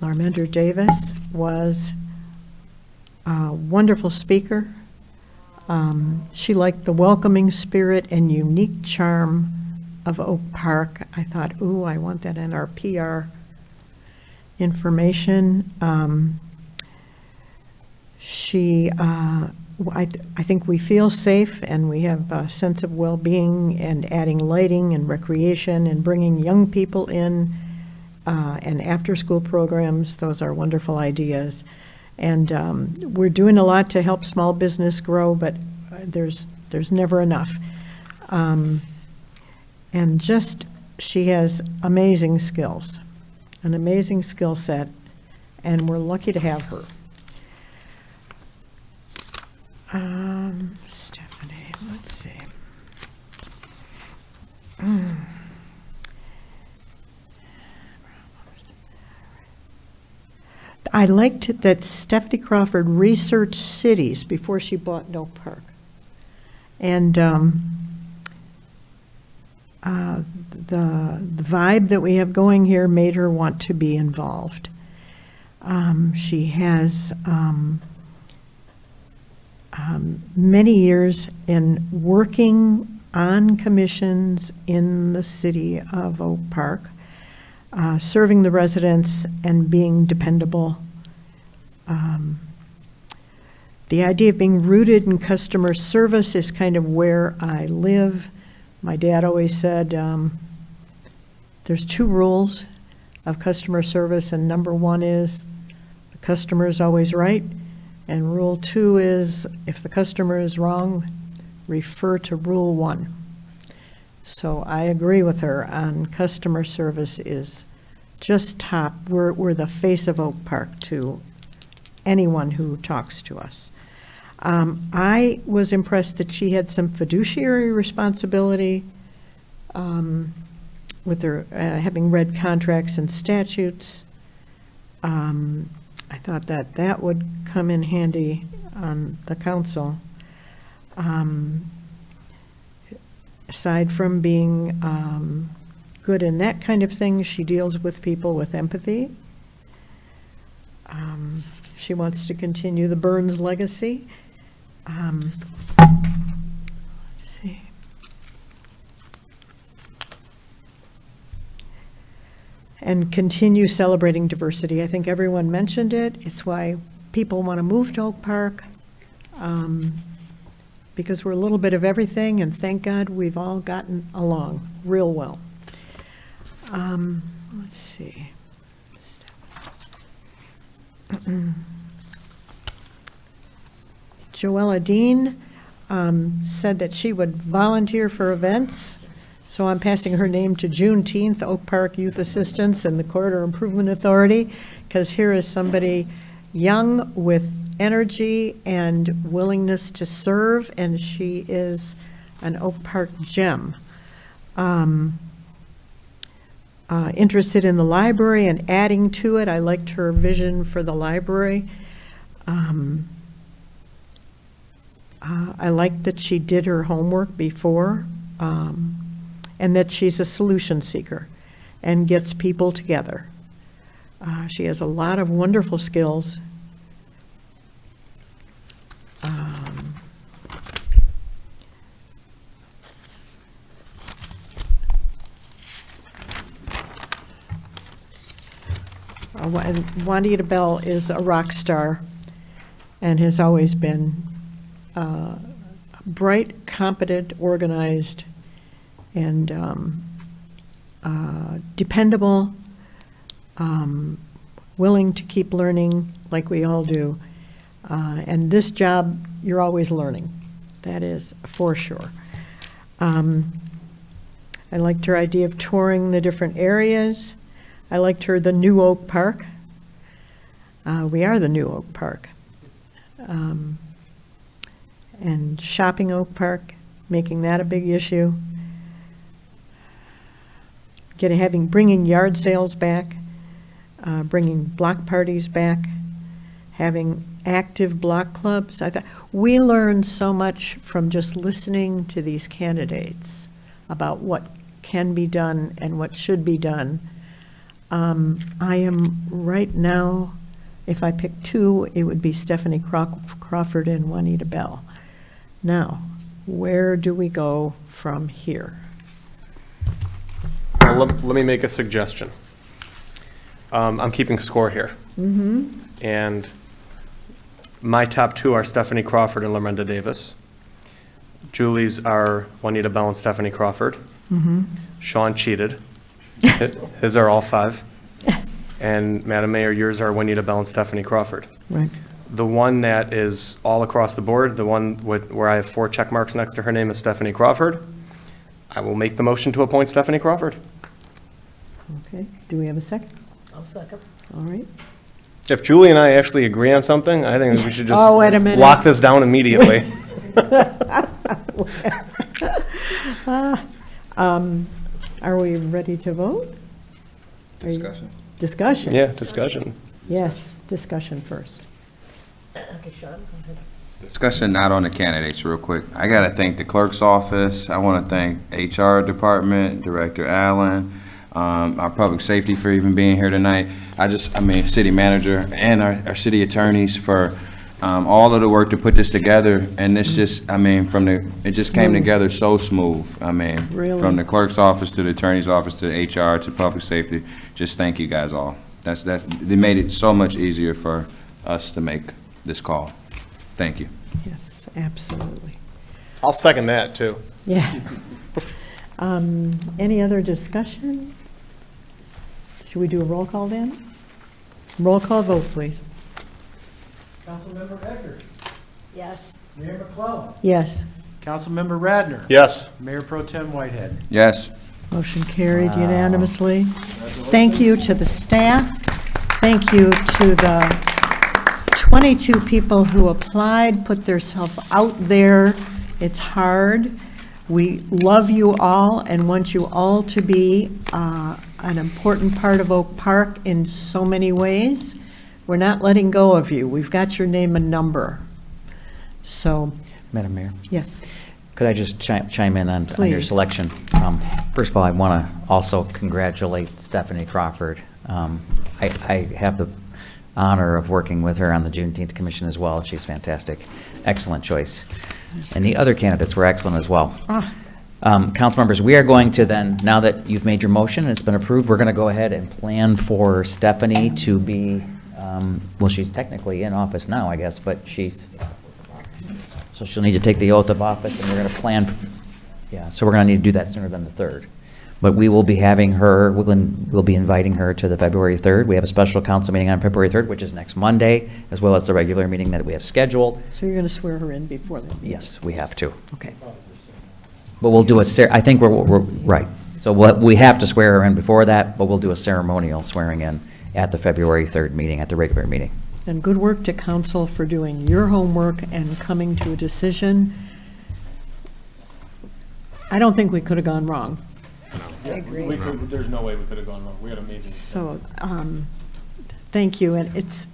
Larmender Davis was a wonderful speaker. She liked the welcoming spirit and unique charm of Oak Park. I thought, ooh, I want that in our PR information. I think we feel safe, and we have a sense of well-being, and adding lighting and recreation and bringing young people in and after-school programs. Those are wonderful ideas. And we're doing a lot to help small business grow, but there's never enough. And just, she has amazing skills, an amazing skill set, and we're lucky to have her. Stephanie, let's see. I liked that Stephanie Crawford researched cities before she bought Oak Park. And the vibe that we have going here made her want to be involved. She has many years in working on commissions in the city of Oak Park, serving the residents and being dependable. The idea of being rooted in customer service is kind of where I live. My dad always said, there's 2 rules of customer service, and number 1 is the customer is always right, and rule 2 is if the customer is wrong, refer to rule 1. So I agree with her on customer service is just top. We're the face of Oak Park to anyone who talks to us. I was impressed that she had some fiduciary responsibility with her having read contracts and statutes. I thought that would come in handy on the council. Aside from being good in that kind of thing, she deals with people with empathy. She wants to continue the Burns legacy. Let's see. And continue celebrating diversity. I think everyone mentioned it. It's why people want to move to Oak Park, because we're a little bit of everything, and thank God we've all gotten along real well. Let's see. Joella Dean said that she would volunteer for events, so I'm passing her name to Juneteenth, Oak Park Youth Assistance and the Corridor Improvement Authority, because here is somebody young with energy and willingness to serve, and she is an Oak Park gem. Interested in the library and adding to it. I liked her vision for the library. I liked that she did her homework before, and that she's a solution seeker and gets people together. She has a lot of wonderful skills. Juanita Bell is a rock star and has always been bright, competent, organized, and dependable, willing to keep learning like we all do. And this job, you're always learning. That is for sure. I liked her idea of touring the different areas. I liked the new Oak Park. We are the new Oak Park. And shopping Oak Park, making that a big issue. Bringing yard sales back, bringing block parties back, having active block clubs. I thought we learned so much from just listening to these candidates about what can be done and what should be done. I am right now, if I pick 2, it would be Stephanie Crawford and Juanita Bell. Now, where do we go from here? Well, let me make a suggestion. I'm keeping score here. Mm-hmm. And my top 2 are Stephanie Crawford and Lorinda Davis. Julie's are Juanita Bell and Stephanie Crawford. Mm-hmm. Sean cheated. His are all 5. And Madam Mayor, yours are Juanita Bell and Stephanie Crawford. Right. The one that is all across the board, the one where I have 4 check marks next to her name is Stephanie Crawford. I will make the motion to appoint Stephanie Crawford. Okay, do we have a second? I'll second. All right. If Julie and I actually agree on something, I think we should just Oh, wait a minute. lock this down immediately. Are we ready to vote? Are you- Discussion? Discussion? Yeah, discussion. Yes, discussion first. Okay, Sean, go ahead. Discussion not on the candidates, real quick. I gotta thank the clerk's office. I wanna thank HR department, Director Allen, our public safety for even being here tonight. City manager and our city attorneys for all of the work to put this together, and this just, I mean, it just came Smooth. together so smooth. I mean, Really? from the clerk's office to the attorney's office to HR to public safety, just thank you guys all. They made it so much easier for us to make this call. Thank you. Yes, absolutely. I'll second that, too. Yeah. Any other discussion? Should we do a roll call then? Roll call vote, please. Councilmember Edgar, Yes. Mayor McClellan, Yes. Councilmember Radner. Yes. Mayor Pro Tem Whitehead. Yes. Motion carried unanimously. Thank you to the staff. Thank you to the 22 people who applied, put themselves out there. It's hard. We love you all and want you all to be an important part of Oak Park in so many ways. We're not letting go of you. We've got your name and number. So, Madam Mayor, yes. could I just chime in on your Please. selection? First of all, I want to also congratulate Stephanie Crawford. I have the honor of working with her on the Juneteenth Commission as well. She's fantastic. Excellent choice. And the other candidates were excellent as well. Council members, we are going to then, now that you've made your motion and it's been approved, we're going to go ahead and plan for Stephanie to be, well, she's technically in office now, I guess, but so she'll need to take the oath of office, and we're going to plan, so we're going to need to do that sooner than the 3rd. But we will be having her, we'll be inviting her to the February 3rd. We have a special council meeting on February 3rd, which is next Monday, as well as the regular meeting that we have scheduled. So you're going to swear her in before that? Yes, we have to. Okay. But we'll do I think we're right. So we have to swear her in before that, but we'll do a ceremonial swearing in at the February 3rd meeting, at the regular meeting. And good work to council for doing your homework and coming to a decision. I don't think we could have gone wrong. There's no way we could have gone wrong. We had amazing. So, thank you, and it's,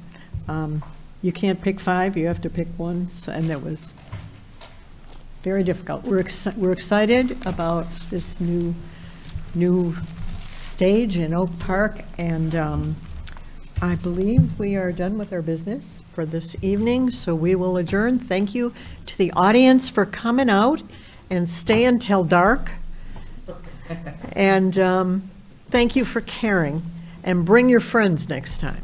you can't pick 5, you have to pick 1, and that was very difficult. We're excited about this new stage in Oak Park, and I believe we are done with our business for this evening, so we will adjourn. Thank you to the audience for coming out and stay until dark. And thank you for caring, and bring your friends next time.